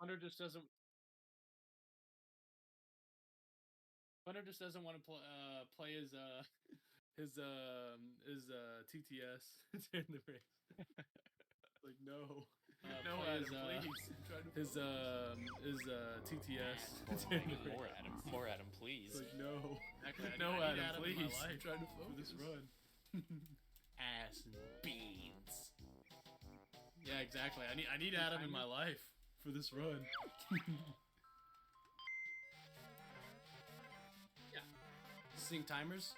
Hunter just doesn't. Hunter just doesn't want to play his TTS in the race. Like no, no, Adam, please. His TTS. More Adam, please. Like no, no, Adam, please. I'm trying to focus this run. Ass and beans. Yeah, exactly. I need Adam in my life for this run. Yeah. Seeing timers.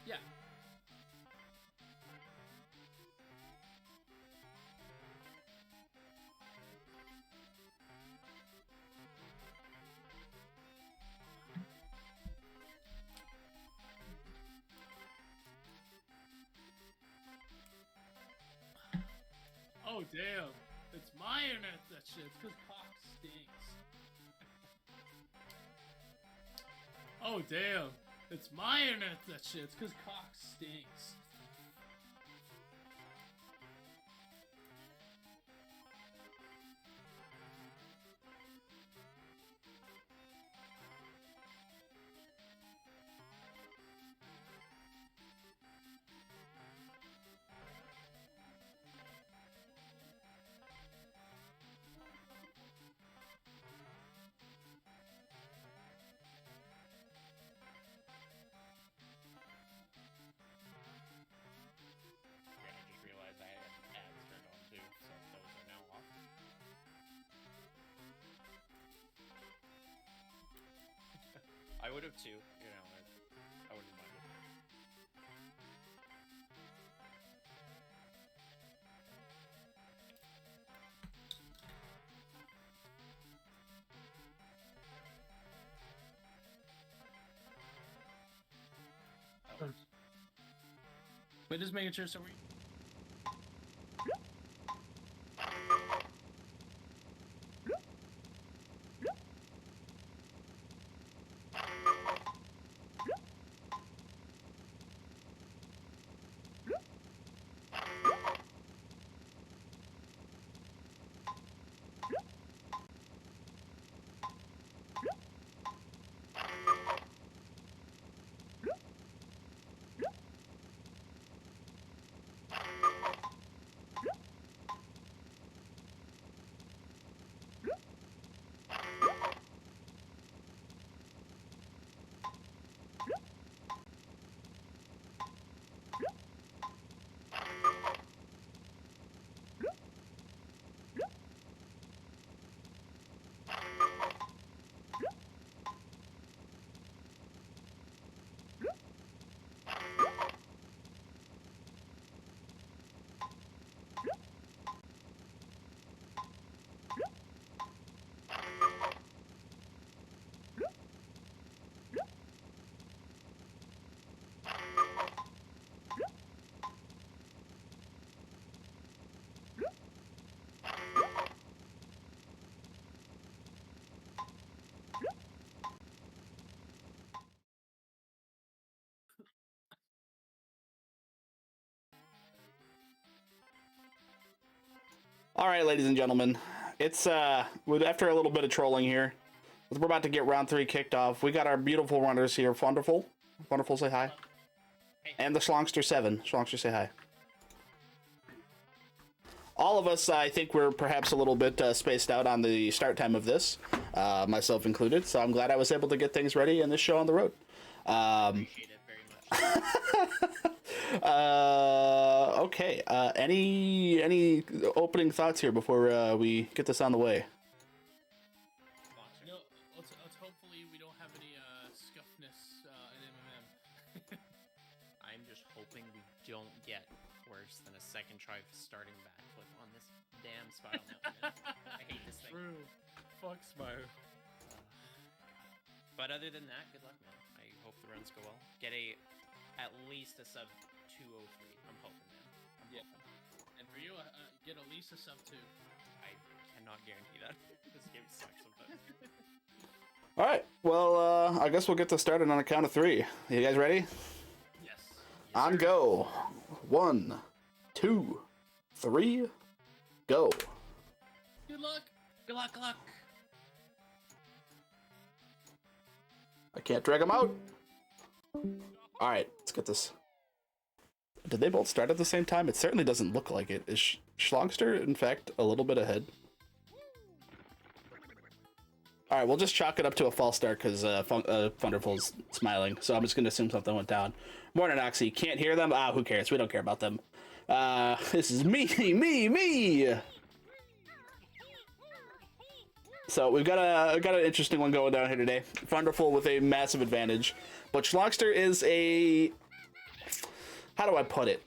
Yeah. Oh damn! It's my internet that shit. It's because cock stinks. Oh damn! It's my internet that shit. It's because cock stinks. I would have too, you know, I wouldn't mind it. Wait, just making sure. So we. All right, ladies and gentlemen, it's after a little bit of trolling here, we're about to get round 3 kicked off. We got our beautiful runners here. Funderful, say hi, and the Shlongster 7. Shlongster, say hi. All of us, I think, we're perhaps a little bit spaced out on the start time of this, myself included. So I'm glad I was able to get things ready in this show on the road. Appreciate it very much. Okay. Any opening thoughts here before we get this on the way? No, let's hopefully we don't have any scuffness in MMM. I'm just hoping we don't get worse than a second try starting backflip on this damn spiral mountain. I hate this thing. True. Fuck Spire. But other than that, good luck, man. I hope the runs go well. Get at least a sub 203. I'm hoping, man. I'm hoping. And for you, get at least a sub 2. I cannot guarantee that. This game sucks sometimes. All right. Well, I guess we'll get this started on a count of 3. You guys ready? Yes. On go. 1, 2, 3, go. Good luck. Good luck, good luck. I can't drag them out. All right, let's get this. Did they both start at the same time? It certainly doesn't look like it. Is Shlongster, in fact, a little bit ahead? All right, we'll just chalk it up to a false start because Funderful's smiling. So I'm just going to assume something went down. Morning, Oxy. Can't hear them? Ah, who cares? We don't care about them. This is me. So we've got an interesting one going down here today. Funderful with a massive advantage. But Shlongster is a... How do I put it?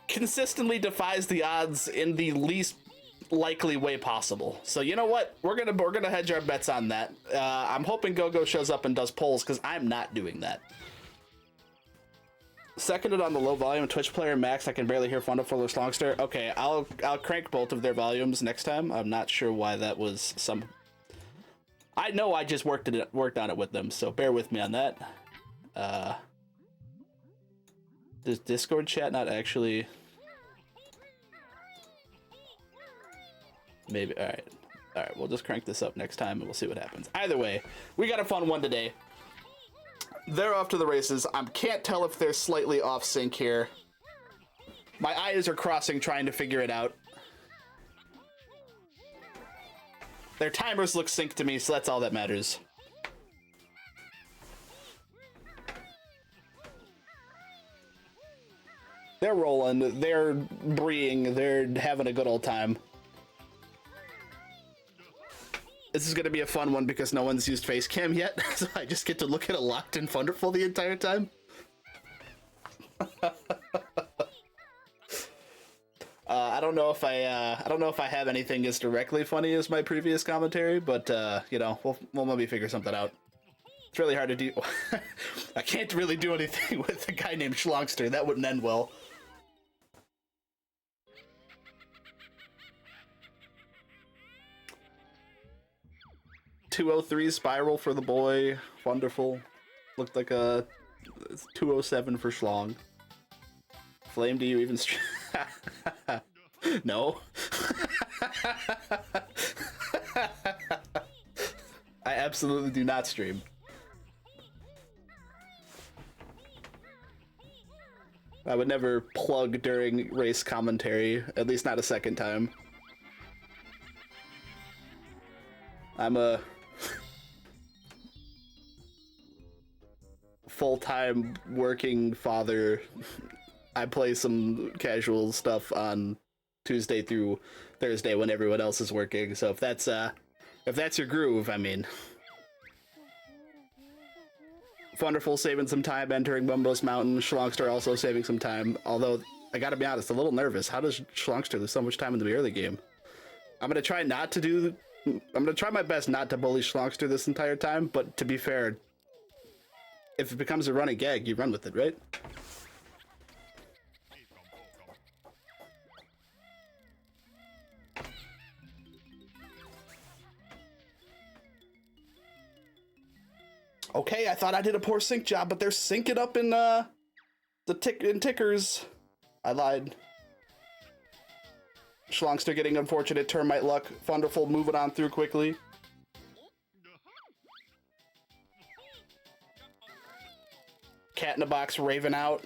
Consistently defies the odds in the least likely way possible. So you know what? We're gonna hedge our bets on that. I'm hoping Go-Go shows up and does polls because I'm not doing that. Seconded on the low volume Twitch player Max. I can barely hear Funderful or Shlongster. Okay, I'll crank both of their volumes next time. I'm not sure why that was some. I know I just worked on it with them, so bear with me on that. Does Discord chat not actually? Maybe. All right. We'll just crank this up next time, and we'll see what happens. Either way, we got a fun one today. They're off to the races. I can't tell if they're slightly off sync here. My eyes are crossing, trying to figure it out. Their timers look synced to me, so that's all that matters. They're rolling, they're breeing, they're having a good old time. This is going to be a fun one because no one's used Facecam yet, so I just get to look at a locked-in Funderful the entire time. I don't know if I have anything as directly funny as my previous commentary, but you know, we'll maybe figure something out. It's really hard to do. I can't really do anything with a guy named Shlongster. That wouldn't end well. .203 spiral for the boy. Wonderful. Looked like a 207 for Shlong. Flame, do you even No. I absolutely do not stream. I would never plug during race commentary, at least not a second time. I'm a full-time working father. I play some casual stuff on Tuesday through Thursday when everyone else is working. So if that's your groove, I mean. Funderful saving some time entering Bumbo's Mountain. Shlongster also saving some time. Although I gotta be honest, a little nervous. How does Shlongster lose so much time in the early game? I'm gonna try my best not to bully Shlongster this entire time, but to be fair, if it becomes a running gag, you run with it, right? Okay, I thought I did a poor sync job, but they're syncing up in in tickers. I lied. Shlongster getting unfortunate termite luck. Funderful moving on through quickly. Cat in a box raving out.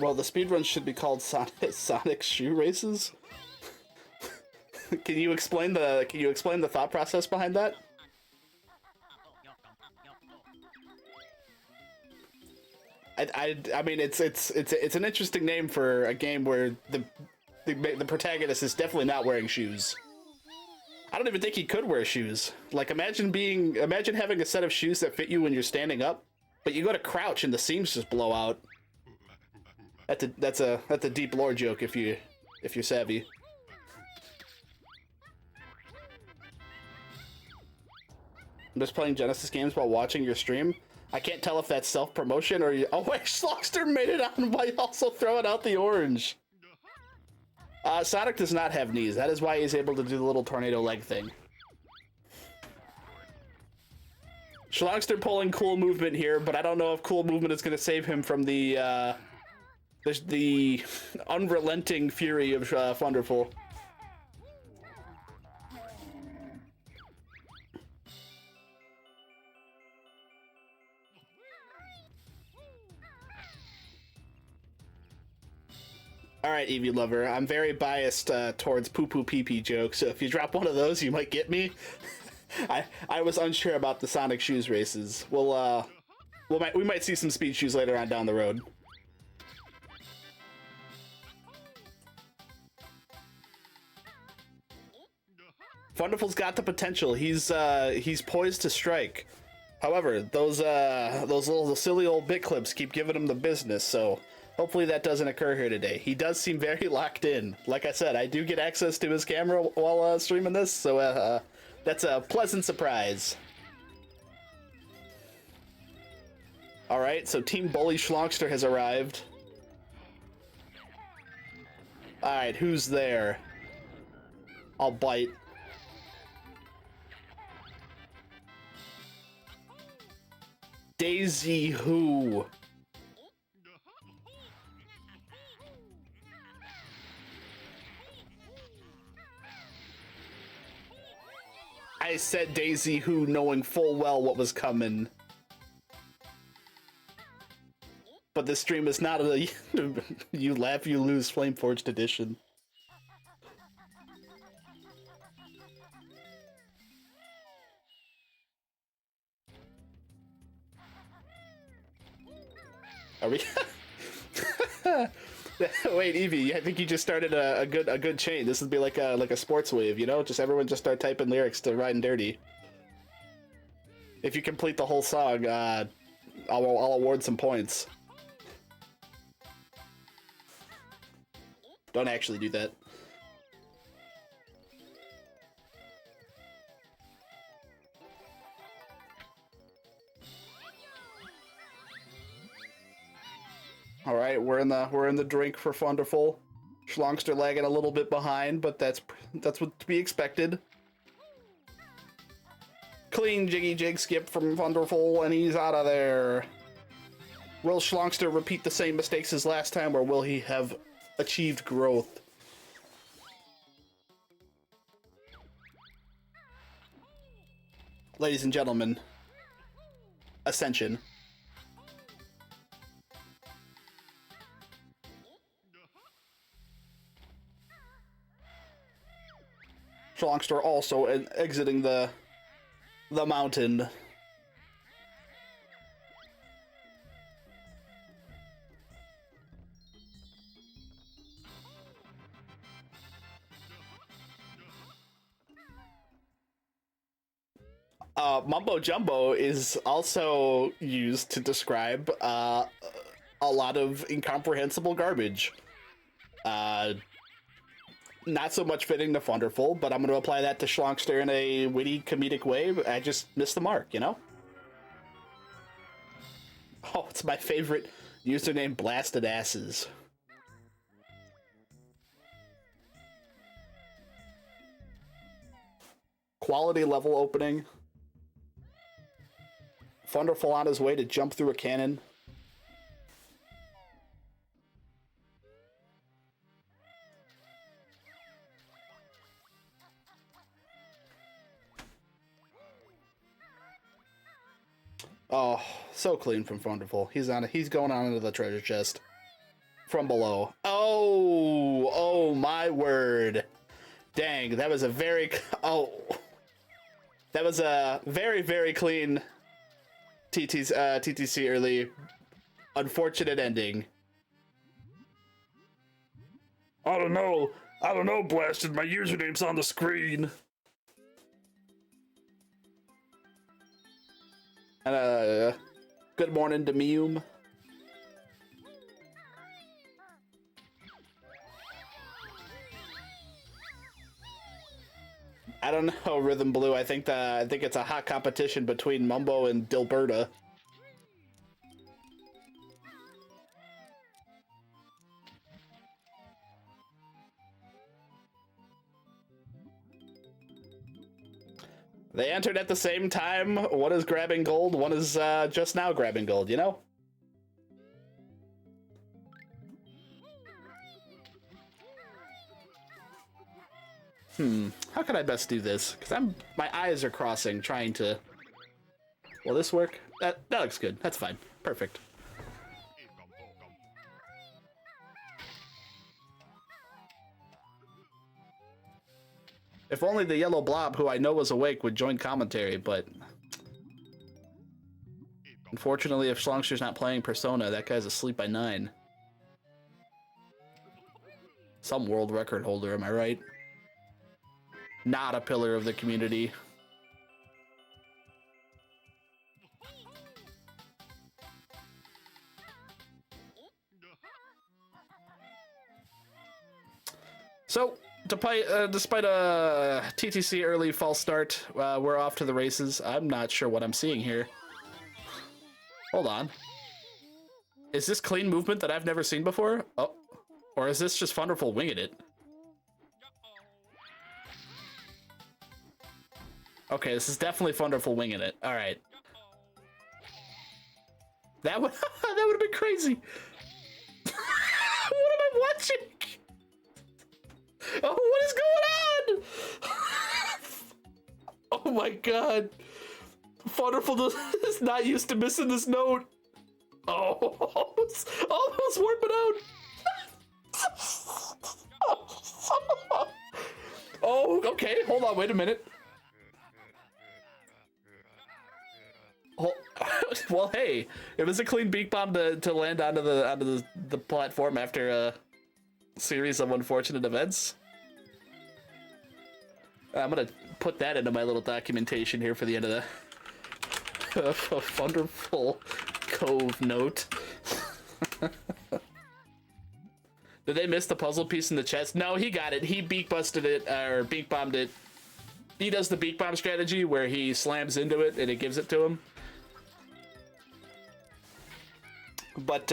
Well, the speedruns should be called Sonic Shoe Races. Can you explain the thought process behind that? I mean, it's an interesting name for a game where the protagonist is definitely not wearing shoes. I don't even think he could wear shoes. Like, imagine having a set of shoes that fit you when you're standing up, but you go to crouch and the seams just blow out. That's a deep lore joke if you're savvy. I'm just playing Genesis games while watching your stream. I can't tell if that's self-promotion or you... Oh wait, Shlongster made it on by also throwing out the orange. Sonic does not have knees. That is why he's able to do the little tornado leg thing. Shlongster pulling cool movement here, but I don't know if cool movement is going to save him from the unrelenting fury of Funderful. Alright, Eevee Lover, I'm very biased towards poo-poo pee-pee jokes, so if you drop one of those, you might get me. I was unsure about the Sonic Shoes races. We might see some speed shoes later on down the road. Funderful's got the potential. He's poised to strike. However, those little silly old bit clips keep giving him the business, so hopefully that doesn't occur here today. He does seem very locked in. Like I said, I do get access to his camera while streaming this, so that's a pleasant surprise. Alright, so Team Bully Shlongster has arrived. Alright, who's there? I'll bite. Daisy who? I said Daisy who, knowing full well what was coming. But this stream is not a you laugh, you lose Flameforged edition. Are we? Wait, Eevee, I think you just started a good chain. This would be like a sports wave, you know? Just everyone just start typing lyrics to Riding Dirty. If you complete the whole song, I'll award some points. Don't actually do that. All right, we're in the drink for Funderful. Shlongster lagging a little bit behind, but that's what to be expected. Clean jiggy jig skip from Funderful, and he's out of there. Will Shlongster repeat the same mistakes as last time, or will he have achieved growth? Ladies and gentlemen, Ascension. Shlongster also exiting the mountain. Mumbo Jumbo is also used to describe a lot of incomprehensible garbage. Not so much fitting to Funderful, but I'm going to apply that to Shlongster in a witty, comedic way. I just missed the mark, you know? Oh, it's my favorite username, Blasted Asses. Quality level opening. Funderful on his way to jump through a cannon. Oh, so clean from Funderful. He's going on into the treasure chest from below. Oh my word. Dang, that was a very very clean TTC early. Unfortunate ending. I don't know, Blasted. My username's on the screen. And good morning, Demium. I don't know, Rhythm Blue. I think it's a hot competition between Mumbo and Dilberta. They entered at the same time. One is grabbing gold, one is just now grabbing gold, you know? How can I best do this? Because my eyes are crossing, trying to... Will this work? That looks good. That's fine. Perfect. If only the yellow blob, who I know was awake, would join commentary, but... Unfortunately, if Shlongster's not playing Persona, that guy's asleep by 9. Some world record holder, am I right? Not a pillar of the community. So, despite a TTC early false start, we're off to the races. I'm not sure what I'm seeing here. Hold on. Is this clean movement that I've never seen before? Oh, or is this just Funderful winging it? Okay, this is definitely Funderful winging it. All right. That would that would have been crazy. What am I watching? Oh, what is going on? Oh my god. Funderful is not used to missing this note. Oh, almost warping out. Oh, okay. Hold on. Wait a minute. Well, hey, it was a clean beak bomb to land onto the platform after a series of unfortunate events. I'm gonna put that into my little documentation here for the end of the Funderful Cove note. Did they miss the puzzle piece in the chest? No, he got it. He beak busted it, or beak bombed it. He does the beak bomb strategy where he slams into it and it gives it to him. But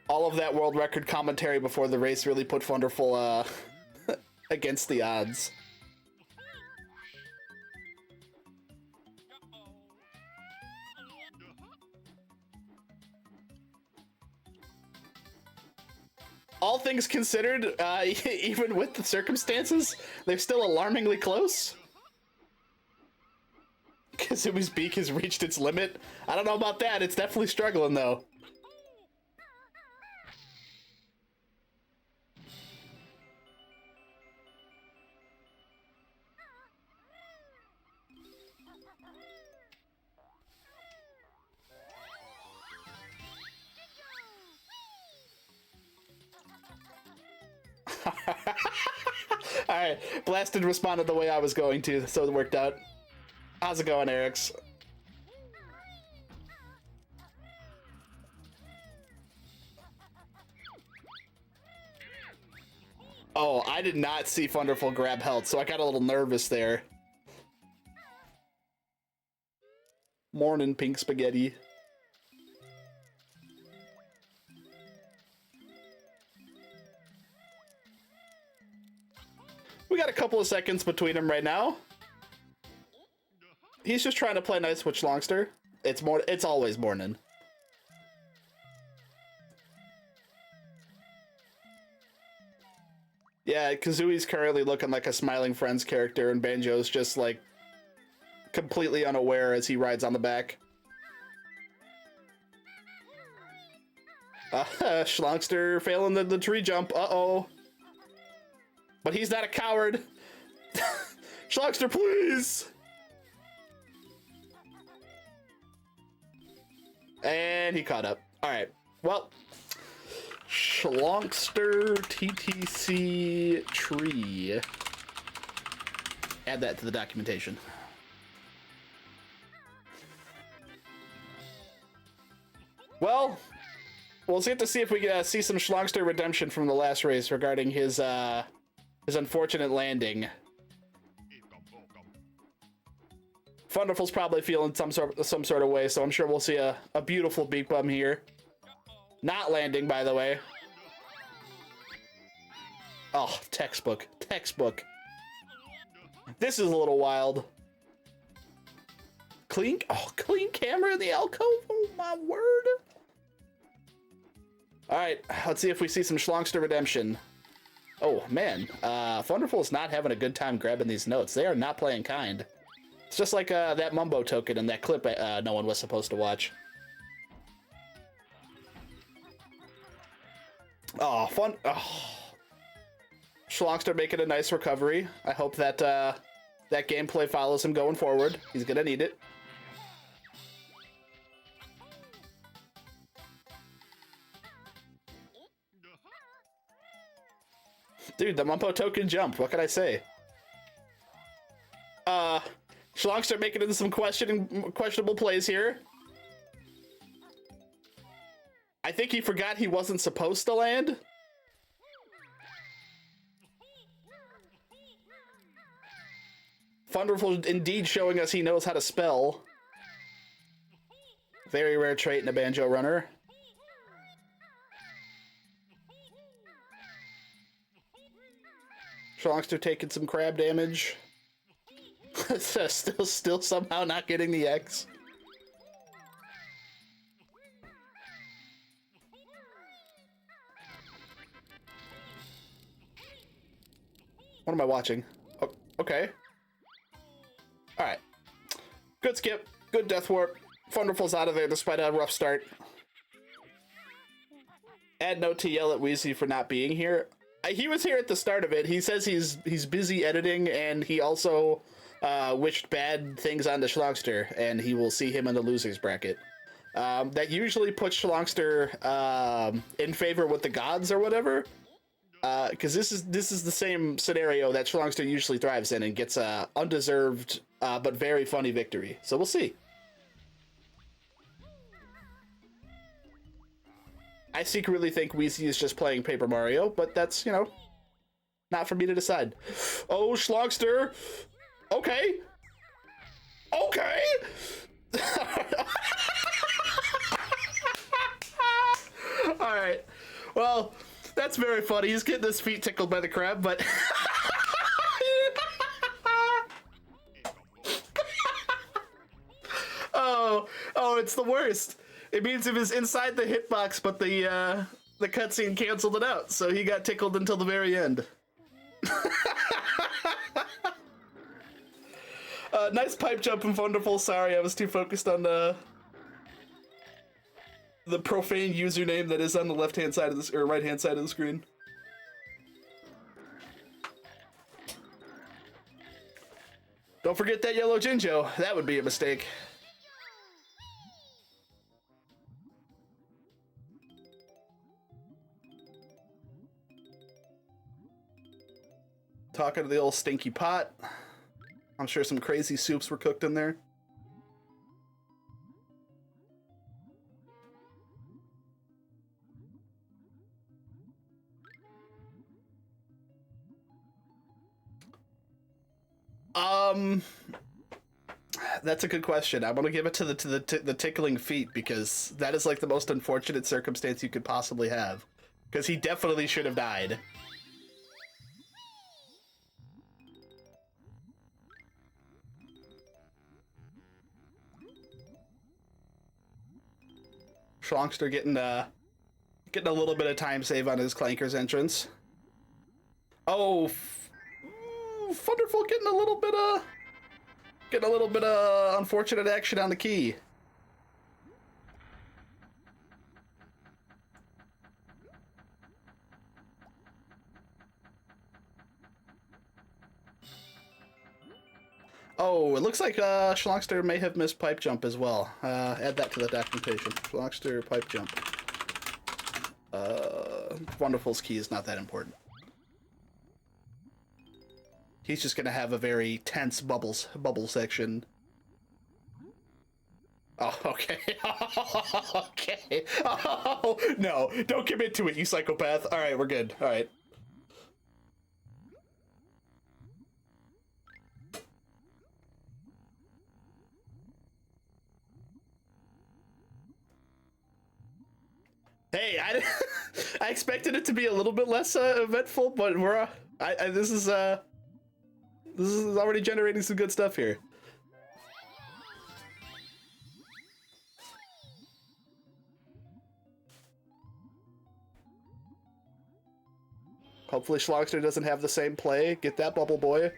all of that world record commentary before the race really put Funderful against the odds. All things considered, even with the circumstances, they're still alarmingly close. Kazooie's beak has reached its limit. I don't know about that. It's definitely struggling, though. Alright, Blasted responded the way I was going to, so it worked out. How's it going, Eric's? Oh, I did not see Funderful grab health, so I got a little nervous there. Morning, Pink Spaghetti. We got a couple of seconds between them right now. He's just trying to play nice with Shlongster. It's always morning. Yeah, Kazooie's currently looking like a Smiling Friends character, and Banjo's just like completely unaware as he rides on the back. Shlongster failing the tree jump. Uh-oh. But he's not a coward. Shlongster, please! And he caught up. Alright, well. Shlongster TTC tree. Add that to the documentation. Well, we'll get to see if we can see some Shlongster redemption from the last race regarding his unfortunate landing. Funderful's probably feeling some sort of way, so I'm sure we'll see a beautiful beak bum here. Not landing, by the way. Oh, textbook. Textbook. This is a little wild. clean camera in the alcove. Oh my word. All right, let's see if we see some Shlongster redemption. Oh man, Funderful is not having a good time grabbing these notes. They are not playing kind. It's just like that Mumbo token in that clip no one was supposed to watch. Oh, fun. Oh. Shlongster making a nice recovery. I hope that that gameplay follows him going forward. He's gonna need it. Dude, the Mumbo token jump. What can I say? Shlongster making into some questionable plays here. I think he forgot he wasn't supposed to land. Funderful indeed showing us he knows how to spell. Very rare trait in a Banjo runner. Shlongster taking some crab damage. still somehow not getting the X. What am I watching? Oh, okay. Alright. Good skip. Good death warp. Funderful's out of there despite a rough start. Add note to yell at Wheezy for not being here. He was here at the start of it. He says he's busy editing, and he also wished bad things on the Shlongster, and he will see him in the losers bracket. That usually puts Shlongster in favor with the gods or whatever. Because this is the same scenario that Shlongster usually thrives in and gets a undeserved but very funny victory. So we'll see. I secretly think Wheezy is just playing Paper Mario, but that's, you know, not for me to decide. Oh, Shlongster. Okay. Okay. All right. Well, that's very funny. He's getting his feet tickled by the crab, but... Oh, it's the worst. It means it was inside the hitbox, but the cutscene canceled it out, so he got tickled until the very end. Nice pipe jump from Funderful. Sorry, I was too focused on the profane username that is on the left-hand side of this or right-hand side of the screen. Don't forget that yellow Jinjo. That would be a mistake. Talking to the old stinky pot. I'm sure some crazy soups were cooked in there. That's a good question. I'm gonna give it to the tickling feet, because that is like the most unfortunate circumstance you could possibly have. Because he definitely should have died. Shlongster getting a little bit of time save on his Clanker's entrance. Oh, Funderful getting a little bit of unfortunate action on the key. Oh, it looks like Shlongster may have missed pipe jump as well. Add that to the documentation. Shlongster pipe jump. Wonderful's key is not that important. He's just gonna have a very tense bubble section. Oh, okay. Okay. Oh, no, don't commit to it, you psychopath. All right, we're good. All right. Hey, I expected it to be a little bit less eventful, but we're this is already generating some good stuff here. Hopefully Shlongster doesn't have the same play. Get that bubble boy.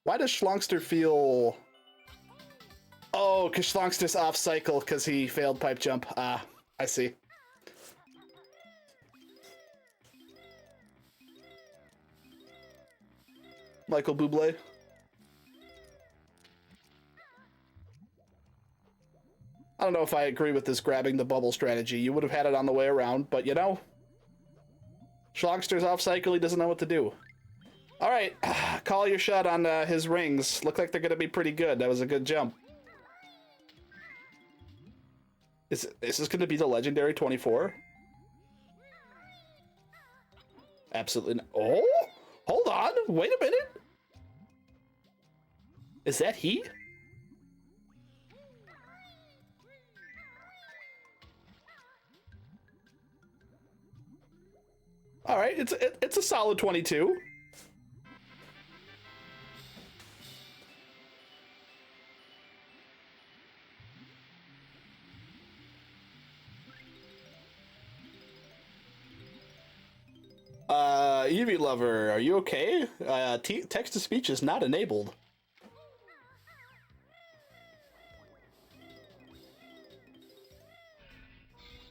Why does Shlongster feel... Oh, because Shlongster's off cycle because he failed pipe jump. Ah, I see. Michael Bublé. I don't know if I agree with this grabbing the bubble strategy. You would have had it on the way around, but you know, Shlongster's off cycle. He doesn't know what to do. All right, call your shot on his rings. Look like they're going to be pretty good. That was a good jump. Is this going to be the legendary 24? Absolutely not. Oh, hold on. Wait a minute. Is that he? All right, it's a solid 22. Eevee Lover, are you okay? Text to speech is not enabled.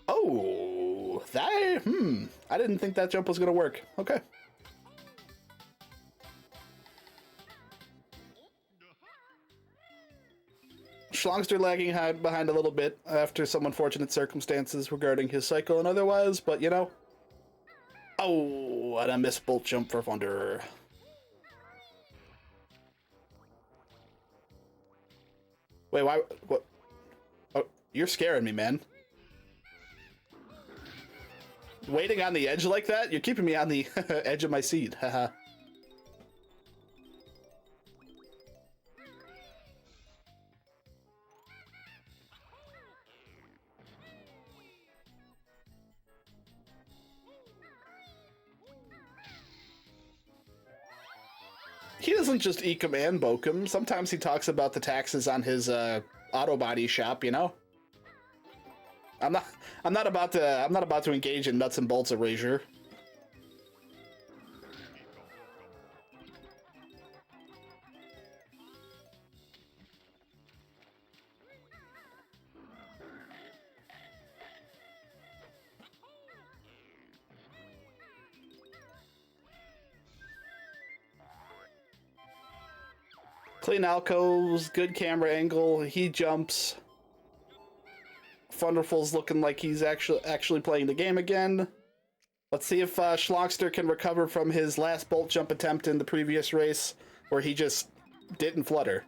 Oh, that, I didn't think that jump was gonna work. Okay. Shlongster lagging behind a little bit after some unfortunate circumstances regarding his cycle and otherwise, but you know. Oh, and a missed bolt jump for Funder. Wait, why? What? Oh, you're scaring me, man. Waiting on the edge like that? You're keeping me on the edge of my seat. Haha. He doesn't just eek and boke him. Sometimes he talks about the taxes on his auto body shop, you know? I'm not about to engage in nuts and bolts erasure. Clean alcoves, good camera angle, he jumps. Funderful's looking like he's actually playing the game again. Let's see if Shlongster can recover from his last bolt jump attempt in the previous race, where he just didn't flutter.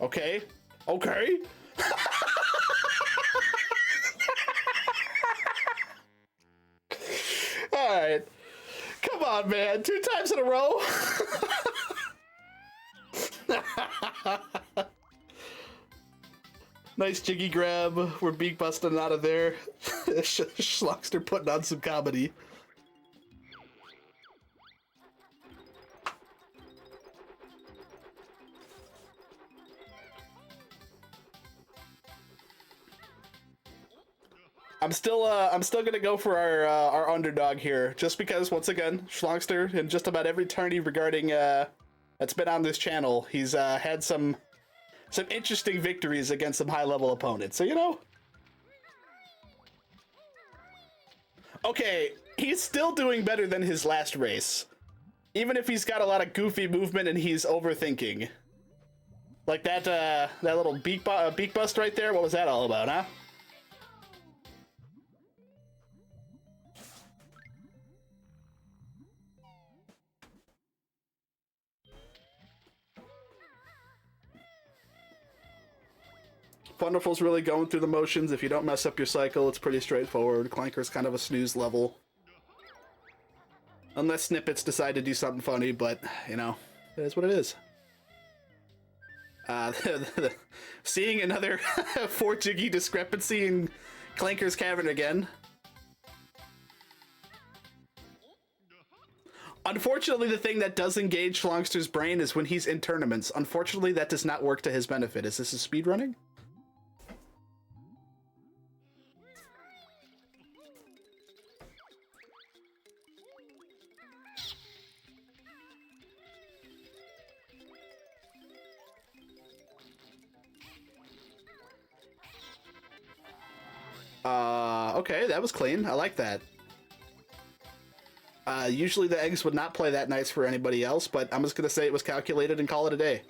Okay. Okay. Alright. Come on, man. 2 times in a row. Nice jiggy grab. We're beak busting out of there. Shlongster putting on some comedy. I'm still gonna go for our underdog here, just because once again, Shlongster in just about every tourney regarding that's been on this channel, he's had some interesting victories against some high level opponents. So you know, okay, he's still doing better than his last race, even if he's got a lot of goofy movement and he's overthinking, like that little beak bust right there. What was that all about, huh? Funderful's really going through the motions. If you don't mess up your cycle, it's pretty straightforward. Clanker's kind of a snooze level. Unless snippets decide to do something funny, but, you know, it is what it is. Seeing another 4 jiggy discrepancy in Clanker's Cavern again. Unfortunately, the thing that does engage Shlongster's brain is when he's in tournaments. Unfortunately, that does not work to his benefit. Is this a speedrunning? Okay, that was clean. I like that. Usually the eggs would not play that nice for anybody else, but I'm just gonna say it was calculated and call it a day.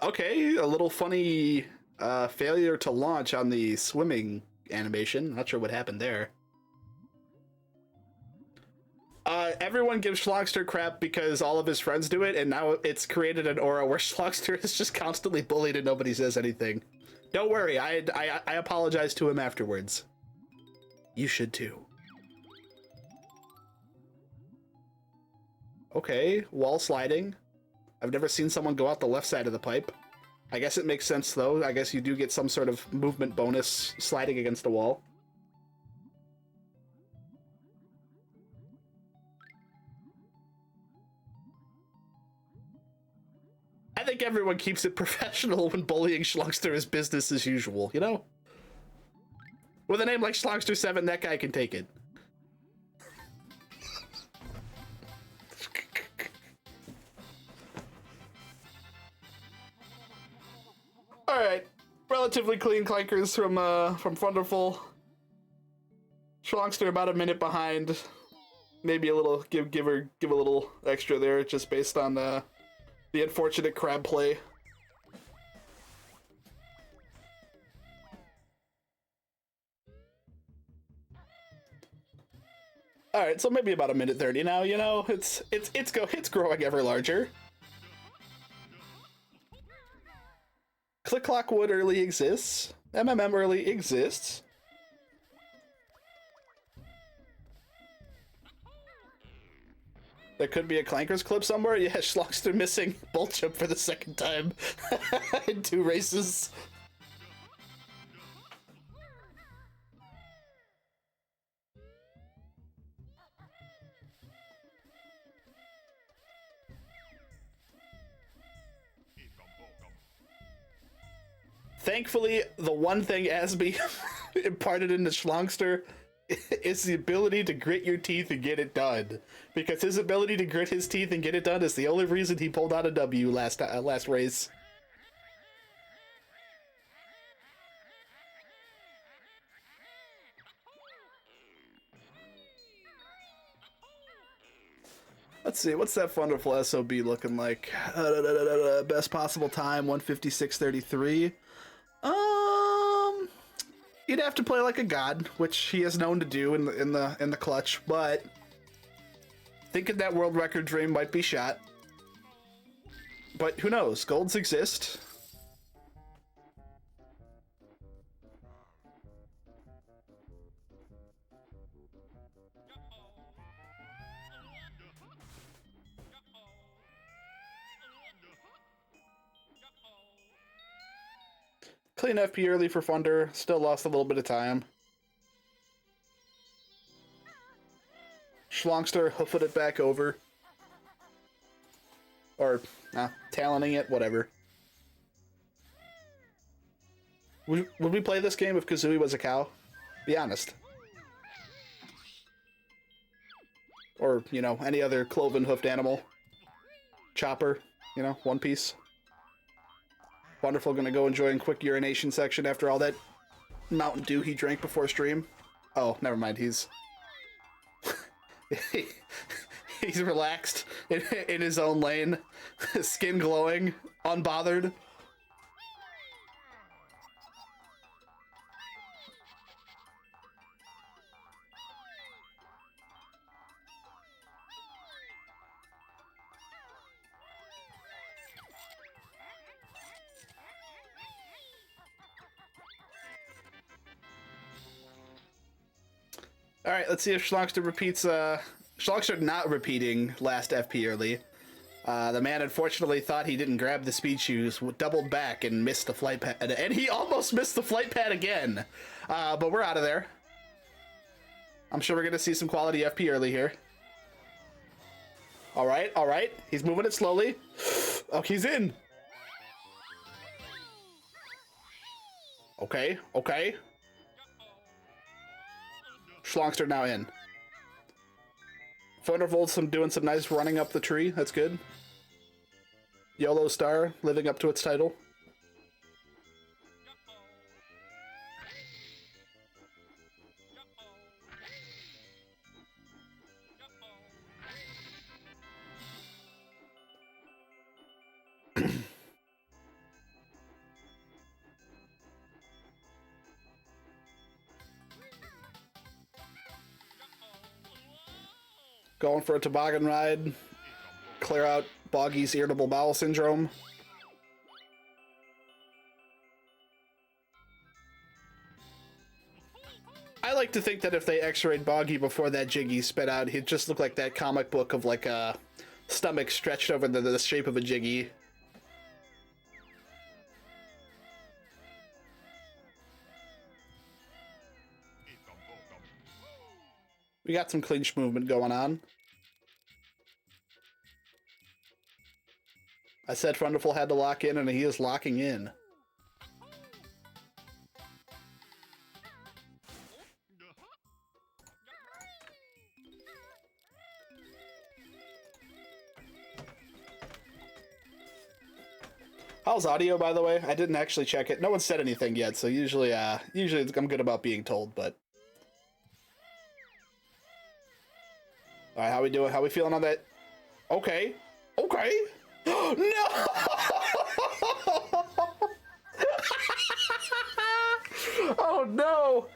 Okay, a little funny failure to launch on the swimming animation. Not sure what happened there. Everyone gives Shlongster crap because all of his friends do it, and now it's created an aura where Shlongster is just constantly bullied and nobody says anything. Don't worry, I apologize to him afterwards. You should too. Okay, wall sliding. I've never seen someone go out the left side of the pipe. I guess it makes sense though. I guess you do get some sort of movement bonus sliding against the wall. I think everyone keeps it professional when bullying Shlongster is business as usual, you know? With a name like Shlongster7, that guy can take it. Alright. Relatively clean clankers from Funderful. Shlongster about a minute behind. Maybe a little give a little extra there just based on the unfortunate crab play. All right, so maybe about a minute 30 now. You know, it's growing ever larger. Click Clock Wood early exists. MMM early exists. There could be a Clankers clip somewhere. Yeah, Shlongster missing Bolt Jump for the second time in 2 races. Thankfully, the one thing Asby imparted into Shlongster is the ability to grit your teeth and get it done. Because his ability to grit his teeth and get it done is the only reason he pulled out a W last race. Let's see, what's that Funderful SOB looking like? Best possible time, 156.33. He'd have to play like a god, which he is known to do in the clutch, but thinking that world record dream might be shot. But who knows? Golds exist. Clean FP early for Funder. Still lost a little bit of time. Shlongster hoofed it back over. Or, talenting it, whatever. Would we play this game if Kazooie was a cow? Be honest. Or, you know, any other cloven-hoofed animal. Chopper, you know, One Piece. Wonderful, gonna go enjoying quick urination section after all that Mountain Dew he drank before stream. Oh, never mind, he's... he's relaxed in his own lane. Skin glowing, unbothered. Alright, let's see if Shlongster repeats, Shlongster not repeating last FP early. The man unfortunately thought he didn't grab the speed shoes, doubled back and missed the flight pad, and he almost missed the flight pad again. But we're out of there. I'm sure we're gonna see some quality FP early here. Alright, alright, he's moving it slowly. Oh, he's in. Okay, okay. Shlongster now in. Funderful's doing some nice running up the tree. That's good. YOLO Star living up to its title. Going for a toboggan ride. Clear out Boggy's irritable bowel syndrome. I like to think that if they x-rayed Boggy before that Jiggy spit out, he'd just look like that comic book of like a stomach stretched over the shape of a Jiggy. We got some clinch movement going on. I said Funderful had to lock in, and he is locking in. How's audio, by the way? I didn't actually check it. No one said anything yet, so usually I'm good about being told, but... Alright, how we doing? How we feeling on that? Okay. Okay. No! Oh no!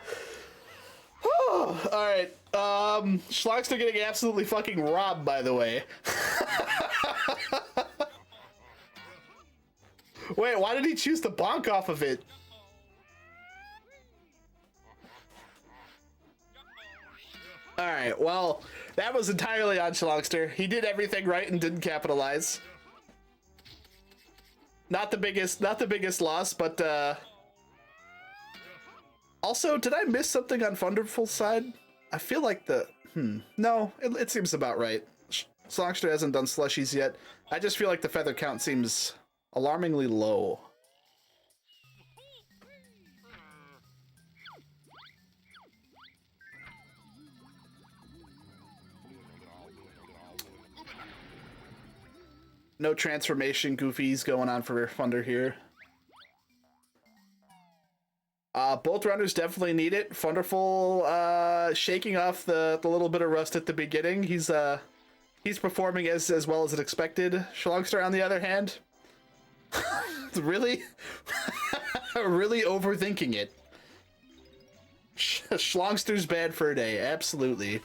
Alright. Shlongster getting absolutely fucking robbed, by the way. Wait, why did he choose to bonk off of it? Alright, well, that was entirely on Shlongster. He did everything right and didn't capitalize. Not the biggest loss, but also, did I miss something on Funderful's side? I feel like no, it seems about right. Shlongster hasn't done slushies yet. I just feel like the feather count seems alarmingly low. No transformation goofies going on for Funder here. Both runners definitely need it. Funderful shaking off the little bit of rust at the beginning. He's performing as well as expected. Shlongster, on the other hand, really really overthinking it. Shlongster's bad for a day, absolutely.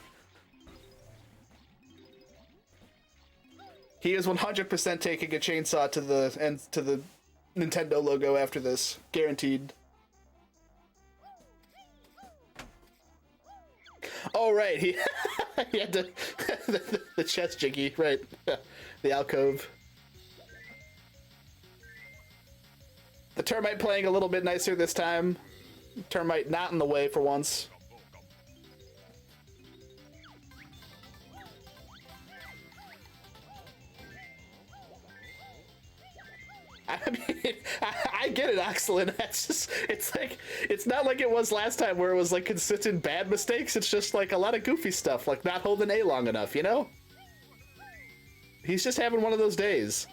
He is 100% taking a chainsaw to the Nintendo logo after this, guaranteed. Oh right, he had the chest Jiggy, right? The alcove. The termite playing a little bit nicer this time. Termite not in the way for once. I mean, I get it, Oxlin. That's just, it's not like it was last time where it was like consistent bad mistakes. It's just like a lot of goofy stuff, like not holding A long enough, you know? He's just having one of those days.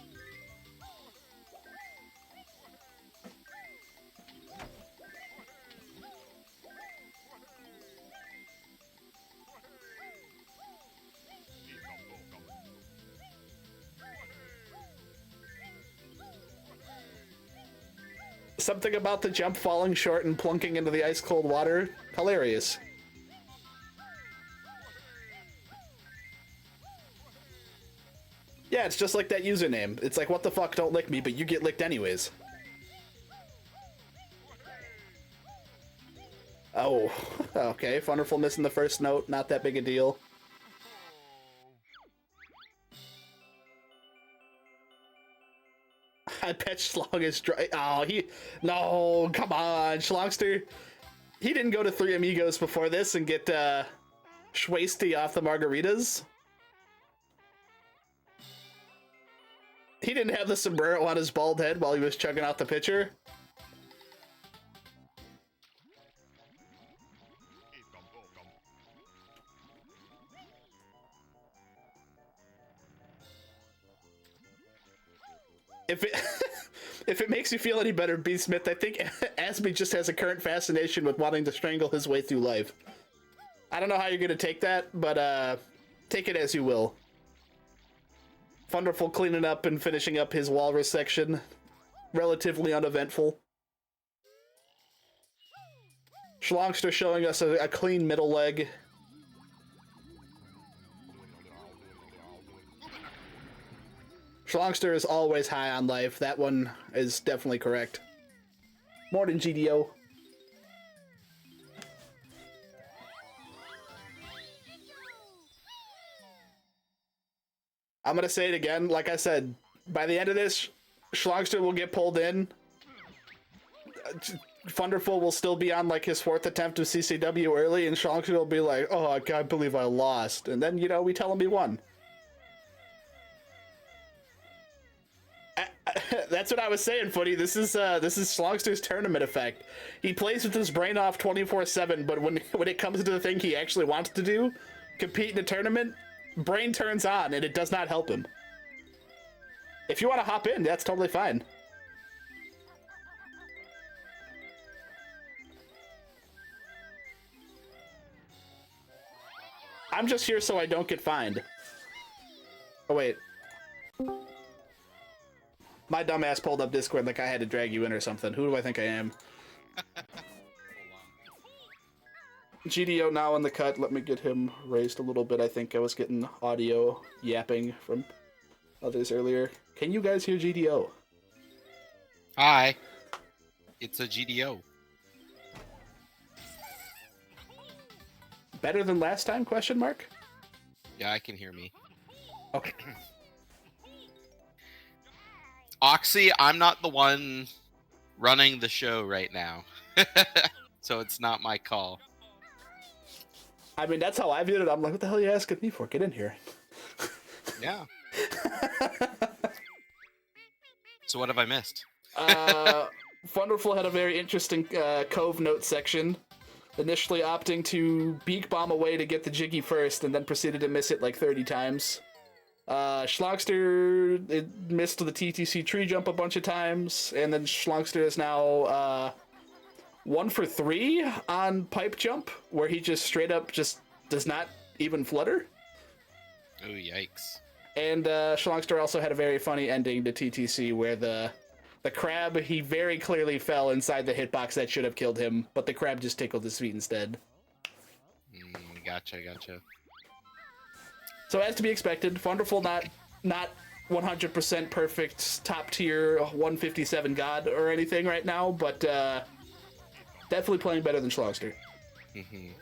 Something about the jump falling short and plunking into the ice cold water. Hilarious. Yeah, it's just like that username. It's like, what the fuck, don't lick me, but you get licked anyways. Oh, okay. Funderful missing the first note. Not that big a deal. I bet Shlong is dry. Oh, no, come on, Shlongster. He didn't go to Three Amigos before this and get schwasty off the margaritas. He didn't have the sombrero on his bald head while he was chugging out the pitcher. if it if it makes you feel any better, B. Smith, I think Asby just has a current fascination with wanting to strangle his way through life. I don't know how you're gonna take that, but take it as you will. Funderful cleaning up and finishing up his walrus section. Relatively uneventful. Shlongster showing us a clean middle leg. Shlongster is always high on life. That one is definitely correct. Morning, GDO. I'm gonna say it again. Like I said, by the end of this, Shlongster will get pulled in. Funderful will still be on like his 4th attempt of CCW early, and Shlongster will be like, "Oh, I can't believe I lost," and then we tell him he won. That's what I was saying, Footy. This is Shlongster's tournament effect. He plays with his brain off 24/7, but when it comes to the thing he actually wants to do, compete in a tournament, brain turns on, and it does not help him. If you want to hop in, that's totally fine. I'm just here so I don't get fined. Oh, wait. My dumbass pulled up Discord like I had to drag you in or something. Who do I think I am? GDO now in the cut. Let me get him raised a little bit. I think I was getting audio yapping from others earlier. Can you guys hear GDO? Hi. It's a GDO. Better than last time? Question mark. Yeah, I can hear me. Okay. Oxy, I'm not the one running the show right now. So it's not my call. I mean, that's how I viewed it. I'm like, what the hell are you asking me for? Get in here. Yeah. So what have I missed? Funderful had a very interesting Cove note section. Initially opting to beak bomb away to get the Jiggy first, and then proceeded to miss it like 30 times. Shlongster missed the TTC tree jump a bunch of times, and then Shlongster is now 1 for 3 on pipe jump, where he just straight up just does not even flutter. Oh, yikes. And Shlongster also had a very funny ending to TTC, where the crab, he very clearly fell inside the hitbox that should have killed him, but the crab just tickled his feet instead. Gotcha. So as to be expected, Funderful not 100% perfect, top tier 157 god or anything right now, but definitely playing better than Shlongster. You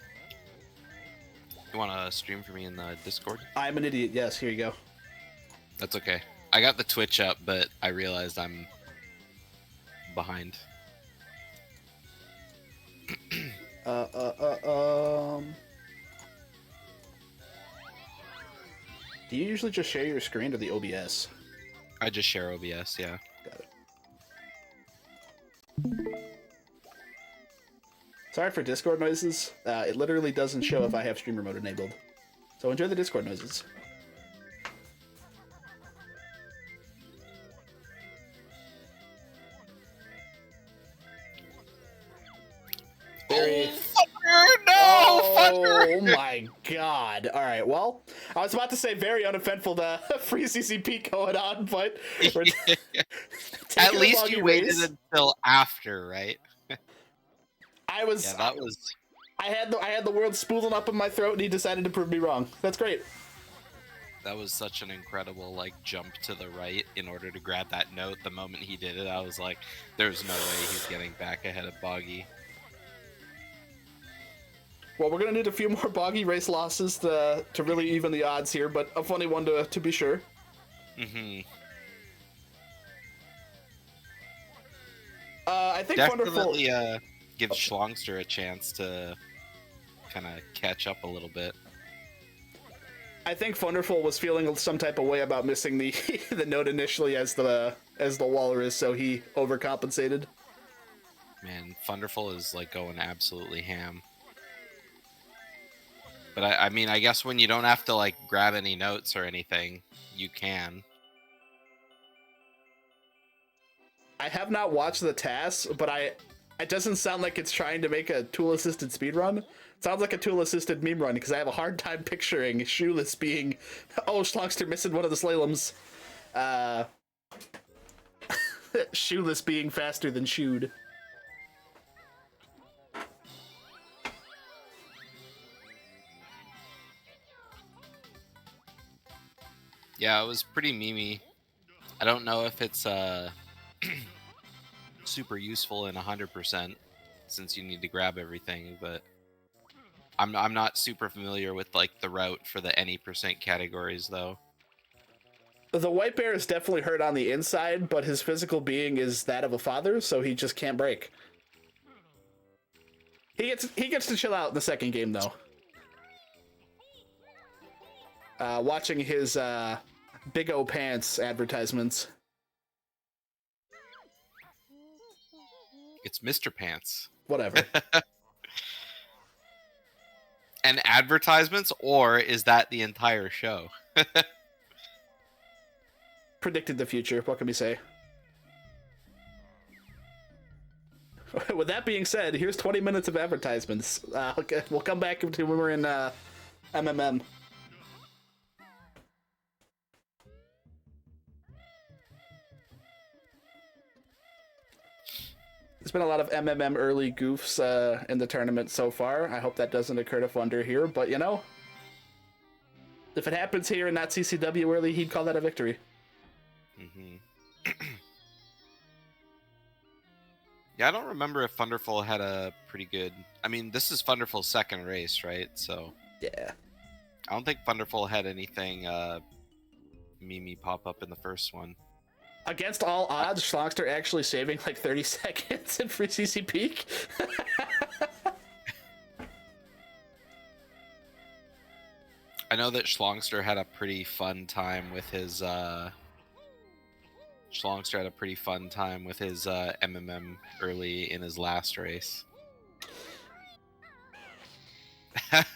want to stream for me in the Discord? I'm an idiot. Yes, here you go. That's okay. I got the Twitch up, but I realized I'm behind. Do you usually just share your screen to the OBS? I just share OBS, yeah. Got it. Sorry for Discord noises. It literally doesn't show if I have streamer mode enabled. So enjoy the Discord noises. Very... Oh my god. Alright, well, I was about to say very uneventful free CCP going on, but we're at least you waited until after, right? I was... Yeah, that was... I had the world spooling up in my throat, and he decided to prove me wrong. That's great. That was such an incredible, like, jump to the right in order to grab that note. The moment he did it, I was like, there's no way he's getting back ahead of Boggy. Well, we're going to need a few more Boggy race losses to really even the odds here, but a funny one to be sure. I think definitely give Shlongster a chance to kind of catch up a little bit. I think Funderful was feeling some type of way about missing the the note initially as the walrus, so he overcompensated. Man, Funderful is like going absolutely ham. But I mean, I guess when you don't have to like grab any notes or anything, you can. I have not watched the tasks, but it doesn't sound like it's trying to make a tool-assisted speedrun. It sounds like a tool-assisted meme run, because I have a hard time picturing Shoeless being, oh, Shlongster missing one of the slaloms. Shoeless being faster than Shoed. Yeah, it was pretty memey. I don't know if it's super useful in 100% since you need to grab everything, but I'm not super familiar with like the route for the any percent categories though. The white bear is definitely hurt on the inside, but his physical being is that of a father, so he just can't break. He gets to chill out in the second game though. Watching his Big O Pants advertisements. It's Mr. Pants. Whatever. And advertisements, or is that the entire show? Predicted the future. What can we say? With that being said, here's 20 minutes of advertisements. Okay, we'll come back to when we're in MMM. There's been a lot of MMM early goofs in the tournament so far. I hope that doesn't occur to Funder here, but you know, if it happens here and not CCW early, he'd call that a victory. Mm-hmm. Yeah, I don't remember if Funderful had a pretty good... I mean, this is Funderful's second race, right? So yeah. I don't think Funderful had anything Mimi pop up in the first one. Against all odds, Shlongster actually saving like 30 seconds in free CC peak. I know that Shlongster had a pretty fun time with his MMM early in his last race.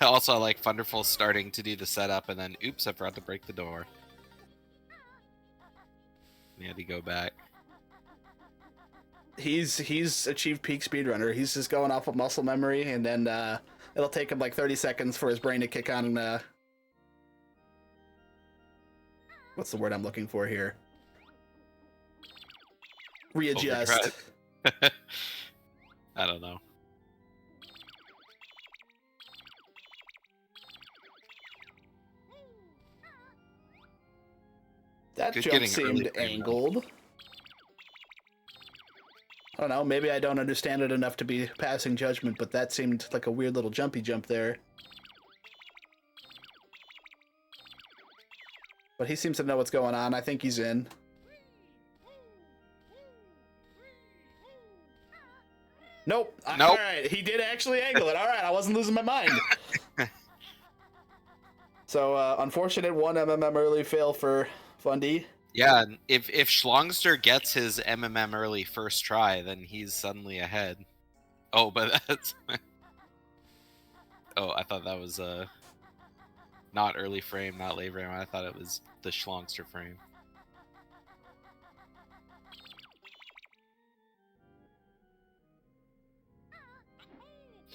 Also, I like Funderful starting to do the setup and then, oops, I forgot to break the door. He had to go back. He's achieved peak speedrunner. He's just going off of muscle memory, and then it'll take him like 30 seconds for his brain to kick on. What's the word I'm looking for here? Readjust. I don't know. That Just jump getting seemed early frame angled. I don't know, maybe I don't understand it enough to be passing judgment, but that seemed like a weird little jumpy jump there. But he seems to know what's going on. I think he's in. Nope. Nope. Alright, he did actually angle it. Alright, I wasn't losing my mind. So, unfortunate one MMM early fail for Fundy. Yeah, if Shlongster gets his MMM early first try, then he's suddenly ahead. Oh, but that's... Oh, I thought that was not early frame, not late frame. I thought it was the Shlongster frame.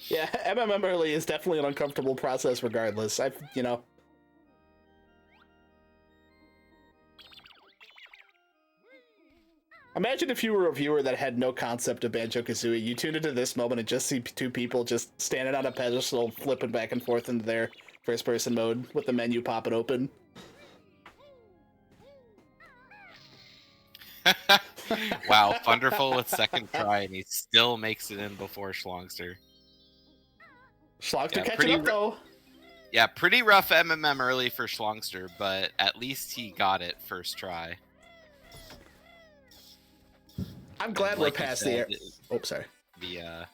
Yeah, MMM early is definitely an uncomfortable process regardless. You know... Imagine if you were a viewer that had no concept of Banjo-Kazooie. You tune into this moment and just see two people just standing on a pedestal, flipping back and forth into their first-person mode with the menu popping open. Wow, Funderful with second try, and he still makes it in before Shlongster. Shlongster catching up, though. Yeah, pretty rough MMM early for Shlongster, but at least he got it first try. I'm glad we're past the air. Oh, sorry. The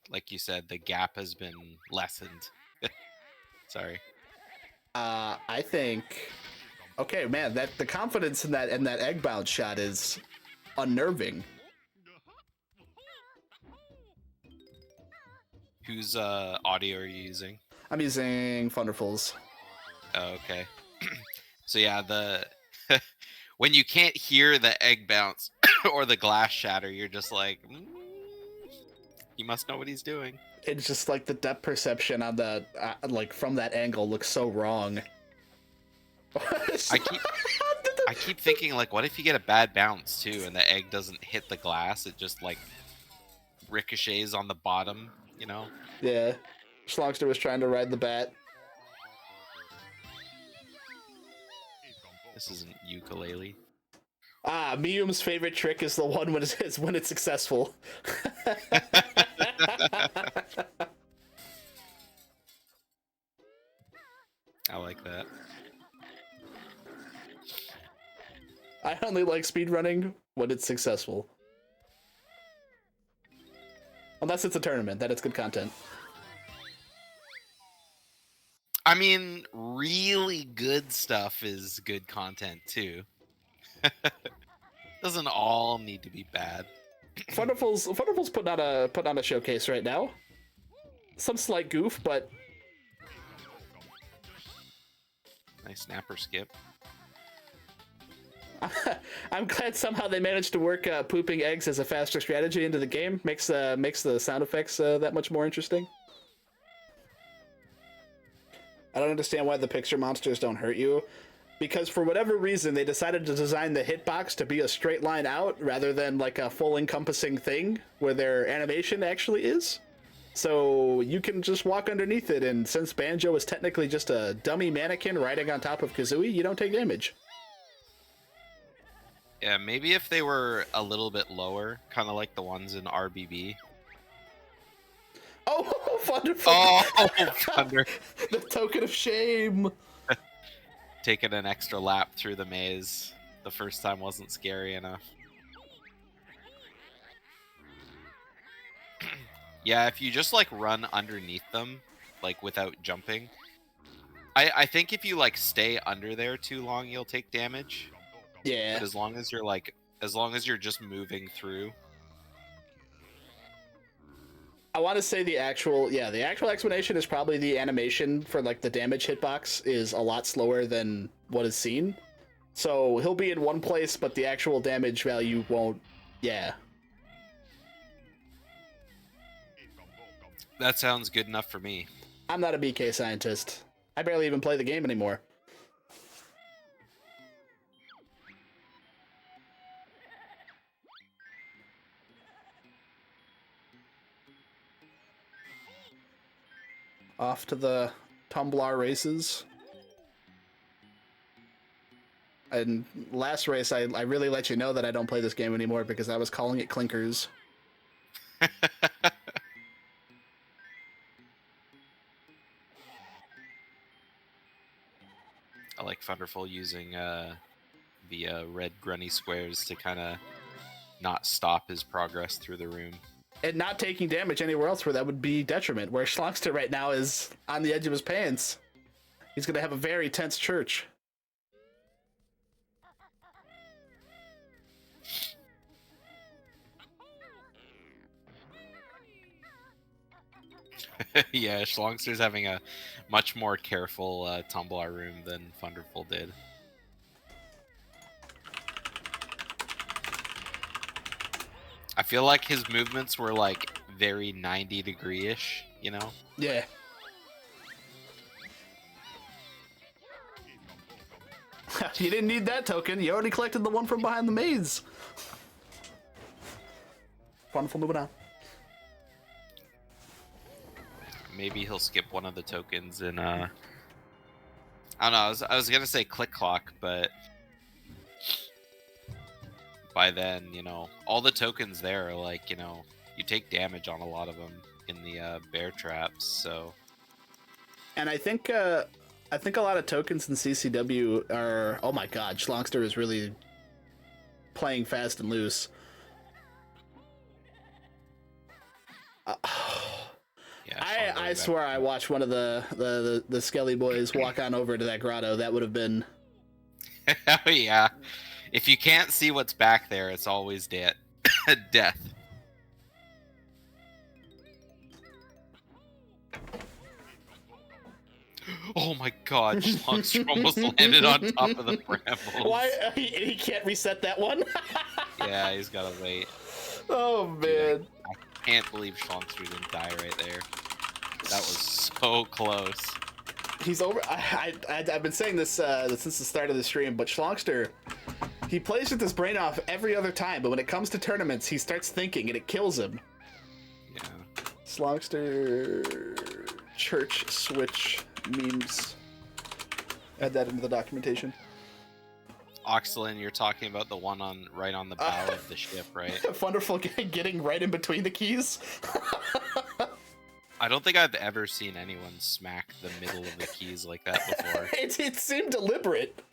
like you said, the gap has been lessened. Sorry. I think. Okay, man, the confidence in that egg bounce shot is unnerving. Whose audio are you using? I'm using Funderful's. Oh, okay. So yeah, the when you can't hear the egg bounce or the glass shatter, you're just like, he must know what he's doing. It's just like the depth perception on the like from that angle looks so wrong. I keep thinking, like, what if you get a bad bounce too, and the egg doesn't hit the glass? It just like ricochets on the bottom, you know? Yeah, Shlongster was trying to ride the bat. This isn't ukulele. Ah, Miyum's favorite trick is the one when it's successful. I like that. I only like speedrunning when it's successful. Unless it's a tournament, then it's good content. I mean, really good stuff is good content too. Doesn't all need to be bad. Funderful's putting on a showcase right now. Some slight goof, but Nice snapper skip. I'm glad somehow they managed to work pooping eggs as a faster strategy into the game. Makes the sound effects that much more interesting. I don't understand why the picture monsters don't hurt you. Because for whatever reason, they decided to design the hitbox to be a straight line out rather than like a full encompassing thing where their animation actually is. So you can just walk underneath it, and since Banjo is technically just a dummy mannequin riding on top of Kazooie, you don't take damage. Yeah, maybe if they were a little bit lower, kind of like the ones in RBB. Oh, Funderful! Oh, Thunder. The token of shame! Taking an extra lap through the maze. The first time wasn't scary enough. Yeah, if you just like run underneath them, like without jumping, I think if you like stay under there too long, you'll take damage. Yeah. But as long as you're just moving through. I want to say the actual explanation is probably the animation for like the damage hitbox is a lot slower than what is seen. So he'll be in one place, but the actual damage value won't. Yeah. That sounds good enough for me. I'm not a BK scientist. I barely even play the game anymore. Off to the Tumblar races. And last race, I really let you know that I don't play this game anymore because I was calling it clinkers. I like Funderful using the red grunny squares to kind of not stop his progress through the room. And not taking damage anywhere else where that would be detriment, where Shlongster right now is on the edge of his pants. He's going to have a very tense church. Yeah, Shlongster's having a much more careful Tumblar room than Funderful did. I feel like his movements were like very 90-degree-ish, you know? Yeah. You didn't need that token. You already collected the one from behind the maze. Wonderful, moving on. Maybe he'll skip one of the tokens and I don't know, I was gonna say click clock, but by then, you know, all the tokens there are like, you know, you take damage on a lot of them in the bear traps, so. And I think a lot of tokens in CCW are, oh my god, Shlongster is really playing fast and loose. Yeah, I swear I watched one of the Skelly boys walk on over to that grotto. That would have been... Oh yeah. If you can't see what's back there, it's always death. Oh my god, Shlongster almost landed on top of the brambles. Why? He can't reset that one? Yeah, he's gotta wait. Oh man. Dude, I can't believe Shlongster didn't die right there. That was so close. He's over. I've been saying this since the start of the stream, but Shlongster, he plays with his brain off every other time, but when it comes to tournaments, he starts thinking and it kills him. Yeah. Shlongster church switch memes. Add that into the documentation. Oxlin, you're talking about the one right on the bow of the ship, right? Funderful getting right in between the keys. I don't think I've ever seen anyone smack the middle of the keys like that before. It seemed deliberate.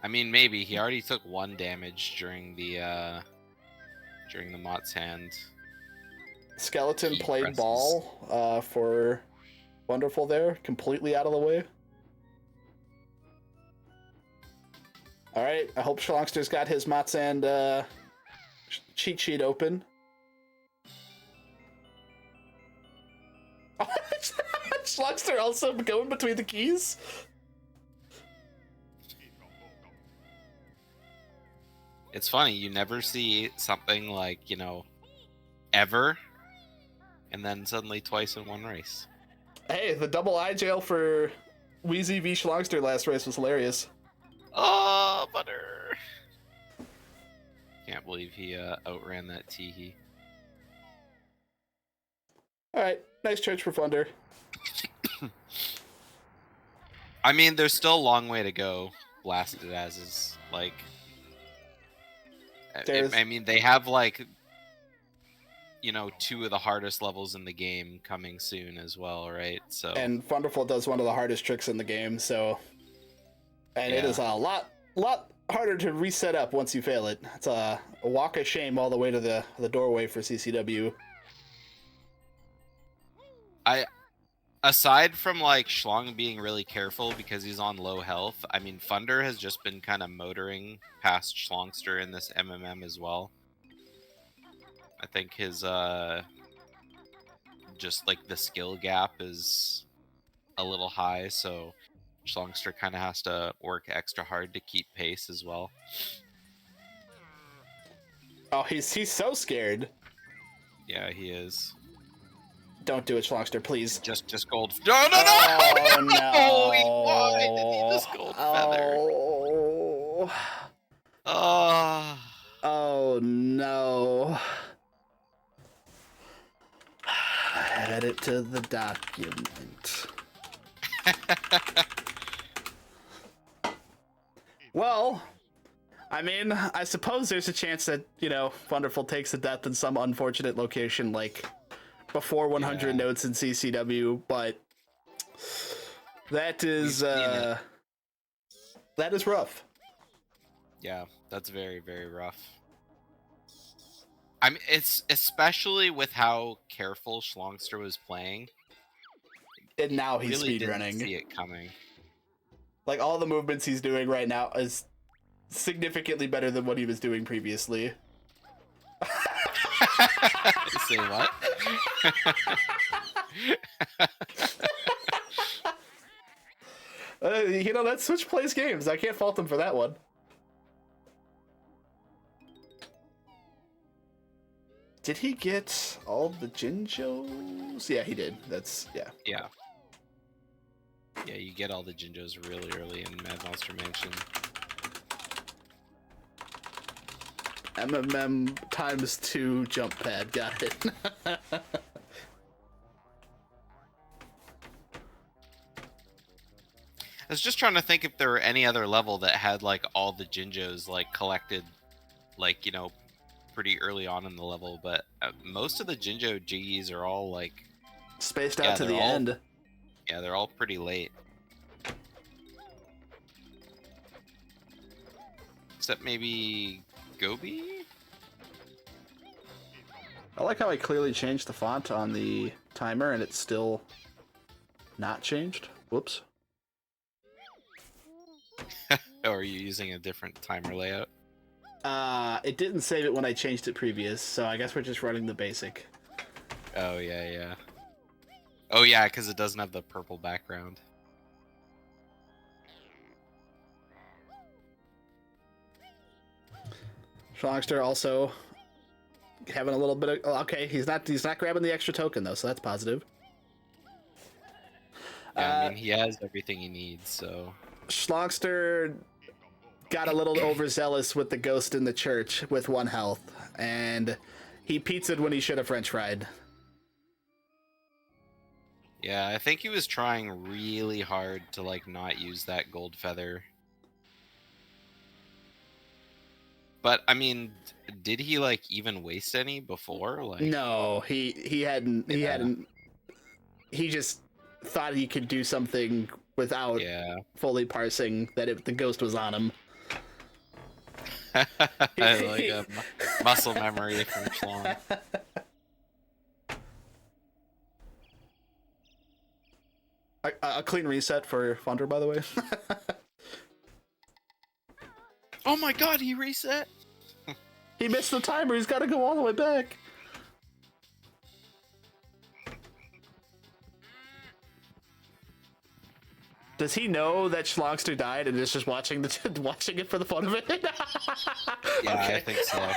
I mean, maybe he already took 1 damage during the Mott's hand. Skeleton Key played presses. ball for Wonderful there, completely out of the way. All right, I hope Shlongster's got his Motsand cheat sheet open. Shlongster also going between the keys? It's funny, you never see something like, ever, and then suddenly twice in one race. Hey, the double eye jail for Wheezy v Shlongster last race was hilarious. Oh, butter! Can't believe he outran that teehee. Alright, nice church for Funder. I mean, there's still a long way to go, blasted as is, like... I mean, they have, 2 of the hardest levels in the game coming soon as well, right? So. And Funderful does one of the hardest tricks in the game, so... And it is a lot harder to reset up once you fail it. It's a walk of shame all the way to the doorway for CCW. Aside from Shlong being really careful because he's on low health, I mean Funder has just been kind of motoring past Shlongster in this MMM as well. I think his just the skill gap is a little high, so Shlongster kind of has to work extra hard to keep pace as well. Oh, he's so scared. Yeah, he is. Don't do it, Shlongster, please. Just gold. No! Oh, no. Why did he just gold feather? Oh. Oh, no. Add it to the document. Well, I mean, I suppose there's a chance that, Funderful takes a death in some unfortunate location, before 100 notes in CCW, but that is rough. Yeah, that's very, very rough. I mean, it's especially with how careful Shlongster was playing. And now he's really speedrunning. Didn't see it coming. All the movements he's doing right now is significantly better than what he was doing previously. Say what? That Switch plays games. I can't fault him for that one. Did he get all the Jinjos? Yeah, he did. Yeah. Yeah. Yeah, you get all the Jinjos really early in Mad Monster Mansion. MMM times 2 jump pad. Got it. I was just trying to think if there were any other level that had all the Jinjos collected pretty early on in the level, but most of the Jinjo Jiggies are all spaced out to the end. Yeah, they're all pretty late. Except maybe Gobi? I like how I clearly changed the font on the timer and it's still not changed. Whoops. Oh, are you using a different timer layout? It didn't save it when I changed it previous, so I guess we're just running the basic. Oh, yeah. Oh, yeah, because it doesn't have the purple background. Shlongster also having a little bit of... Okay, he's not grabbing the extra token, though, so that's positive. Yeah, I mean, he has everything he needs, so... Shlongster got a little overzealous with the ghost in the church with 1 health, and he pizzaed when he should have french fried. Yeah, I think he was trying really hard to, like, not use that gold feather. But, I mean, did he, like, even waste any before? Like, No, he hadn't. He hadn't. He just thought he could do something without fully parsing that the ghost was on him. Like a muscle memory from Shlong. A clean reset for Funder, by the way. Oh my god, he reset! He missed the timer. He's got to go all the way back. Does he know that Shlongster died and is just watching watching it for the fun of it? Yeah, Okay. I think so.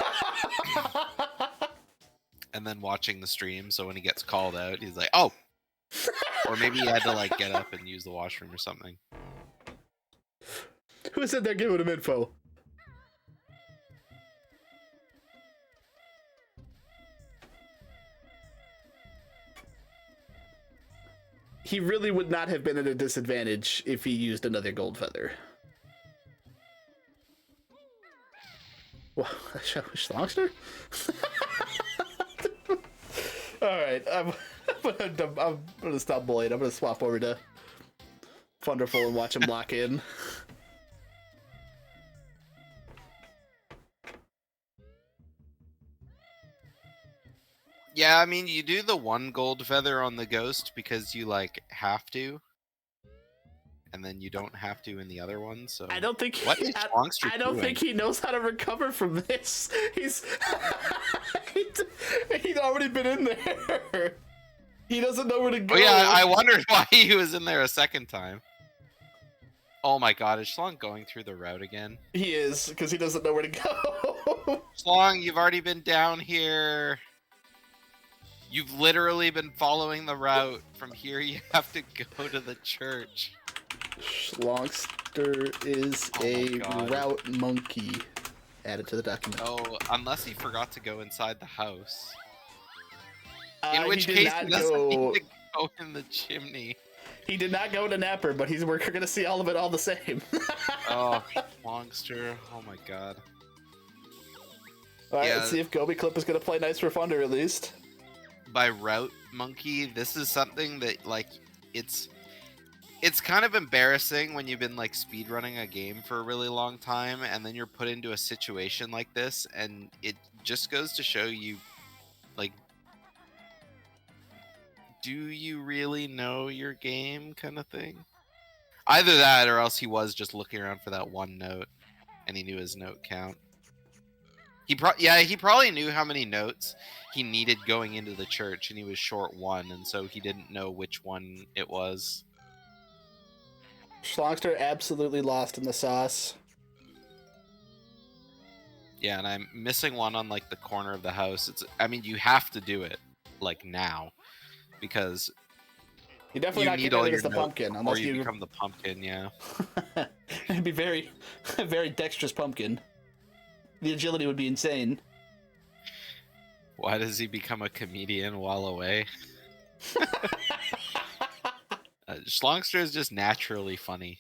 And then watching the stream, so when he gets called out, he's like, "Oh!" Or maybe he had to like get up and use the washroom or something. Who's in there giving him info? He really would not have been at a disadvantage if he used another gold feather. Well, Shlongster? Alright, I'm gonna stop bullying. I'm gonna swap over to Funderful and watch him lock in. Yeah, I mean, you do the 1 gold feather on the ghost because you, like, have to. And then you don't have to in the other one, so... I don't think what is Shlongster I don't doing? think he knows how to recover from this. He's... He'd already been in there. He doesn't know where to go. Oh yeah, I wondered why he was in there a second time. Oh my god, is Shlong going through the route again? He is, because he doesn't know where to go. Shlong, you've already been down here. You've literally been following the route. From here, you have to go to the church. Shlongster is a route monkey. Added to the document. Oh, unless he forgot to go inside the house. In which case, he doesn't need to go in the chimney. He did not go to Napper, but we're going to see all of it all the same. Oh, Shlongster. Oh my god. Alright, let's see if Gobi Clip is going to play nice for Funder at least. By route monkey, this is something that, like, it's kind of embarrassing when you've been, like, speedrunning a game for a really long time, and then you're put into a situation like this, and it just goes to show you, like, do you really know your game, kind of thing? Either that, or else he was just looking around for that 1 note, and he knew his note count. He probably knew how many notes he needed going into the church, and he was short 1, and so he didn't know which one it was. Shlongster absolutely lost in the sauce. Yeah, and I'm missing 1 on, like, the corner of the house. I mean, you have to do it, like, now, because you're definitely not need getting all it your as the notes pumpkin, before unless you become the pumpkin. Yeah. It'd be very, very dexterous pumpkin. The agility would be insane. Why does he become a comedian while away? Shlongster is just naturally funny.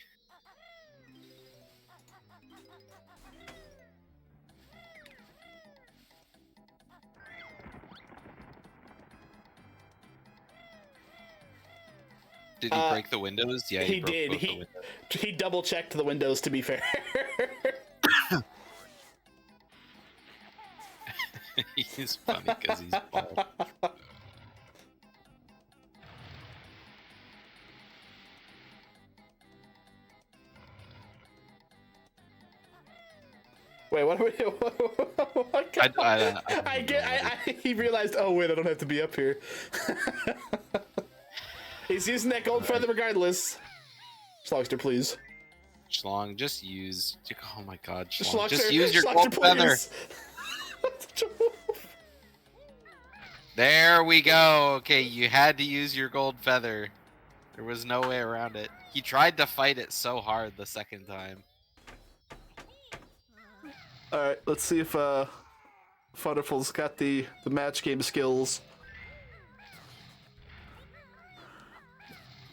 Did he break the windows? Yeah, he broke did. both the windows. He double checked the windows, to be fair. He's funny because he's bald. Wait, what are we? He realized. Oh wait, I don't have to be up here. He's using that gold feather regardless. Shlongster, please. Shlong, just use. Oh my god, Shlongster, just use your Shlongster, gold feather. There we go. Okay, you had to use your gold feather. There was no way around it. He tried to fight it so hard the second time. All right, let's see if Funderful's got the match game skills.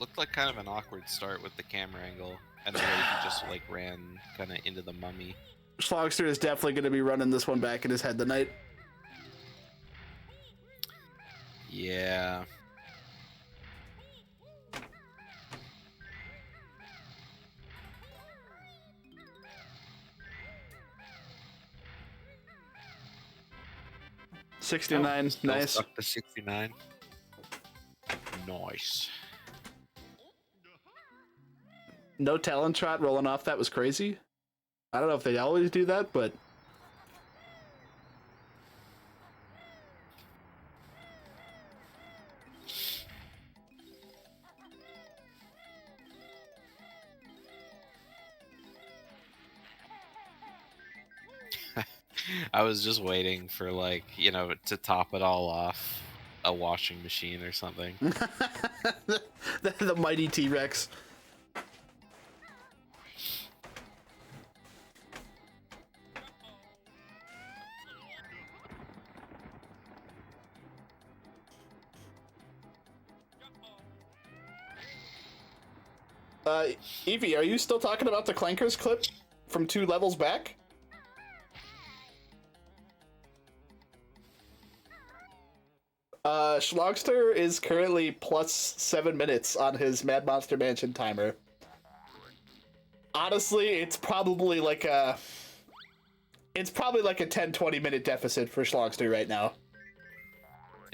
Looked like kind of an awkward start with the camera angle, and the way he just like ran kind of into the mummy. Shlongster is definitely going to be running this one back in his head tonight. Yeah. $69, Still nice. stuck to 69. Nice. No talent shot rolling off that was crazy. I don't know if they always do that, but I was just waiting for, like, you know, to top it all off, a washing machine or something. the mighty T-Rex. Evie, are you still talking about the Clankers clip from 2 levels back? Shlongster is currently plus 7 minutes on his Mad Monster Mansion timer. Honestly, it's probably like a 10-20 minute deficit for Shlongster right now.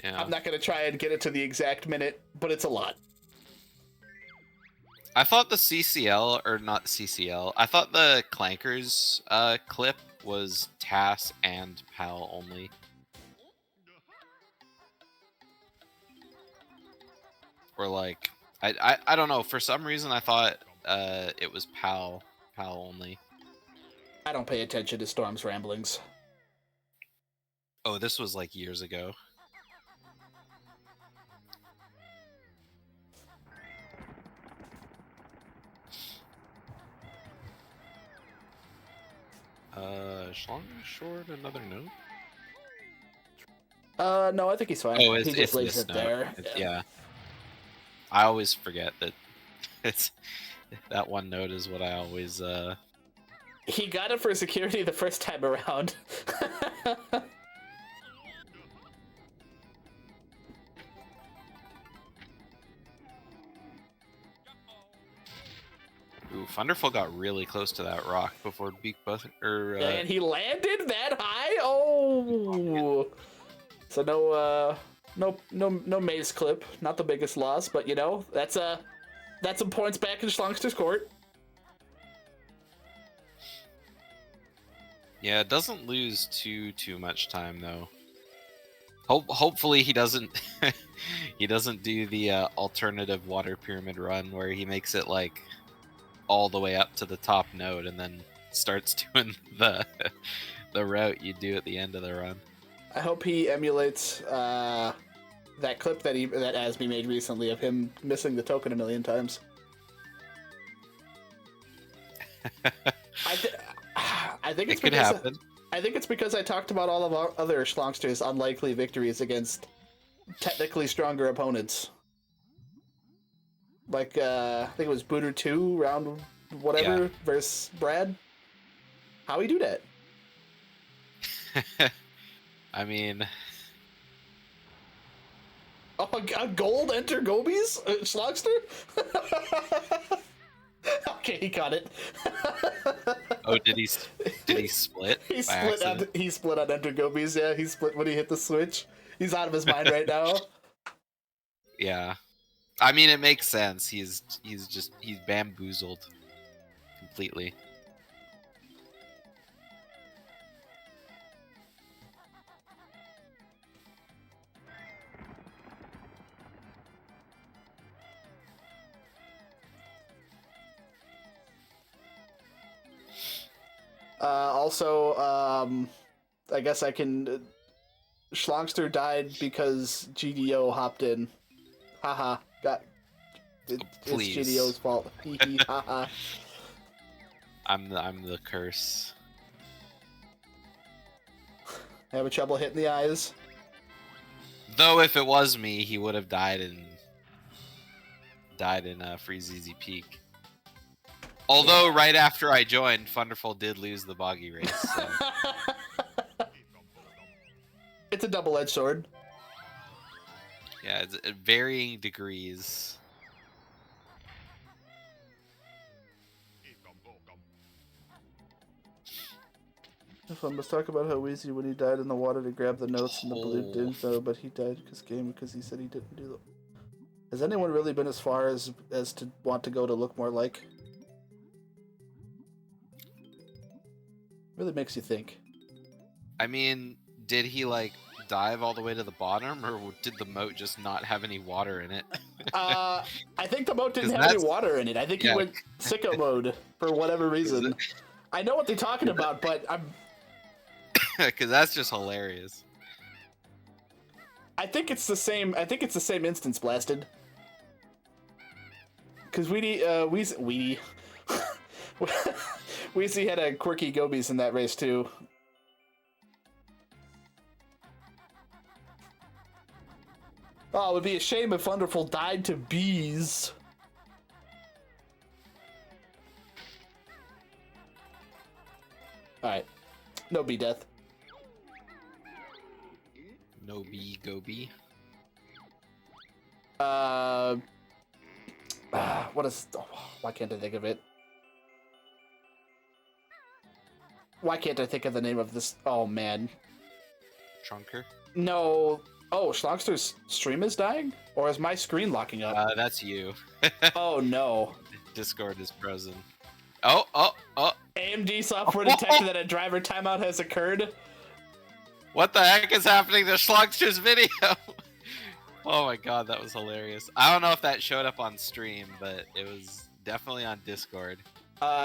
Yeah. I'm not gonna try and get it to the exact minute, but it's a lot. I thought the CCL, or not CCL, I thought the Clankers clip was TAS and PAL only. Or like, I don't know, for some reason I thought it was PAL only. I don't pay attention to Storm's ramblings. Oh, this was like years ago. Schlong short another note? No, I think he's fine. Oh, he it's just leaves this it note. there. Yeah. I always forget that it's that one note is what I always He got it for security the first time around. Ooh, Funderful got really close to that rock before Beak Buster. And he landed that high? Oh! So no maze clip. Not the biggest loss, but you know, that's some points back in Shlongster's court. Yeah, it doesn't lose too much time though. Hopefully he doesn't he doesn't do the alternative water pyramid run where he makes it like all the way up to the top node and then starts doing the route you do at the end of the run. I hope he emulates that clip that Asmi made recently of him missing the token a million times. I think It could happen. I think it's because I talked about all of our other Shlongster's unlikely victories against technically stronger opponents. Like, I think it was Booter 2, round whatever, versus Brad. How he do that? I mean... Oh, a gold enter Gobies? Shlongster? Okay, he caught it. Oh, did he split? He split on enter Gobies, yeah. He split when he hit the switch. He's out of his mind right now. Yeah. I mean, it makes sense. He's bamboozled completely. Also, I guess I can Shlongster died because GDO hopped in. Haha. It's Please. GDO's fault. Hee hee haha. I'm the curse. Having trouble hitting the eyes. Though if it was me, he would have died in Freeze Easy Peak. Although right after I joined, Funderful did lose the boggy race. So. It's a double-edged sword. Yeah, it's at varying degrees. If I must talk about how easy when he died in the water to grab the notes and the blue didn't though, but he died because he said he didn't do them. Has anyone really been as far as to want to go to look more like? Really makes you think. I mean, did he like dive all the way to the bottom, or did the moat just not have any water in it? I think the moat didn't have any water in it. I think he went sicko mode for whatever reason. I know what they're talking about, but I'm. Because that's just hilarious. I think it's the same. I think it's the same instance, Blasted. Because Weezy had a quirky Gobies in that race too. Oh, it would be a shame if Funderful died to bees. Alright. No bee death. No bee, go bee. What is... Oh, why can't I think of it? Why can't I think of the name of this? Oh, man. Trunker? No... Oh, Shlongster's stream is dying? Or is my screen locking up? That's you. Oh, no. Discord is frozen. Oh! AMD software detected that a driver timeout has occurred. What the heck is happening to Shlongster's video? Oh my god, that was hilarious. I don't know if that showed up on stream, but it was definitely on Discord.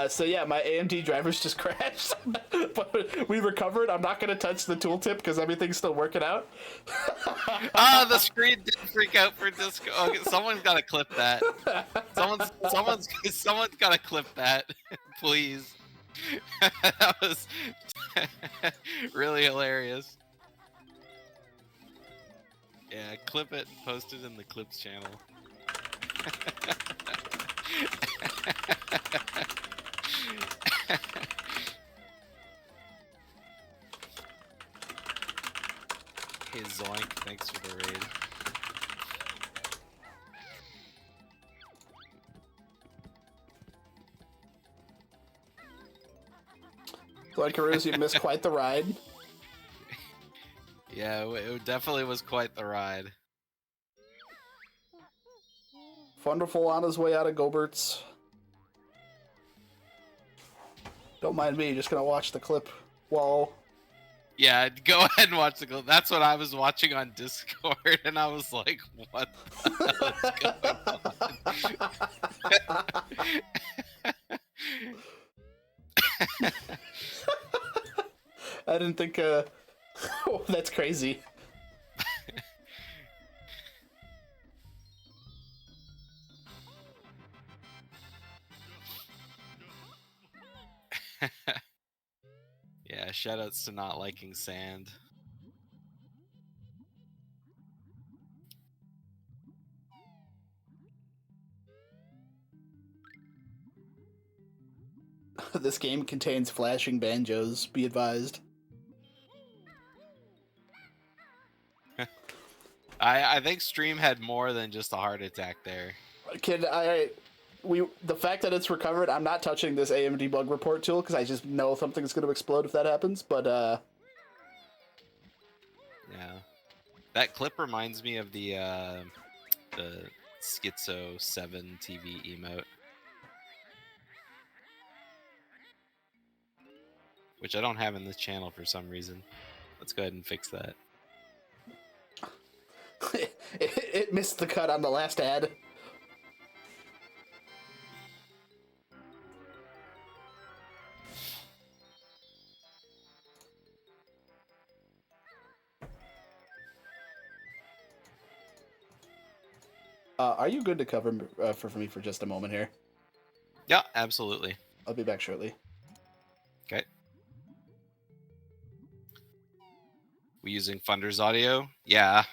So yeah, my AMD drivers just crashed, but we recovered. I'm not gonna touch the tooltip because everything's still working out. The screen did freak out for Discord. Okay, someone's gotta clip that. Someone's gotta clip that, please. That was really hilarious. Yeah, clip it and post it in the clips channel. Hey Zoink, thanks for the raid. Zoinkaroos, you missed quite the ride. Yeah, it definitely was quite the ride. Funderful on his way out of Gobert's. Don't mind me, just gonna watch the clip. Whoa. Yeah, go ahead and watch the clip. That's what I was watching on Discord, and I was like, what the hell is going on? I didn't think, oh, that's crazy. Yeah, shoutouts to not liking sand. This game contains flashing banjos, be advised. I think stream had more than just a heart attack there. The fact that it's recovered, I'm not touching this AMD bug report tool because I just know something's going to explode if that happens, but yeah. That clip reminds me of the Schizo 7 TV emote. Which I don't have in this channel for some reason. Let's go ahead and fix that. it missed the cut on the last ad. Are you good to cover for me for just a moment here? Yeah, absolutely. I'll be back shortly. Okay. We using Funder's audio? Yeah.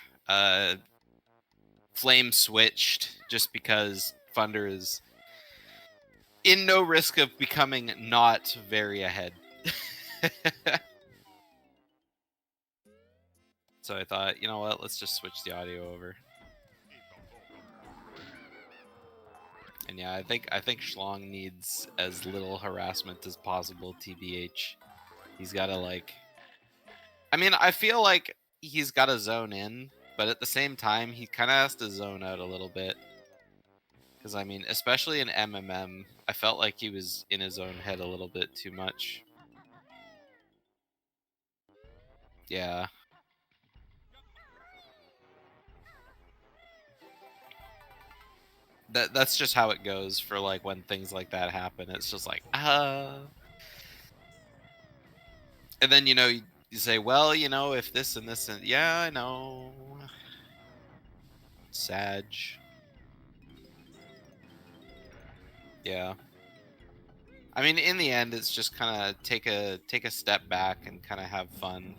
Flame switched just because Funder is in no risk of becoming not very ahead. So I thought, you know what, let's just switch the audio over. And yeah, I think Shlong needs as little harassment as possible, TBH. He's gotta like, I mean, I feel like he's gotta zone in, but at the same time, he kinda has to zone out a little bit. Because, I mean, especially in MMM, I felt like he was in his own head a little bit too much. Yeah. That's just how it goes for, like, when things like that happen. It's just like, And then, you know, you say, well, you know, if this and this and... Yeah, I know. Sag. Yeah. I mean, in the end, it's just kind of take a step back and kind of have fun.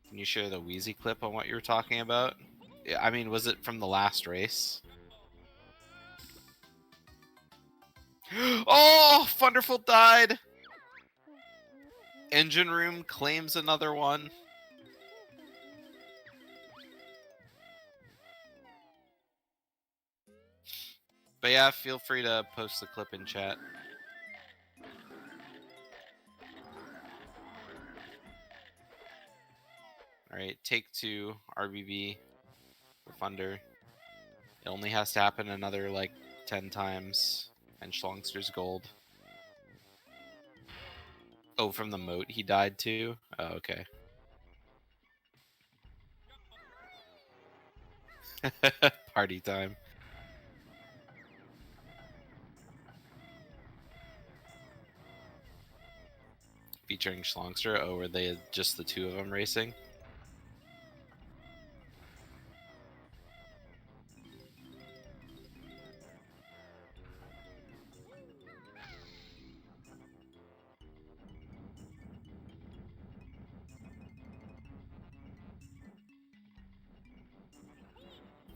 Can you share the Wheezy clip on what you were talking about? I mean, was it from the last race? Oh, Funderful died! Engine Room claims another one. But yeah, feel free to post the clip in chat. Alright, take 2, RBB for Funder. It only has to happen another, like, 10 times. And Shlongster's gold. Oh, from the moat he died too? Oh, okay. Party time. Featuring Shlongster? Oh, were they just the 2 of them racing?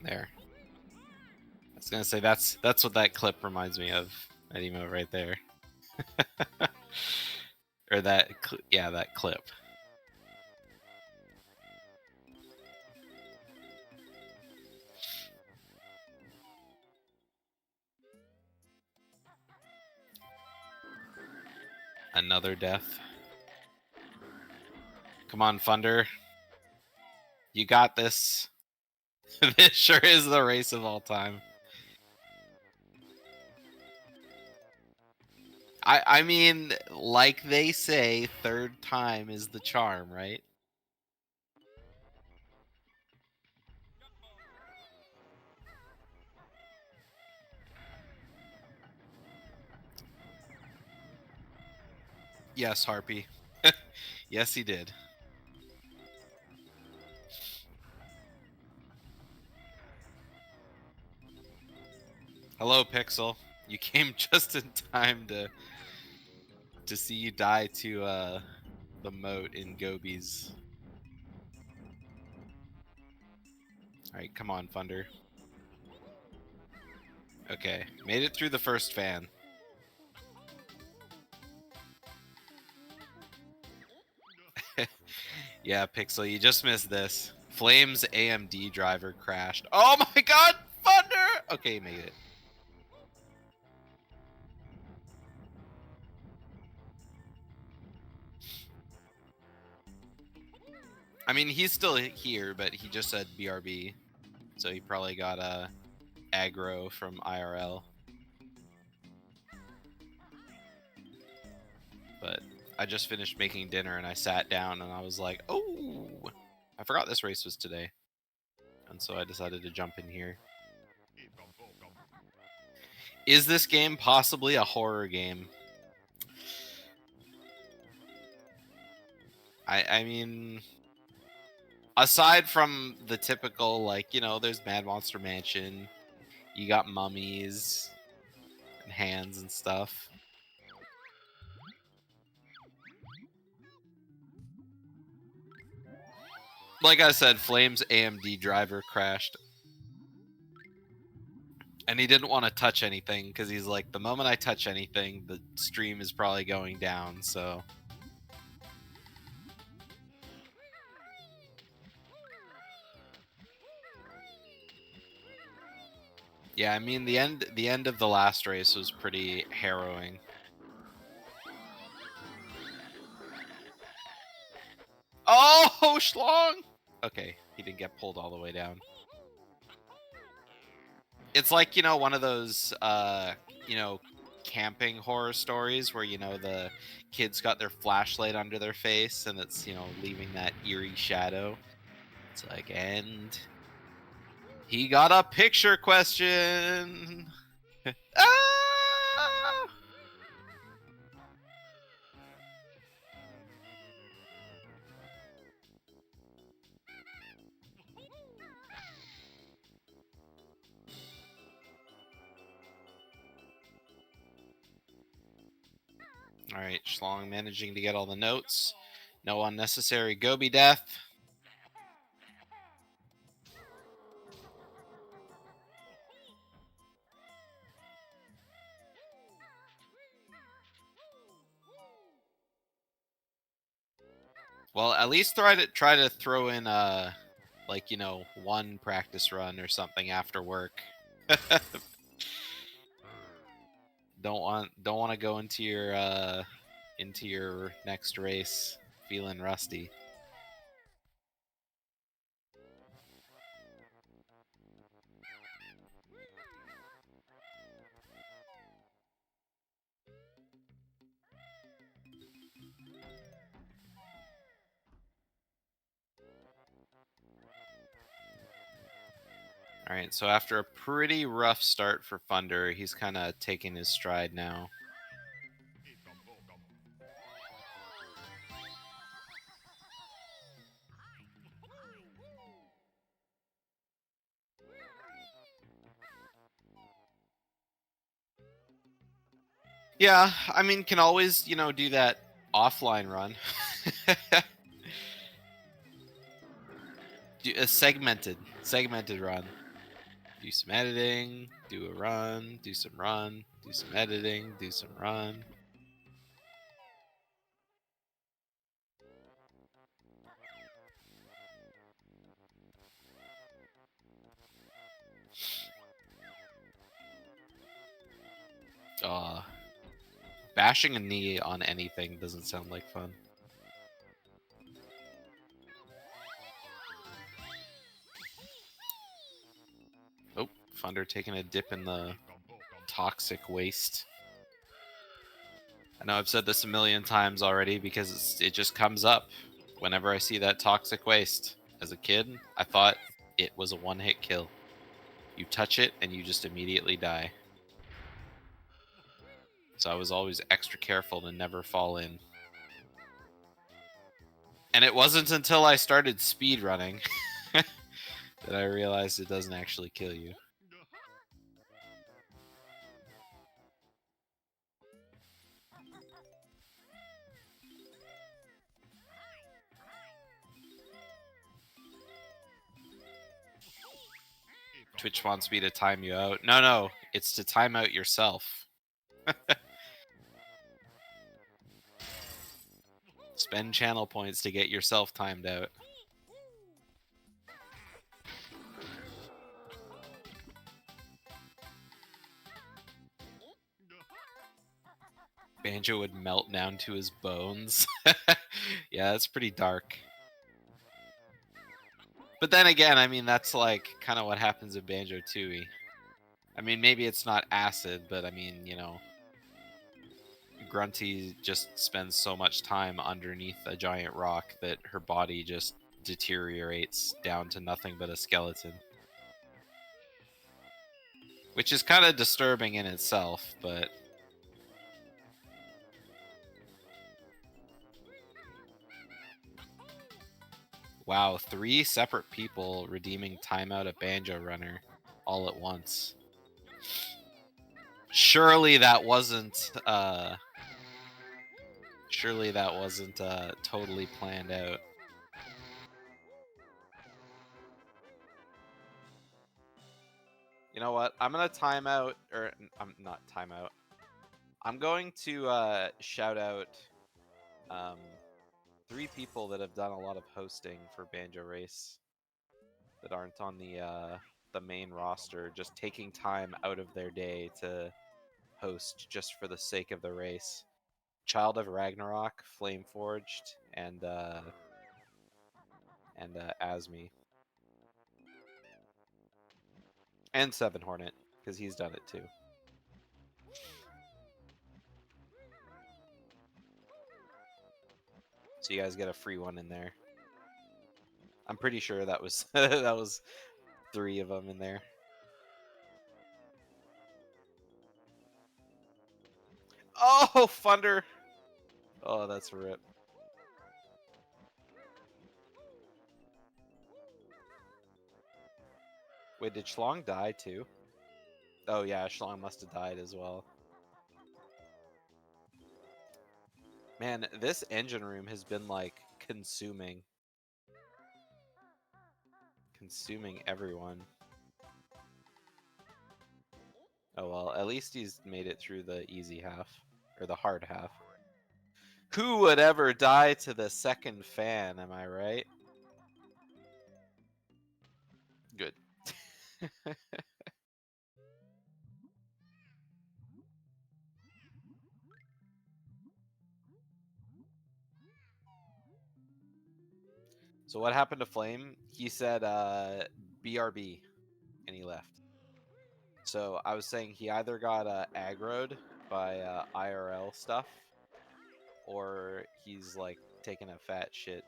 There. I was gonna say that's what that clip reminds me of. That emote right there. Or that, yeah, that clip. Another death. Come on, Funder. You got this. This sure is the race of all time. I mean, like they say, third time is the charm, right? Yes, Harpy. Yes, he did. Hello, Pixel. You came just in time to see you die to the moat in Gobies. Alright, come on, Funder. Okay, made it through the first fan. Yeah, Pixel, you just missed this. Flames AMD driver crashed. Oh my god, Funder! Okay, you made it. I mean, he's still here, but he just said BRB. So he probably got a aggro from IRL. But I just finished making dinner and I sat down and I was like, oh, I forgot this race was today. And so I decided to jump in here. Is this game possibly a horror game? I mean, aside from the typical, like, you know, there's Mad Monster Mansion, you got mummies and hands and stuff. Like I said, Flame's AMD driver crashed. And he didn't want to touch anything because he's like, the moment I touch anything, the stream is probably going down, so. Yeah, I mean the end of the last race was pretty harrowing. Oh, Shlong! Okay, he didn't get pulled all the way down. It's like, you know, one of those you know, camping horror stories where, you know, the kids got their flashlight under their face and it's, you know, leaving that eerie shadow. It's like, and he got a picture question. Ah! All right, Shlong managing to get all the notes. No unnecessary Gobi death. Well, at least try to throw in like, you know, one practice run or something after work. don't want to go into your next race feeling rusty. All right, so after a pretty rough start for Funder, he's kind of taking his stride now. Yeah, I mean, can always, you know, do that offline run. Do a segmented run. Do some editing, do a run, do some run, do some editing, do some run. Bashing a knee on anything doesn't sound like fun. Oh, Funder taking a dip in the toxic waste. I know I've said this a million times already because it just comes up whenever I see that toxic waste. As a kid, I thought it was a one-hit kill. You touch it and you just immediately die. So I was always extra careful to never fall in. And it wasn't until I started speedrunning that I realized it doesn't actually kill you. Twitch wants me to time you out. No, it's to time out yourself. Spend channel points to get yourself timed out. Banjo would melt down to his bones. Yeah, that's pretty dark. But then again, I mean, that's like kind of what happens in Banjo-Tooie. I mean, maybe it's not acid, but I mean, you know, Grunty just spends so much time underneath a giant rock that her body just deteriorates down to nothing but a skeleton. Which is kind of disturbing in itself, but... Wow, 3 separate people redeeming timeout at Banjo Runner all at once. Surely that wasn't totally planned out. You know what? I'm gonna time out, or I'm not time out. I'm going to shout out 3 people that have done a lot of hosting for Banjo Race that aren't on the main roster, just taking time out of their day to host just for the sake of the race. Child of Ragnarok, Flameforged, and Asmi. And Seven Hornet, because he's done it too. So you guys get a free one in there. I'm pretty sure that was that was 3 of them in there. Oh, Funder! Oh, that's a rip. Wait, did Shlong die too? Oh yeah, Shlong must have died as well. Man, this engine room has been like consuming everyone. Oh well, at least he's made it through the easy half, or the hard half. Who would ever die to the second fan, am I right? Good. So what happened to Flame? He said BRB, and he left. So I was saying he either got aggroed by IRL stuff, or he's like taking a fat shit.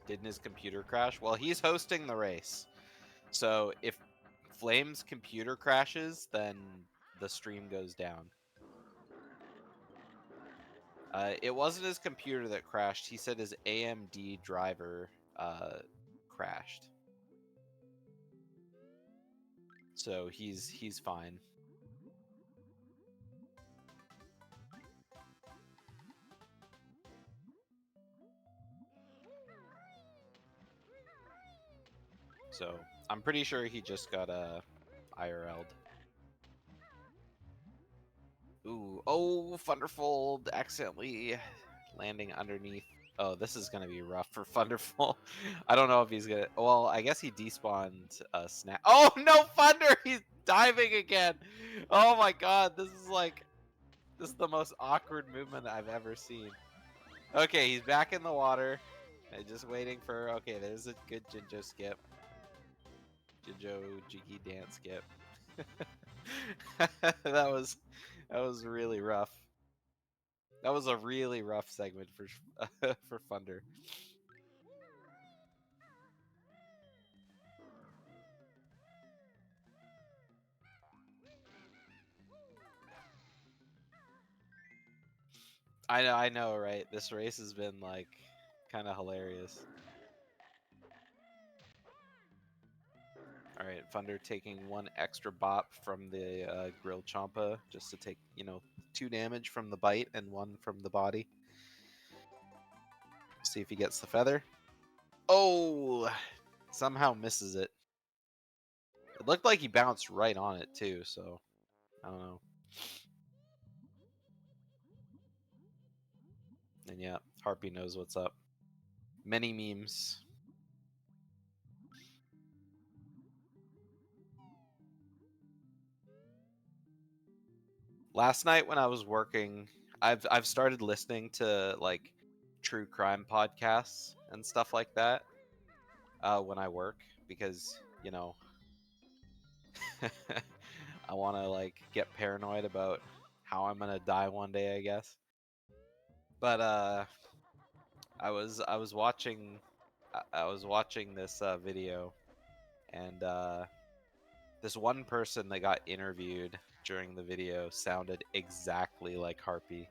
Didn't his computer crash? Well, he's hosting the race. So if Flame's computer crashes, then the stream goes down. It wasn't his computer that crashed. He said his AMD driver crashed. So he's fine. So I'm pretty sure he just got IRL'd. Ooh, oh, Funderful accidentally landing underneath. Oh, this is gonna be rough for Funderful. I don't know if he's gonna. Well, I guess he despawned Snap. Oh no, Funder! He's diving again. Oh my God, this is the most awkward movement I've ever seen. Okay, he's back in the water. Just waiting for. Okay, there's a good Jinjo skip. Jinjo Jiggy dance skip. that was really rough. That was a really rough segment for for Funder. I know, right? This race has been like kind of hilarious. All right, Funder taking 1 extra bop from the grill champa just to take 2 damage from the bite and 1 from the body. See if he gets the feather. Oh, somehow misses it. It looked like he bounced right on it too, so I don't know. And yeah, Harpy knows what's up. Many memes. Last night when I was working, I've started listening to like true crime podcasts and stuff like that when I work because I want to like get paranoid about how I'm gonna die one day, I guess. But I was watching this video, and this one person that got interviewed during the video sounded exactly like Harpy.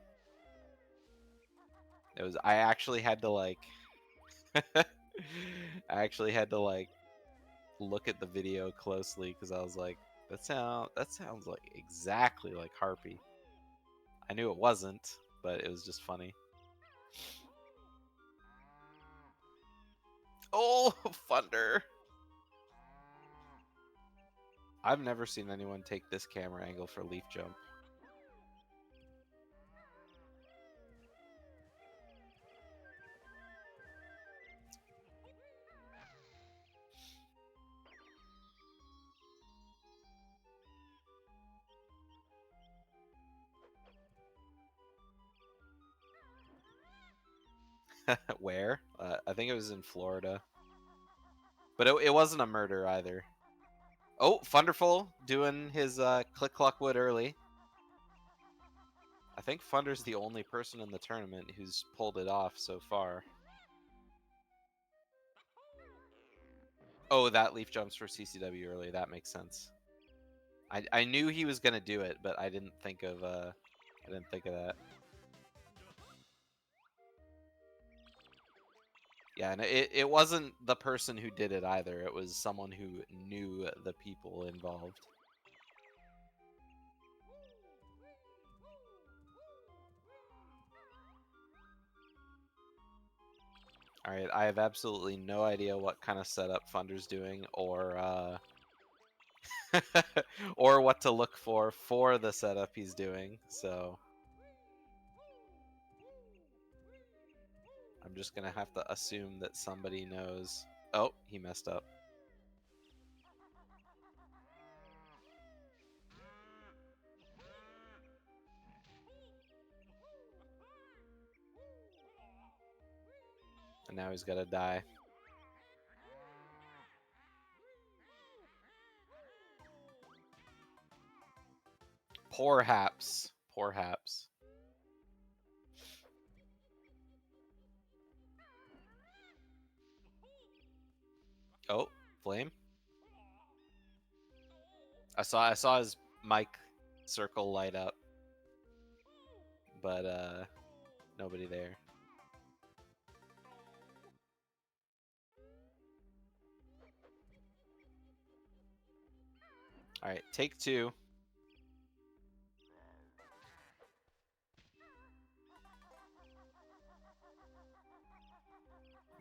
I actually had to like I actually had to like look at the video closely because I was like, that sounds like exactly like Harpy. I knew it wasn't, but it was just funny. Oh, Funder! I've never seen anyone take this camera angle for leaf jump. Where? I think it was in Florida. But it wasn't a murder either. Oh, Funderful doing his click clock wood early. I think Funder's the only person in the tournament who's pulled it off so far. Oh, that leaf jumps for CCW early. That makes sense. I knew he was gonna do it, but I didn't think of that. Yeah, and it wasn't the person who did it either. It was someone who knew the people involved. Alright, I have absolutely no idea what kind of setup Funder's doing, or or what to look for the setup he's doing, so I'm just gonna have to assume that somebody knows. Oh, he messed up. And now he's gotta die. Poor Haps. Poor Haps. Oh, Flame. I saw his mic circle light up, but nobody there. All right, take two.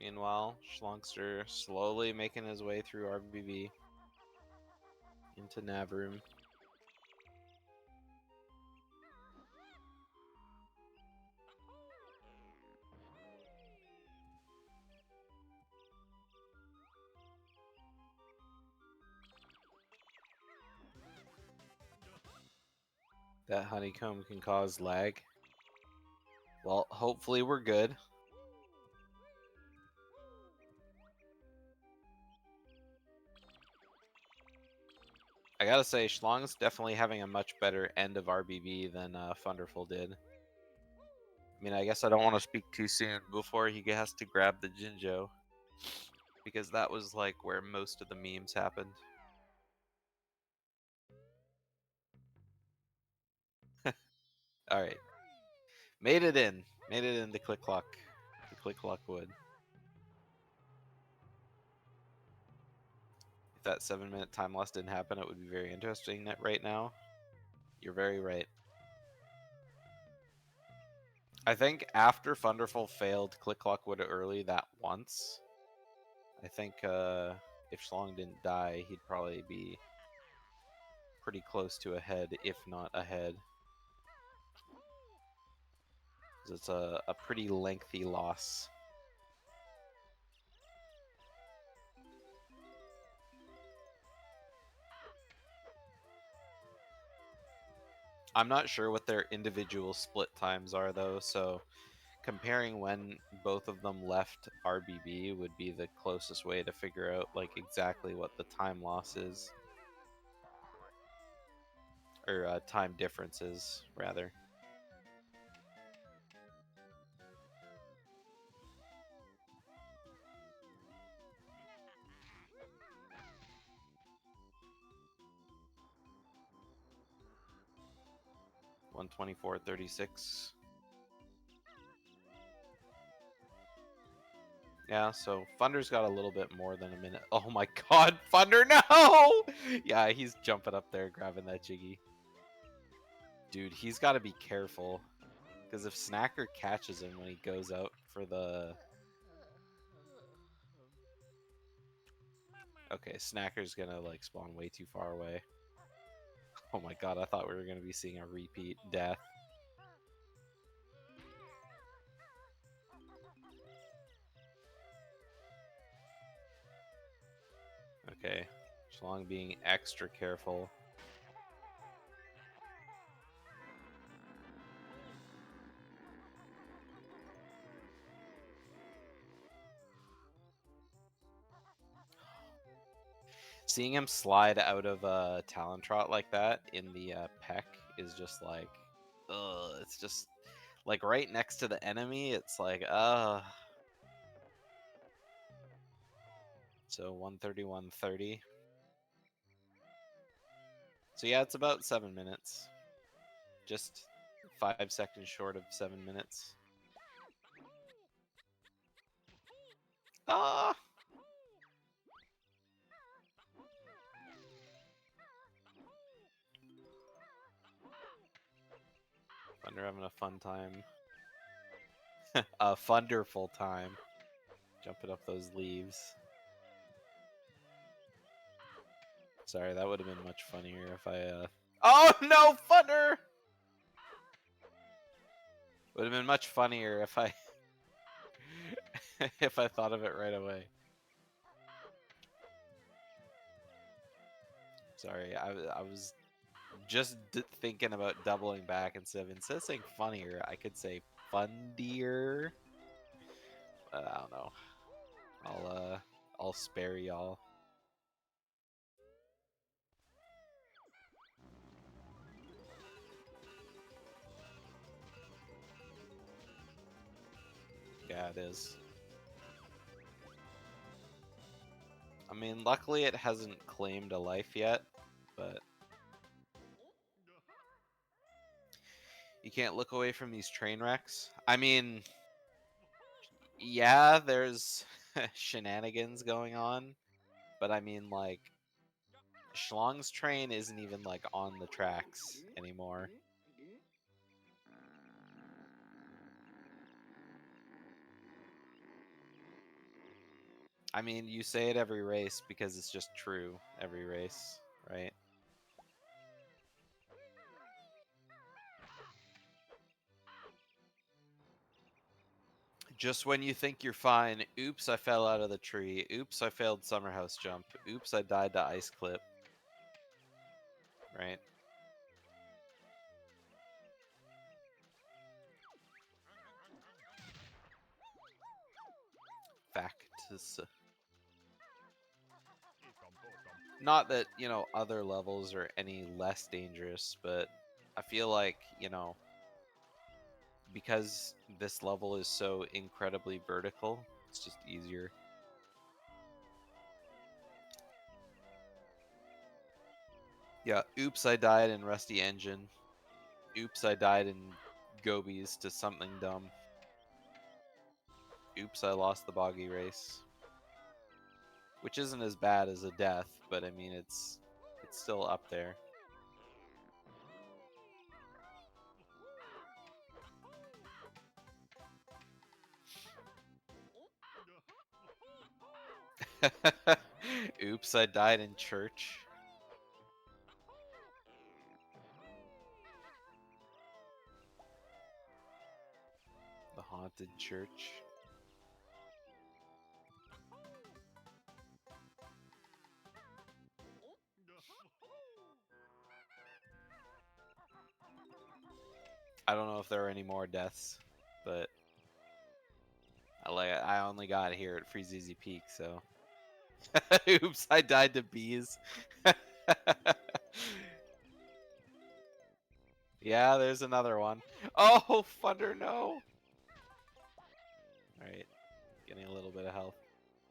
Meanwhile, Shlongster slowly making his way through RBB into Nav room. That honeycomb can cause lag. Well, hopefully we're good. I gotta say, Shlong's definitely having a much better end of RBB than Funderful did. I mean, I guess I don't want to speak too soon before he has to grab the Jinjo, because that was like where most of the memes happened. All right, made it into Click Clock, the Click Clock wood. If that 7-minute time loss didn't happen, it would be very interesting right now. You're very right. I think after Funderful failed Click Clock wood early that once, I think if Shlong didn't die, he'd probably be pretty close to ahead, if not ahead. It's a pretty lengthy loss. I'm not sure what their individual split times are though, so comparing when both of them left RBB would be the closest way to figure out like exactly what the time loss is. Or time differences, rather. 124.36. Yeah, so Funder's got a little bit more than a minute. Oh my god, Funder, no! Yeah, he's jumping up there, grabbing that Jiggy. Dude, he's got to be careful. Because if Snacker catches him when he goes out for the... Okay, Snacker's gonna, like, spawn way too far away. Oh my god, I thought we were gonna be seeing a repeat death. Okay, Shlong being extra careful. Seeing him slide out of a Talon Trot like that in the peck is just like, ugh, it's just like right next to the enemy, it's like, So 131.30. So yeah, it's about 7 minutes. Just 5 seconds short of 7 minutes. Ah! Thunder having a fun time. A funderful time. Jumping up those leaves. Sorry, that would have been much funnier if I, Oh no, Funder! Would have been much funnier if I... if I thought of it right away. Sorry, I was just thinking about doubling back instead of saying funnier, I could say fundier. But I don't know. I'll spare y'all. Yeah, it is. I mean, luckily it hasn't claimed a life yet, but you can't look away from these train wrecks. I mean, yeah, there's shenanigans going on, but I mean, like, Shlong's train isn't even, like, on the tracks anymore. I mean, you say it every race because it's just true every race, right? Just when you think you're fine, oops, I fell out of the tree. Oops, I failed summer house jump. Oops, I died to ice clip. Right? Facts. Not that, you know, other levels are any less dangerous, but I feel like, you know, because this level is so incredibly vertical, it's just easier. Yeah, oops, I died in Rusty Engine. Oops, I died in Gobies to something dumb. Oops, I lost the boggy race. Which isn't as bad as a death, but I mean, it's still up there. Oops, I died in church. The haunted church. I don't know if there are any more deaths, but I only got here at Freezeezy Peak, so. Oops, I died to bees. Yeah, there's another one. Oh, Funder, no! Alright, getting a little bit of health.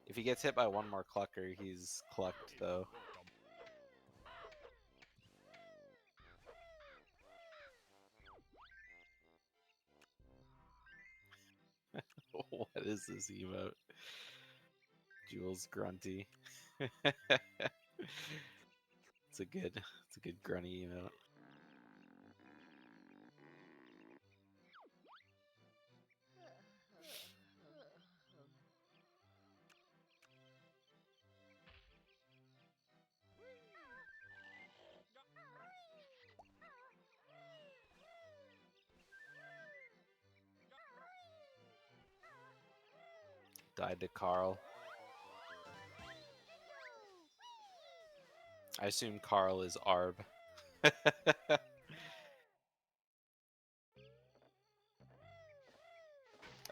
If he gets hit by one more clucker, he's clucked, though. is this emote? Jules Grunty. It's a good grunty emote. Died to Carl. I assume Carl is Arb. I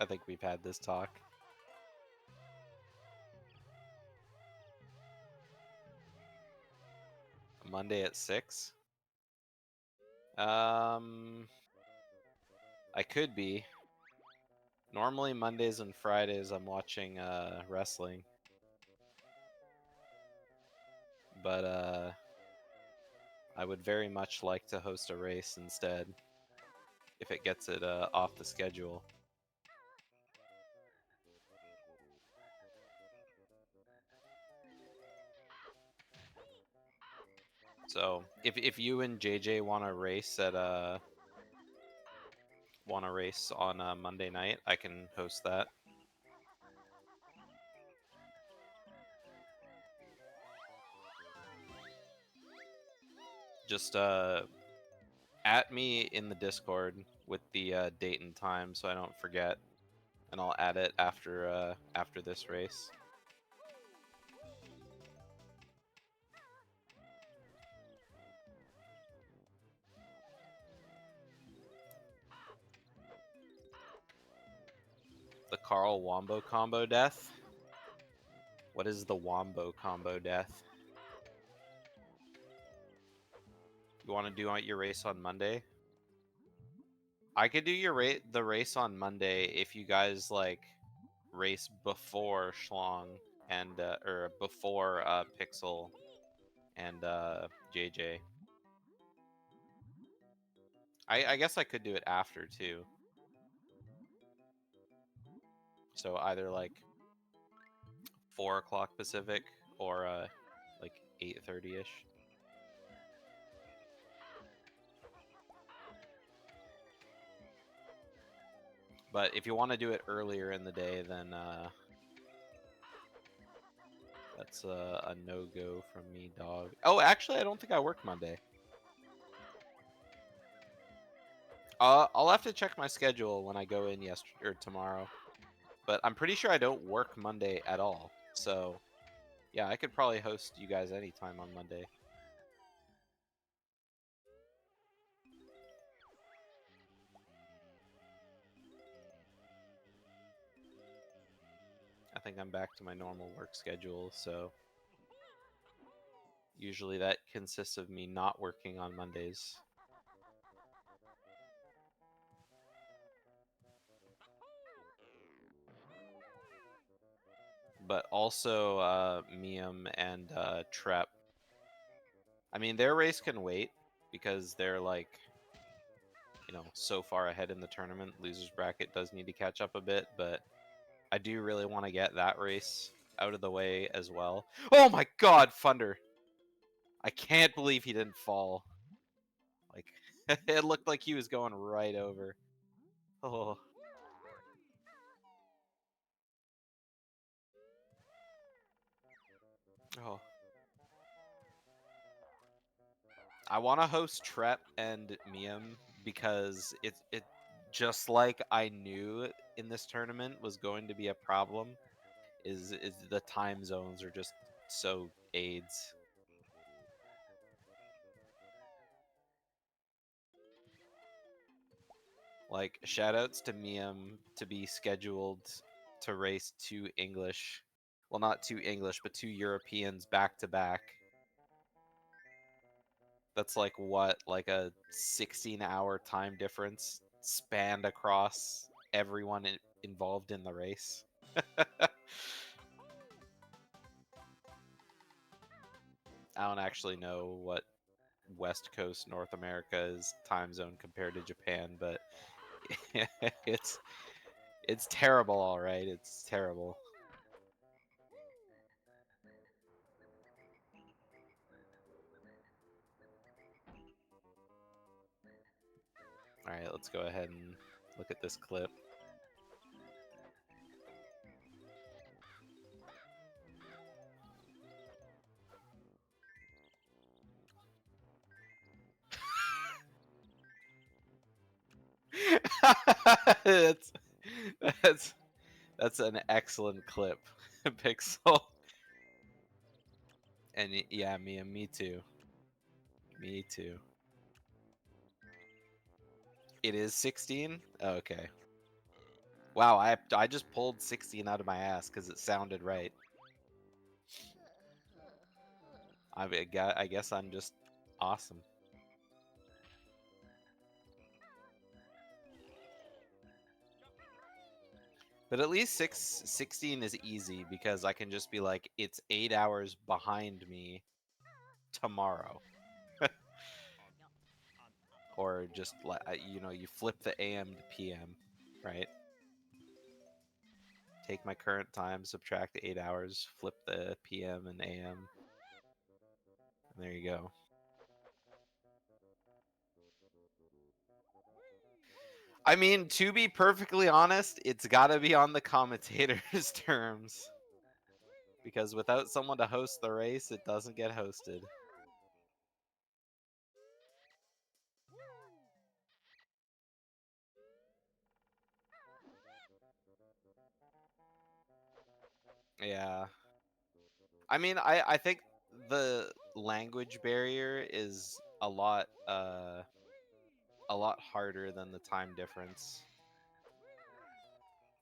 think we've had this talk. Monday at 6? I could be. Normally Mondays and Fridays I'm watching wrestling. But I would very much like to host a race instead, if it gets it off the schedule. So if you and JJ want to race on Monday night, I can host that. Just at me in the Discord with the date and time so I don't forget, and I'll add it after this race. The Carl Wombo combo death? What is the Wombo combo death? You want to do your race on Monday? I could do the race on Monday if you guys like race before Shlong and or before Pixel and JJ. I guess I could do it after too. So either like 4 o'clock Pacific or like 8:30ish. But if you want to do it earlier in the day, then that's a no-go from me, dog. Oh, actually, I don't think I work Monday. I'll have to check my schedule when I go in tomorrow. But I'm pretty sure I don't work Monday at all. So, yeah, I could probably host you guys anytime on Monday. I think I'm back to my normal work schedule, so usually that consists of me not working on Mondays. But also Miam and Trep. I mean, their race can wait because they're like, so far ahead in the tournament. Losers bracket does need to catch up a bit, but I do really want to get that race out of the way as well. Oh my god, Funder! I can't believe he didn't fall. Like, it looked like he was going right over. Oh. Oh. I want to host Trep and Miam because it just like I knew in this tournament was going to be a problem is the time zones are just so AIDS. Like, shoutouts to Miam to be scheduled to race two English, well, not two English, but two Europeans back to back. That's like what, like a 16-hour time difference spanned across everyone involved in the race. I don't actually know what West Coast North America's time zone compared to Japan, but it's It's terrible, all right. It's terrible. All right, let's go ahead and look at this clip. that's that's that's an excellent clip, Pixel. And yeah, me too. Me too. It is 16? Oh, okay. Wow, I just pulled 16 out of my ass because it sounded right. I guess I'm just awesome. But at least 16 is easy because I can just be like, it's 8 hours behind me tomorrow. Or just, you know, you flip the AM to PM, right? Take my current time, subtract the 8 hours, flip the PM and AM. And there you go. I mean, to be perfectly honest, it's gotta be on the commentator's terms. Because without someone to host the race, it doesn't get hosted. Yeah. I mean, I think the language barrier is a lot harder than the time difference.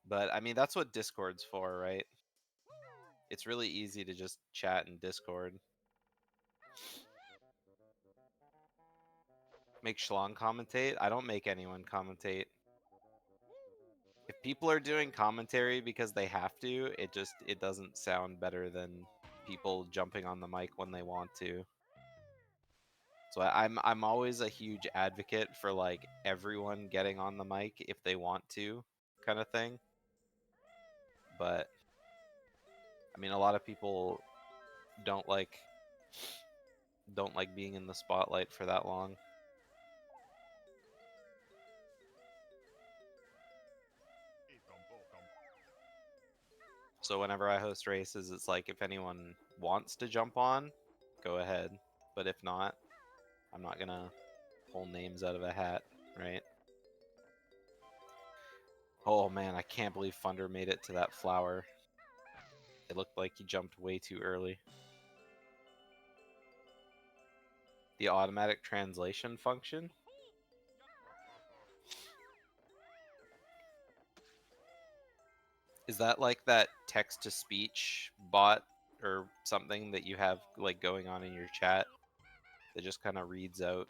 But I mean, that's what Discord's for, right? It's really easy to just chat in Discord. Make Shlong commentate? I don't make anyone commentate. If people are doing commentary because they have to, it doesn't sound better than people jumping on the mic when they want to. So I'm always a huge advocate for like everyone getting on the mic if they want to, kind of thing. But I mean, a lot of people don't like being in the spotlight for that long. So whenever I host races, it's like if anyone wants to jump on, go ahead. But if not, I'm not gonna pull names out of a hat, right? Oh man, I can't believe Funder made it to that flower. It looked like he jumped way too early. The automatic translation function? Is that like that text-to-speech bot or something that you have like going on in your chat that just kind of reads out?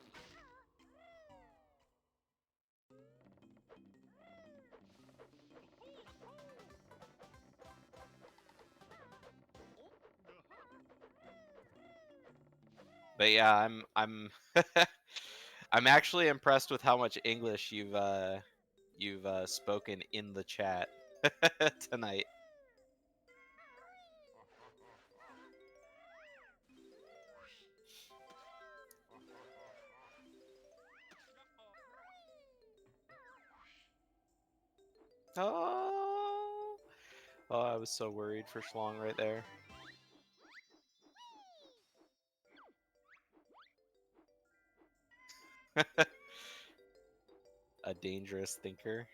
But yeah, I'm I'm actually impressed with how much English you've spoken in the chat tonight. Oh, I was so worried for Shlong right there. A dangerous thinker.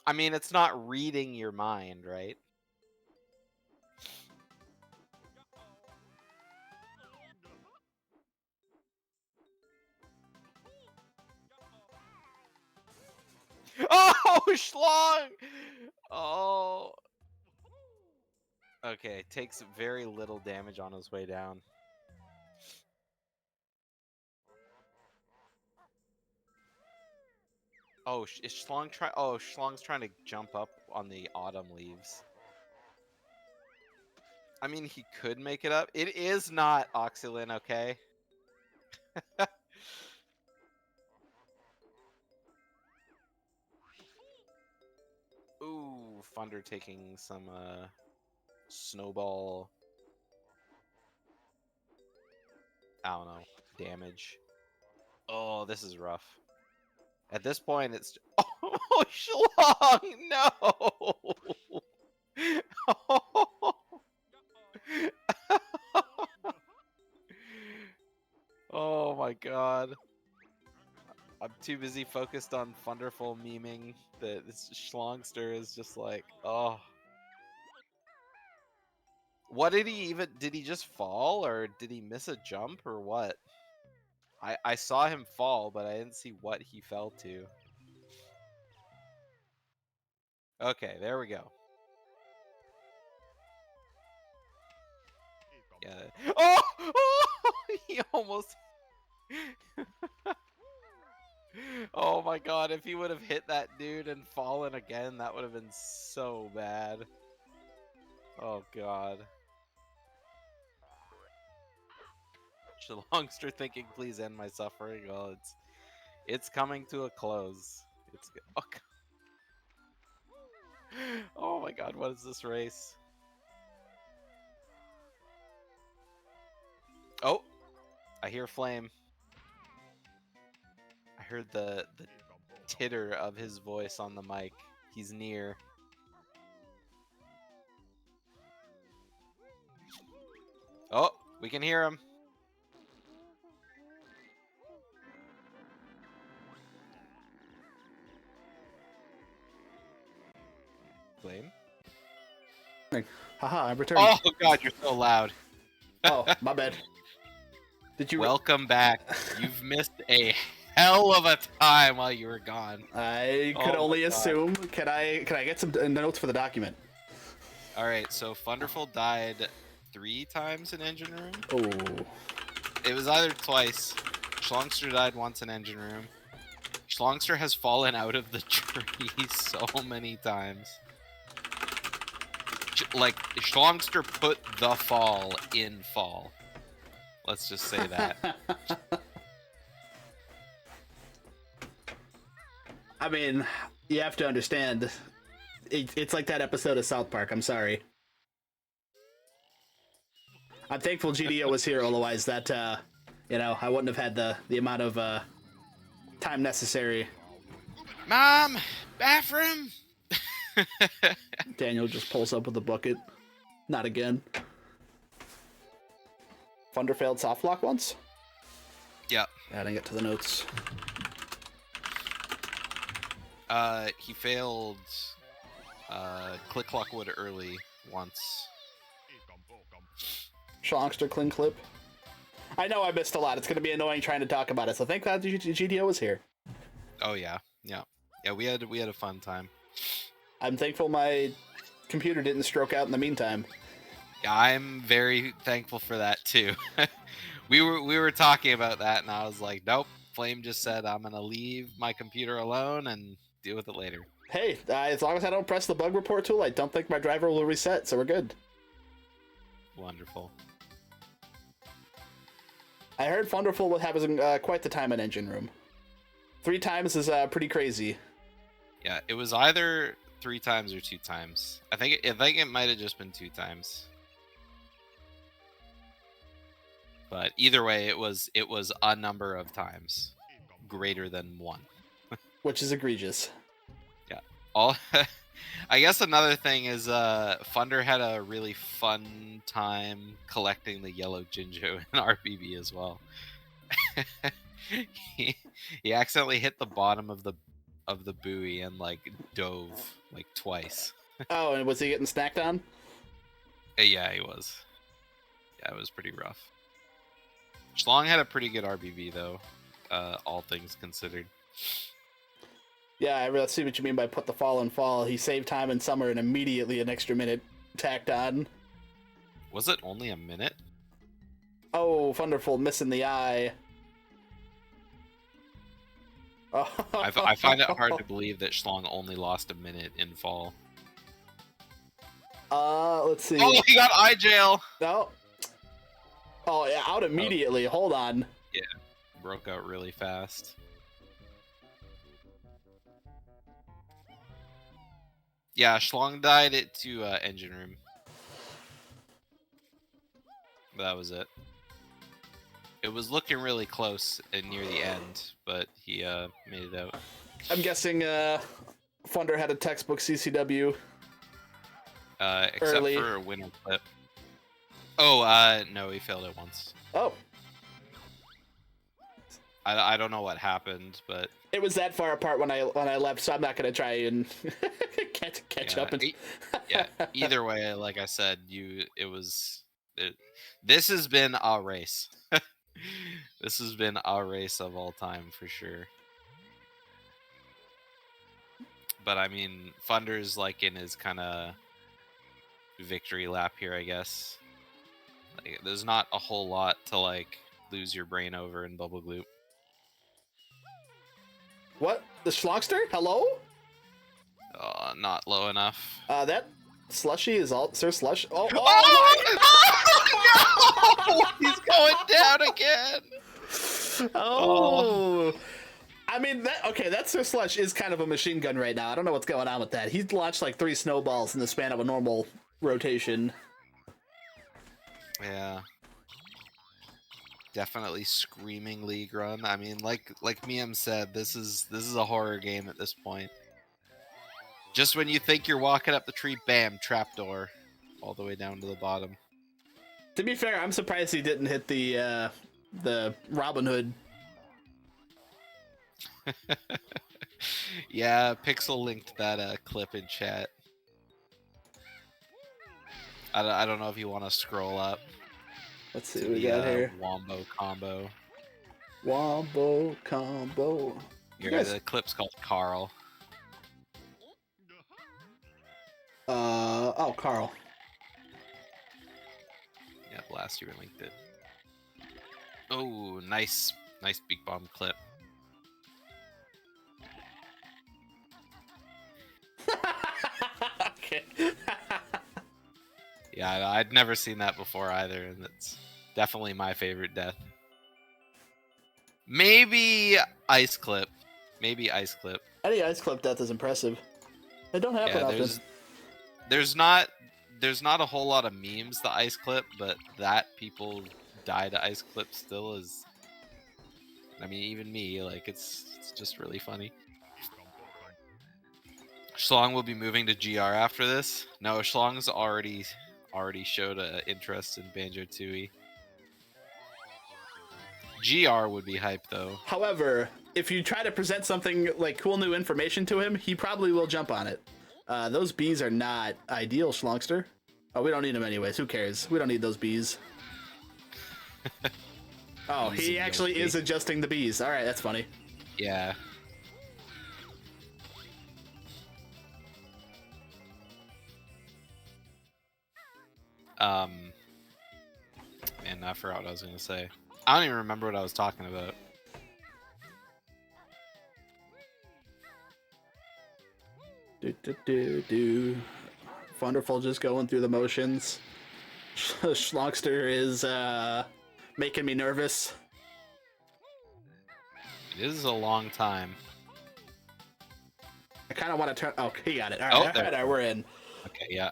I mean, it's not reading your mind, right? Oh, Shlong! Oh. Okay, takes very little damage on his way down. Oh, is Shlong trying? Oh, Shlong's trying to jump up on the autumn leaves. I mean, he could make it up. It is not Oxylin, okay? Ooh, Funder taking some snowball. I don't know, damage. Oh, this is rough. At this point, it's oh, Shlong, no. Oh my god. I'm too busy focused on Funderful memeing that this Shlongster is just like, oh. What did he even, did he just fall or did he miss a jump or what? I saw him fall, but I didn't see what he fell to. Okay, there we go. Yeah. Oh! Oh! He almost... Oh my god, if he would have hit that dude and fallen again, that would have been so bad. Oh god. Shlongster thinking, please end my suffering. Oh, it's coming to a close. It's oh, oh my god, what is this race? Oh, I hear Flame. I heard the titter of his voice on the mic. He's near. Oh, we can hear him. Flame? Haha, I'm returning. Oh god, you're so loud. Oh, my bad. Did you? Welcome back. You've missed a hell of a time while you were gone. I could only assume. Can I get some notes for the document? All right, so Funderful died 3 times in engine room. Oh. It was either twice. Shlongster died once in engine room. Shlongster has fallen out of the tree so many times. Like, Shlongster put the fall in fall. Let's just say that. I mean, you have to understand. It's like that episode of South Park. I'm sorry. I'm thankful GDO was here, otherwise that, you know, I wouldn't have had the amount of time necessary. Mom, bathroom. Daniel just pulls up with a bucket. Not again. Funder failed soft lock once? Yeah. Adding it to the notes. He failed Click Clockwood early once. Shlongster clean clip. I know I missed a lot. It's going to be annoying trying to talk about it, so thank God GDO was here. Oh yeah, yeah, yeah. We had a fun time. I'm thankful my computer didn't stroke out in the meantime. Yeah, I'm very thankful for that too. we were talking about that, and I was like, nope. Flame just said I'm gonna leave my computer alone and deal with it later. Hey, as long as I don't press the bug report tool, I don't think my driver will reset, so we're good. Wonderful. I heard Funderful was having quite the time in engine room. 3 times is pretty crazy. Yeah, it was either 3 times or 2 times. I think it might have just been 2 times. But either way, it was a number of times greater than 1. Which is egregious. Yeah. I guess another thing is Funder had a really fun time collecting the yellow Jinjo in RBB as well. he accidentally hit the bottom of the buoy and like dove like twice. Oh, and was he getting snacked on? Yeah, he was. Yeah, it was pretty rough. Shlong had a pretty good RBV though, all things considered. Yeah, I really see what you mean by put the fall in fall. He saved time in summer and immediately an extra minute tacked on. Was it only a minute? Oh, Funderful missing the eye. Oh. I find it hard to believe that Shlong only lost a minute in fall. Let's see. Oh, he got eye jail. No. Oh, yeah, out immediately. Hold on. Yeah. broke out really fast. Yeah, Shlong died it to engine room. But that was it. It was looking really close and near the end, but he made it out. I'm guessing Funder had a textbook CCW. Except early. for a winner clip. Oh, no, he failed it once. Oh. I don't know what happened, but It was that far apart when I left, so I'm not gonna try and catch up. And... yeah. Either way, like I said, this has been a race. This has been a race of all time for sure. But I mean, Funder's like in his kind of victory lap here, I guess. Like, there's not a whole lot to like lose your brain over in Bubble Gloop. What? The Shlongster? Hello? Not low enough. That slushy is all Sir Slush. Oh, no! He's going down again. Oh. I mean, that Sir Slush is kind of a machine gun right now. I don't know what's going on with that. He's launched like 3 snowballs in the span of a normal rotation. Yeah. Definitely screaming league run. I mean, like Miam said, this is a horror game at this point. Just when you think you're walking up the tree, bam, trapdoor, all the way down to the bottom. To be fair, I'm surprised he didn't hit the Robin Hood. Yeah, Pixel linked that clip in chat. I don't know if you want to scroll up. Let's see what we got here. Wombo combo. Wombo combo. Here, the clip's called Carl. Oh, Carl. Yep, last year linked it. Oh, nice big bomb clip. Okay. Yeah, I'd never seen that before either, and it's definitely my favorite death. Maybe Ice Clip. Maybe Ice Clip. Any Ice Clip death is impressive. It don't happen often. There's not a whole lot of memes to Ice Clip, but that people die to Ice Clip still is. I mean, even me, like it's just really funny. Shlong will be moving to GR after this. No, Shlong's already showed an interest in Banjo-Tooie. GR would be hype though. However, if you try to present something like cool new information to him, he probably will jump on it. Those bees are not ideal, Shlongster. Oh, we don't need them anyways. Who cares? We don't need those bees. Oh, he actually is adjusting the bees. All right, that's funny. Yeah. Man, I forgot what I was gonna say. I don't even remember what I was talking about. Funderful just going through the motions. Shlongster is making me nervous. It is a long time. I kind of want to turn. Oh, he got it. All right, all right, we're in. Okay, yeah.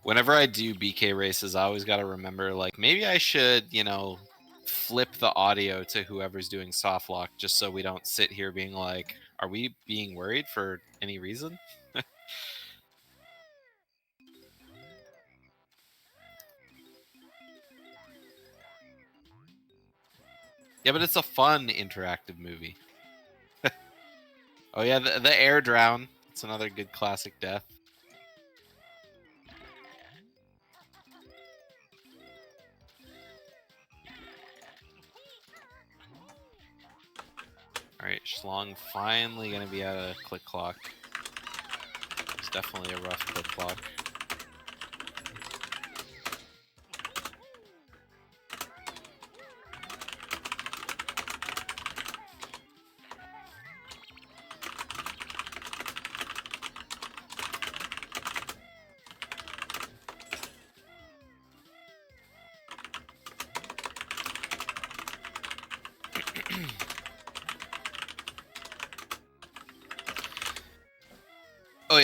Whenever I do BK races, I always got to remember, like, maybe I should, you know, flip the audio to whoever's doing soft lock, just so we don't sit here being like, are we being worried for any reason? Yeah, but it's a fun interactive movie. Oh yeah, the air drown. It's another good classic death. Alright, Shlong finally gonna be at a click clock. It's definitely a rough click clock.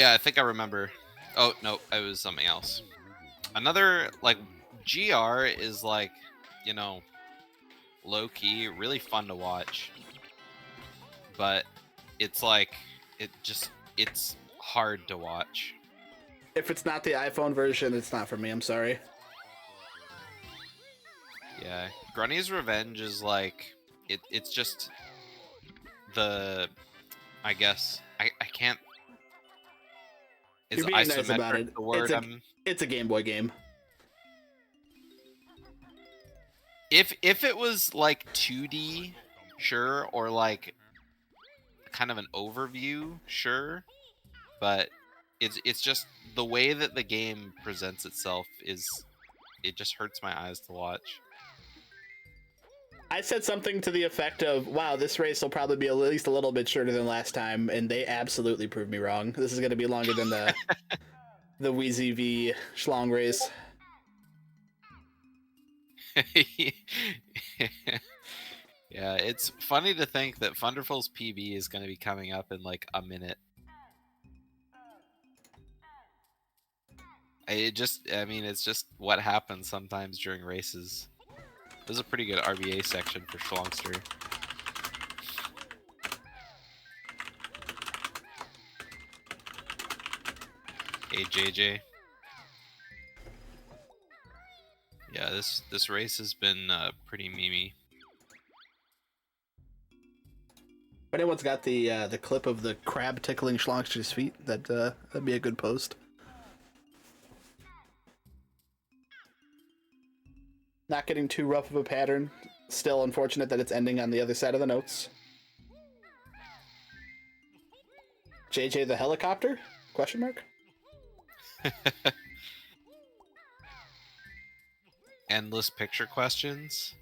yeah, I think I remember. Oh no, it was something else. Another like GR is like, you know, low key, really fun to watch. But it's like it's hard to watch. If it's not the iPhone version, it's not for me. I'm sorry. Yeah, Grunny's Revenge is like it's just the I guess I can't. Is You're being nice about isometric it. the word? It's a Game Boy game. If it was like 2D, sure, or like kind of an overview, sure, but it's just the way that the game presents itself it just hurts my eyes to watch. I said something to the effect of, wow, this race will probably be at least a little bit shorter than last time, and they absolutely proved me wrong. This is going to be longer than the Wheezy v Shlong race. Yeah, it's funny to think that Funderful's PB is going to be coming up in like a minute. I mean, it's just what happens sometimes during races. This is a pretty good RBA section for Shlongster. Hey, JJ. Yeah, this race has been pretty memey. If anyone's got the clip of the crab tickling Shlongster's feet, that'd be a good post. Not getting too rough of a pattern. Still unfortunate that it's ending on the other side of the notes. JJ the helicopter? Question mark? Endless picture questions.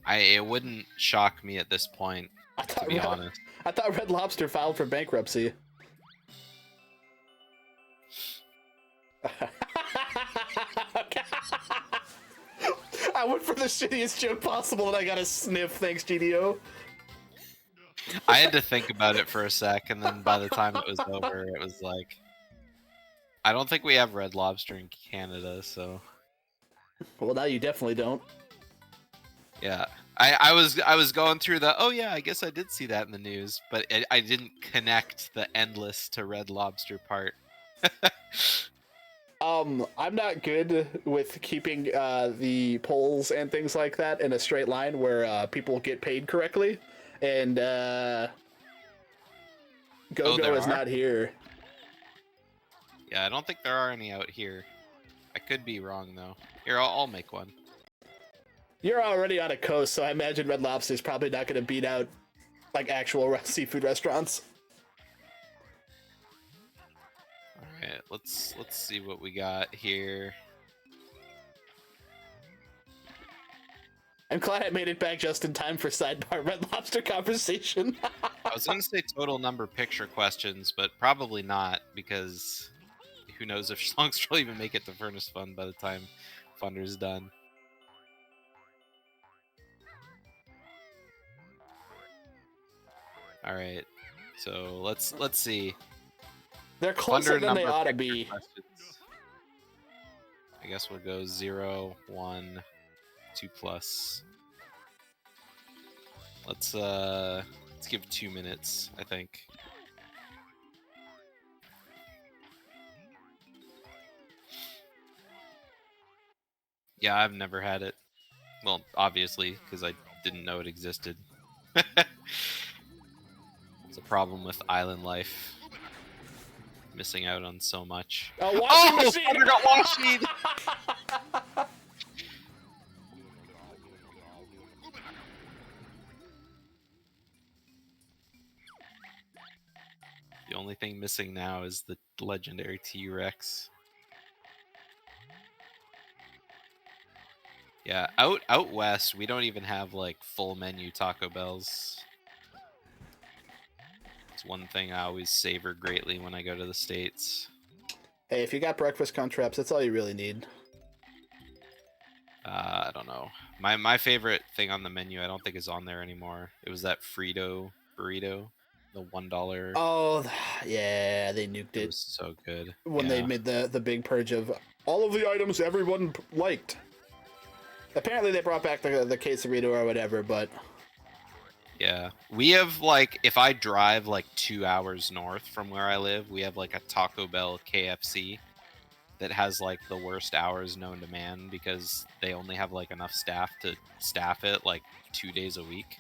It wouldn't shock me at this point, to be honest. I thought Red Lobster filed for bankruptcy. I went for the shittiest joke possible and I got a sniff, thanks GDO. I had to think about it for a sec, and then by the time it was over, it was like, I don't think we have Red Lobster in Canada, so. Well, now you definitely don't. Yeah, I was going through the, oh yeah, I guess I did see that in the news, but I didn't connect the endless to Red Lobster part. I'm not good with keeping the polls and things like that in a straight line where people get paid correctly, and Go-Go is not here. Yeah, I don't think there are any out here. I could be wrong though. Here, I'll make one. You're already on a coast, so I imagine Red Lobster's probably not going to beat out like actual seafood restaurants. All right, let's see what we got here. I'm glad I made it back just in time for sidebar Red Lobster conversation. I was going to say total number picture questions, but probably not, because who knows if Shlongster will even make it to Furnace Fun by the time Funder's done. All right, so let's see. They're closer than they ought to be. Questions. I guess we'll go 0, 1, 2 plus. Let's give 2 minutes, I think. Yeah, I've never had it. Well, obviously, because I didn't know it existed. It's a problem with island life. Missing out on so much. Oh, washing machine! I got washing! The only thing missing now is the legendary T-Rex. Yeah, out west, we don't even have like full menu Taco Bells. It's one thing I always savor greatly when I go to the States. Hey, if you got breakfast contraps, that's all you really need. I don't know. My favorite thing on the menu, I don't think is on there anymore. It was that Frito burrito. The $1. Oh, yeah, they nuked It it was so good. when they Yeah. made the big purge of all of the items everyone liked. Apparently, they brought back the quesarito or whatever, but Yeah. We have, like, if I drive, like, 2 hours north from where I live, we have, like, a Taco Bell KFC that has, like, the worst hours known to man because they only have, like, enough staff to staff it, like, 2 days a week.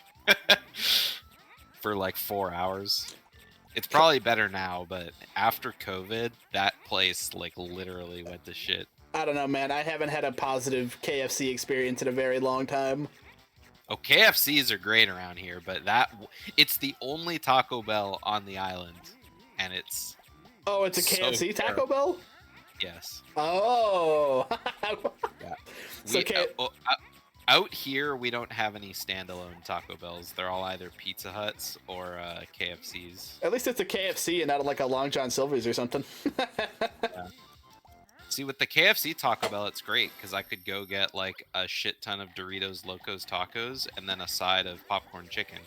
For, like, 4 hours. It's probably better now, but after COVID, that place, like, literally went to shit. I don't know, man. I haven't had a positive KFC experience in a very long time. Oh, KFCs are great around here, but it's the only Taco Bell on the island, and it's Oh, it's a so KFC Taco terrible. Bell? Yes. Oh. Yeah. So Out here, we don't have any standalone Taco Bells. They're all either Pizza Huts or KFCs. At least it's a KFC and not like a Long John Silver's or something. Yeah. See, with the KFC Taco Bell, it's great because I could go get like a shit ton of Doritos Locos Tacos and then a side of popcorn chicken.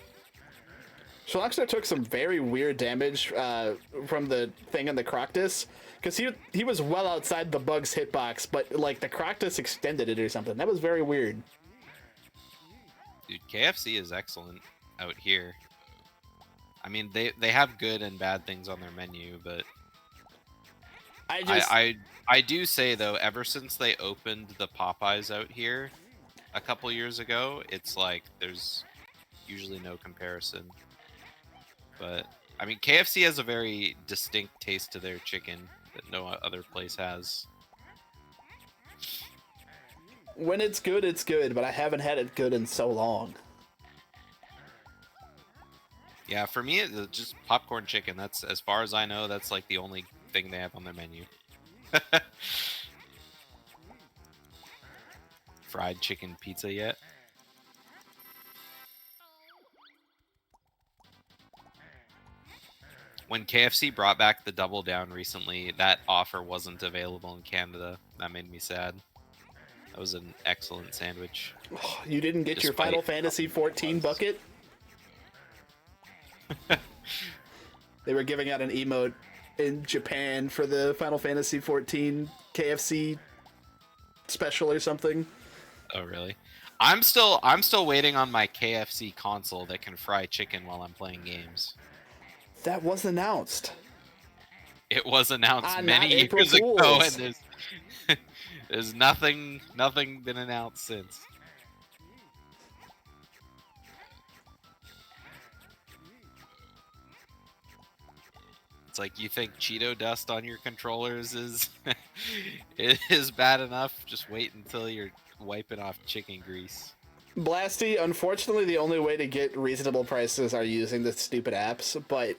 Shlongster took some very weird damage from the thing in the Croctus, because he was well outside the bug's hitbox, but like the Croctus extended it or something. That was very weird. Dude, KFC is excellent out here. I mean, they have good and bad things on their menu, but I do say though, ever since they opened the Popeyes out here a couple years ago, it's like there's usually no comparison. But I mean, KFC has a very distinct taste to their chicken that no other place has. When it's good, but I haven't had it good in so long. Yeah, for me, it's just popcorn chicken. That's, as far as I know, that's like the only thing they have on their menu. Fried chicken pizza yet? When KFC brought back the Double Down recently, that offer wasn't available in Canada. That made me sad. That was an excellent sandwich. Oh, you didn't get your Despite Final Fantasy 14 bucket? They were giving out an emote in Japan for the Final Fantasy 14 KFC special or something. Oh, really? I'm still waiting on my KFC console that can fry chicken while I'm playing games. That was announced. It was announced Not many April years ago, Fools. and there's nothing been announced since. It's like, you think Cheeto dust on your controllers is is bad enough? Just wait until you're wiping off chicken grease. Blasty, unfortunately, the only way to get reasonable prices are using the stupid apps, but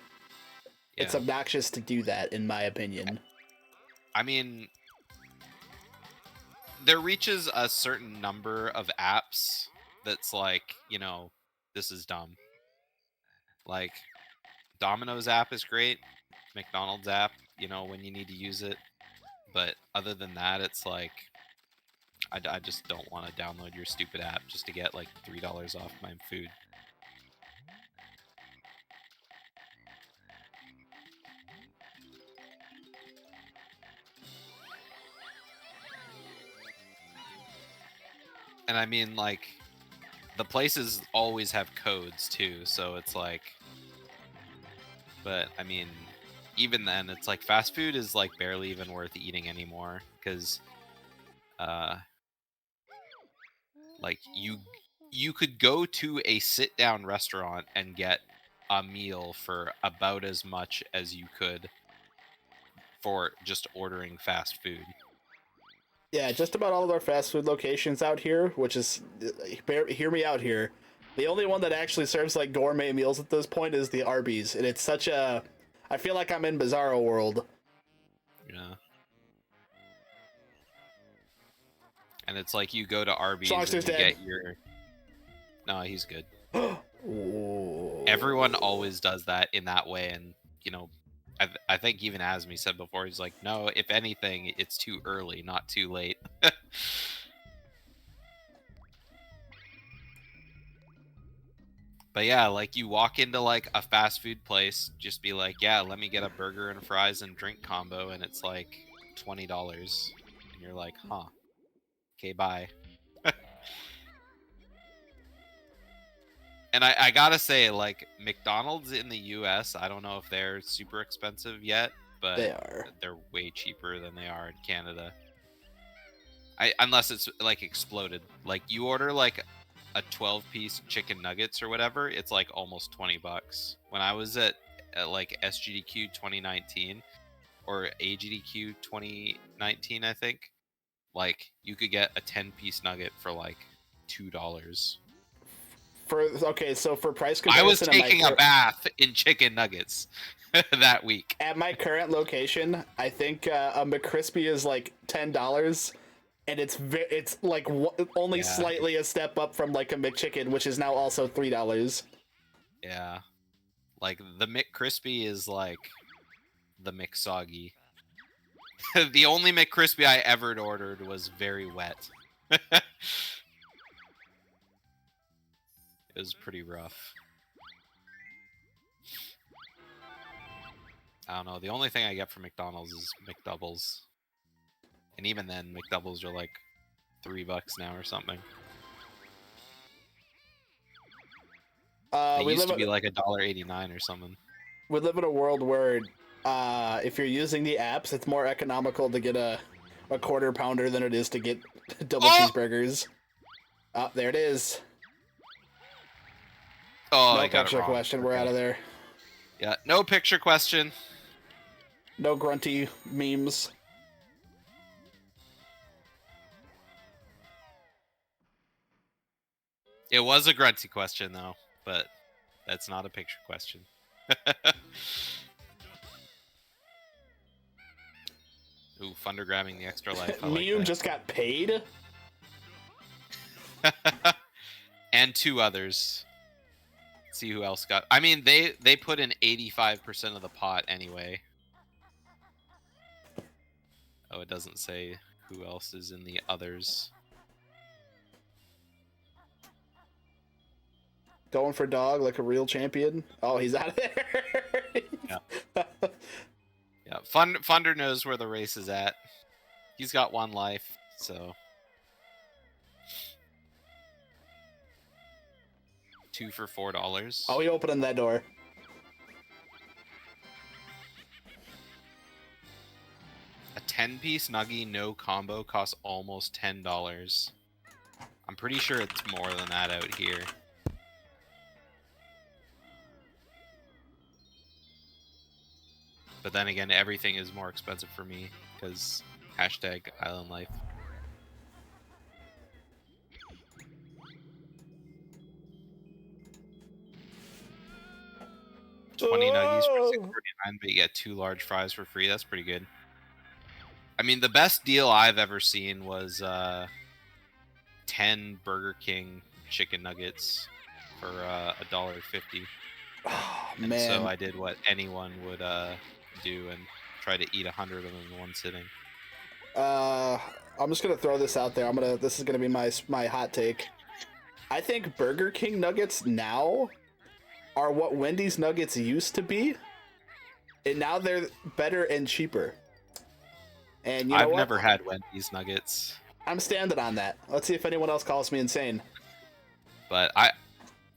it's Yeah. obnoxious to do that, in my opinion. I mean, there reaches a certain number of apps that's like, you know, this is dumb. Like, Domino's app is great. McDonald's app, you know, when you need to use it. But other than that, it's like, I just don't want to download your stupid app just to get like $3 off my food. And I mean, like, the places always have codes too, so it's like, but I mean, even then, it's like fast food is like barely even worth eating anymore, because like you could go to a sit down restaurant and get a meal for about as much as you could for just ordering fast food. Yeah, just about all of our fast food locations out here, which is, hear me out here, the only one that actually serves like gourmet meals at this point is the Arby's, and it's such a, I feel like I'm in Bizarro World. Yeah. And it's like you go to Arby's Shlongster's and you dead. get your... No, he's good. Ooh. Everyone always does that in that way, and, you know, I think even Asmi said before, he's like, no, if anything, it's too early, not too late. But yeah, like you walk into like a fast food place, just be like, yeah, let me get a burger and fries and drink combo, and it's like $20, and you're like, huh, okay, bye. And I gotta say, like McDonald's in the U.S., I don't know if they're super expensive yet, but They are. they're way cheaper than they are in Canada. Unless it's like exploded. Like you order like a 12-piece chicken nuggets or whatever, it's like almost $20. When I was at like SGDQ 2019 or AGDQ 2019, I think, like you could get a 10-piece nugget for like $2. So for price I was comparison, taking a bath in chicken nuggets that week. at my current location, I think a McCrispy is like $10, and it's like only slightly a step up from like a McChicken, which is now also $3. Yeah, like the McCrispy is like the McSoggy. The only McCrispy I ever ordered was very wet. It was pretty rough. I don't know. The only thing I get from McDonald's is McDoubles. And even then, McDoubles are like $3 now or something. They used to be like $1.89 or something. We live in a world where if you're using the apps, it's more economical to get a quarter pounder than it is to get double cheeseburgers. Oh, there it is. Oh, no I got it picture wrong. question. We're out of there. Yeah, no picture question. No grunty memes. It was a grunty question though, but that's not a picture question. Ooh, Funder grabbing the extra life. I like Mew that. just got paid? And 2 others. Let's see who else got. I mean, they put in 85% of the pot anyway. Oh, it doesn't say who else is in the others. Going for dog like a real champion. Oh, he's out of there. Yeah. Yeah. Funder knows where the race is at. He's got 1 life, so 2 for $4. Oh, he opening that door. A 10-piece nuggy no combo costs almost $10. I'm pretty sure it's more than that out here. But then again, everything is more expensive for me because #island life. $20 nuggies for $6.49, but you get 2 large fries for free. That's pretty good. I mean, the best deal I've ever seen was 10 Burger King chicken nuggets for $1.50. Oh, And man. so I did what anyone would do and try to eat 100 of them in one sitting. I'm just gonna throw this out there. This is gonna be my hot take. I think Burger King nuggets now are what Wendy's nuggets used to be, and now they're better and cheaper. And you know I've what? never had Wendy's nuggets, I'm standing on that. Let's see if anyone else calls me insane. but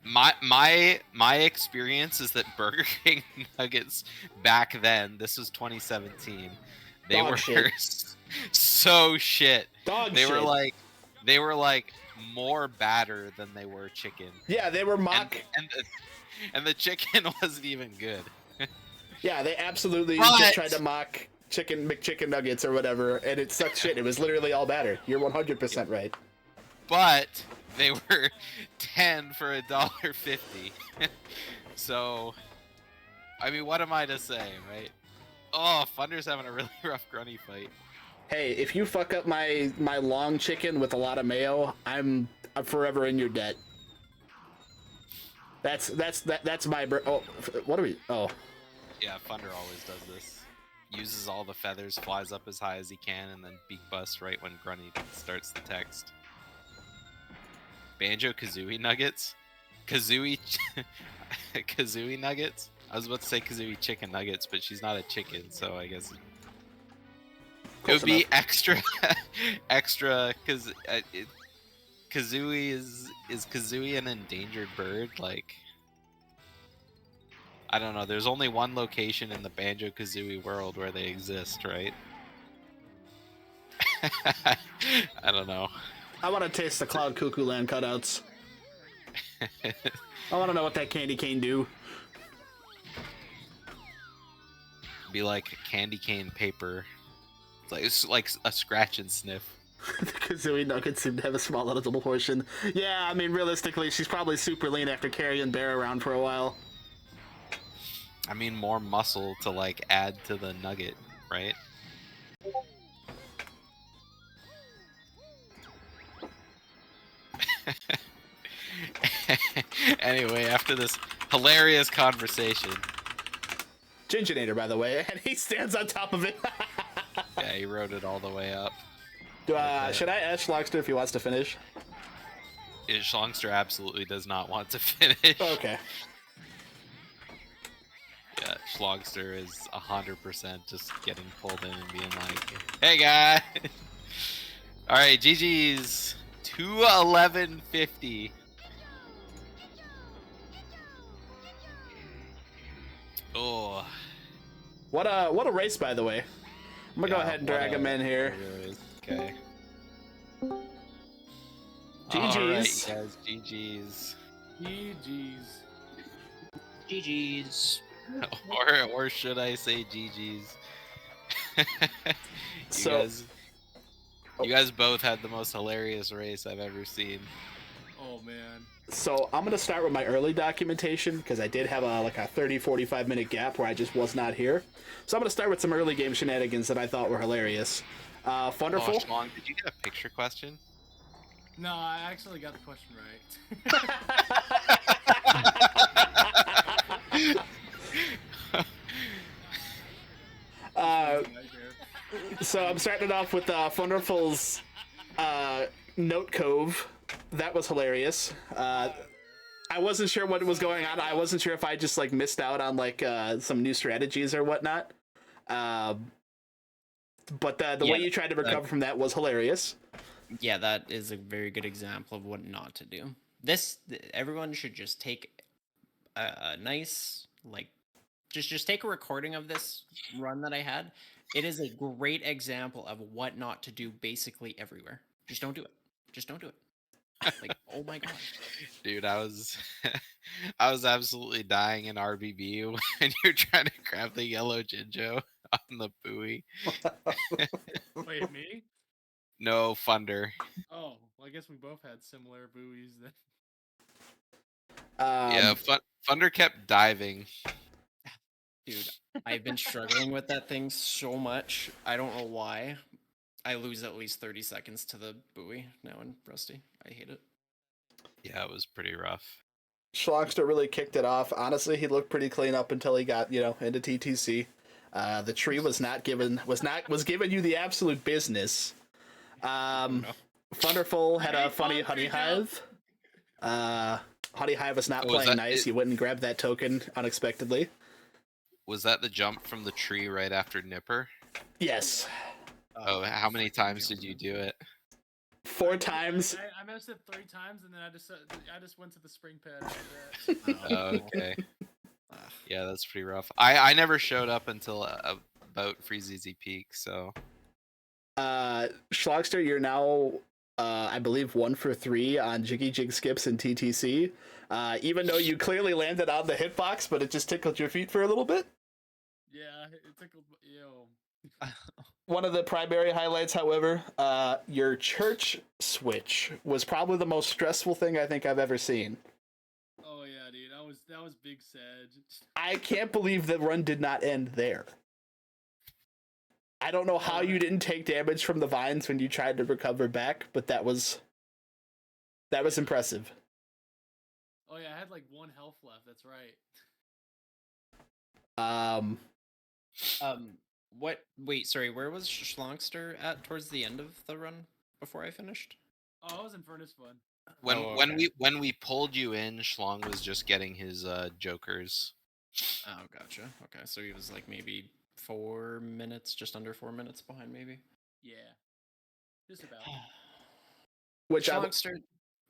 my experience is that Burger King nuggets back then, this was 2017, they Dog were shit. so shit. Dog They shit. were like more batter than they were chicken. Yeah, they were mock. And the chicken wasn't even good. Yeah, they absolutely But- just tried to mock McChicken nuggets or whatever, and it sucked shit. It was literally all batter. You're 100% right. But they were 10 for $1.50. So, I mean, what am I to say, right? Oh, Funder's having a really rough grunny fight. Hey, if you fuck up my long chicken with a lot of mayo, I'm forever in your debt. That's my oh, what are we? Oh, Yeah, Funder always does this. Uses all the feathers, flies up as high as he can, and then beak busts right when Grunny starts the text. Banjo-Kazooie nuggets? Kazooie, Kazooie nuggets. I was about to say Kazooie chicken nuggets, but she's not a chicken, so I guess it Close would be enough. extra, extra. Because Kazooie is Kazooie an endangered bird? Like, I don't know. There's only one location in the Banjo-Kazooie world where they exist, right? I don't know. I want to taste the Cloud Cuckoo Land cutouts. I want to know what that candy cane do. Be like candy cane paper. It's like a scratch and sniff. The Kazooie nuggets seem to have a small edible portion. Yeah, I mean, realistically, she's probably super lean after carrying Bear around for a while. I mean, more muscle to like add to the nugget, right? Anyway, after this hilarious conversation, Ginginator, by the way, and he stands on top of it. yeah, he rode it all the way up. Should I ask Shlongster if he wants to finish? Shlongster absolutely does not want to finish. Okay. Yeah, Shlongster is 100% just getting pulled in and being like, "Hey guys!" All right, GG's 211.50. Oh, What a race, by the way. I'm gonna go ahead and drag him in here. Okay. GG's. Alright, guys, GG's. GG's. GG's. Or should I say GG's? So- you guys both had the most hilarious race I've ever seen. Oh man. So I'm gonna start with my early documentation because I did have a 30-45 minute gap where I just was not here. So I'm gonna start with some early game shenanigans that I thought were hilarious. Funderful. Oh, Shlong, did you get a picture question? No, I actually got the question right. So I'm starting it off with Funderful's Note Cove. That was hilarious. I wasn't sure what was going on. I wasn't sure if I just missed out on some new strategies or whatnot. But the way you tried to recover from that was hilarious. Yeah, that is a very good example of what not to do. Everyone should just take a nice just take a recording of this run that I had. It is a great example of what not to do basically everywhere. Just don't do it. Just don't do it. Oh my gosh. Dude, I was I was absolutely dying in RBB when you're trying to grab the yellow Jinjo on the buoy. Wait, me? No, Funder. Oh, well, I guess we both had similar buoys then. Yeah, Funder kept diving. Dude, I've been struggling with that thing so much. I don't know why. I lose at least 30 seconds to the buoy now in Rusty. I hate it. Yeah, it was pretty rough. Shlongster really kicked it off. Honestly, he looked pretty clean up until he got, into TTC. The tree was giving you the absolute business. Funderful had a funny honey hive. Honey hive was not playing nice. He went and grabbed that token unexpectedly. Was that the jump from the tree right after Nipper? Yes. Oh, how many times did you do it? 4 times. I missed it 3 times, and then I just went to the spring pad after that. Oh, okay. Yeah, that's pretty rough. I never showed up until about Freezeezy Peak, so. Shlongster, you're now, I believe, 1 for 3 on Jiggy Jig skips in TTC. Even though you clearly landed on the hitbox, but it just tickled your feet for a little bit. Yeah, it tickled. Yo. One of the primary highlights, however, your church switch was probably the most stressful thing I think I've ever seen. Oh yeah, dude, that was big sad. I can't believe the run did not end there. I don't know how you didn't take damage from the vines when you tried to recover back, but that was impressive. Oh yeah, I had 1 health left. That's right. Wait, sorry, where was Shlongster at towards the end of the run before I finished? Oh, it was in Furnace Fun. When we pulled you in, Shlong was just getting his jokers. Oh, gotcha. Okay, so he was like maybe 4 minutes, just under 4 minutes behind, maybe. Yeah, just about. Which Shlongster.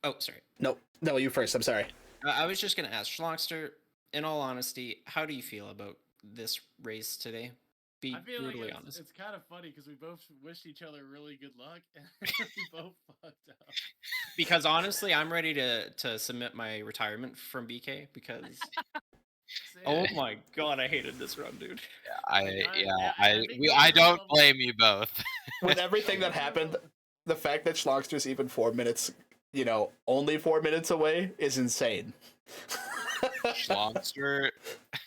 Oh, sorry. No, you first. I'm sorry. I was just gonna ask Shlongster. In all honesty, how do you feel about this race today? Be I feel like brutally honest. it's kind of funny because we both wished each other really good luck, and we both fucked up. Because honestly, I'm ready to submit my retirement from BK because oh my god, I hated this run, dude. I don't blame you both. With everything that happened, the fact that Schlongster's even 4 minutes, only 4 minutes away is insane. Shlongster.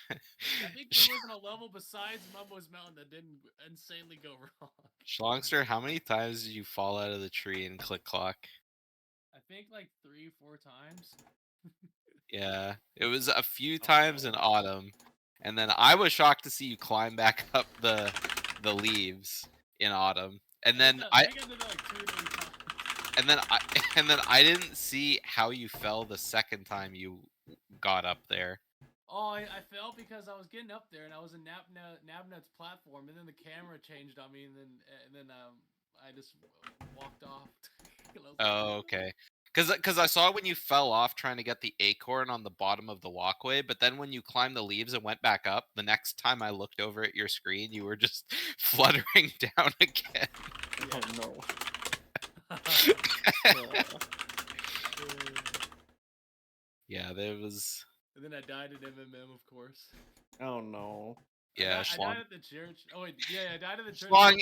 I think there wasn't a level besides Mumbo's Mountain that didn't insanely go wrong. Shlongster, how many times did you fall out of the tree and click clock? I think like 3-4 times. Yeah, it was a few times in autumn, and then I was shocked to see you climb back up the leaves in autumn, and then I think I did that like 2 or 3 times. and then I didn't see how you fell the second time you got up there. Oh, I fell because I was getting up there and I was in Nabnut's platform, and then the camera changed on me, and then I just walked off. Oh, okay. Because I saw when you fell off trying to get the acorn on the bottom of the walkway, but then when you climbed the leaves and went back up, the next time I looked over at your screen, you were just fluttering down again. Oh no. Yeah, there was. And then I died at MMM, of course. Oh no. Yeah, I died at the church. Oh wait, yeah, I died at the church. Shlong,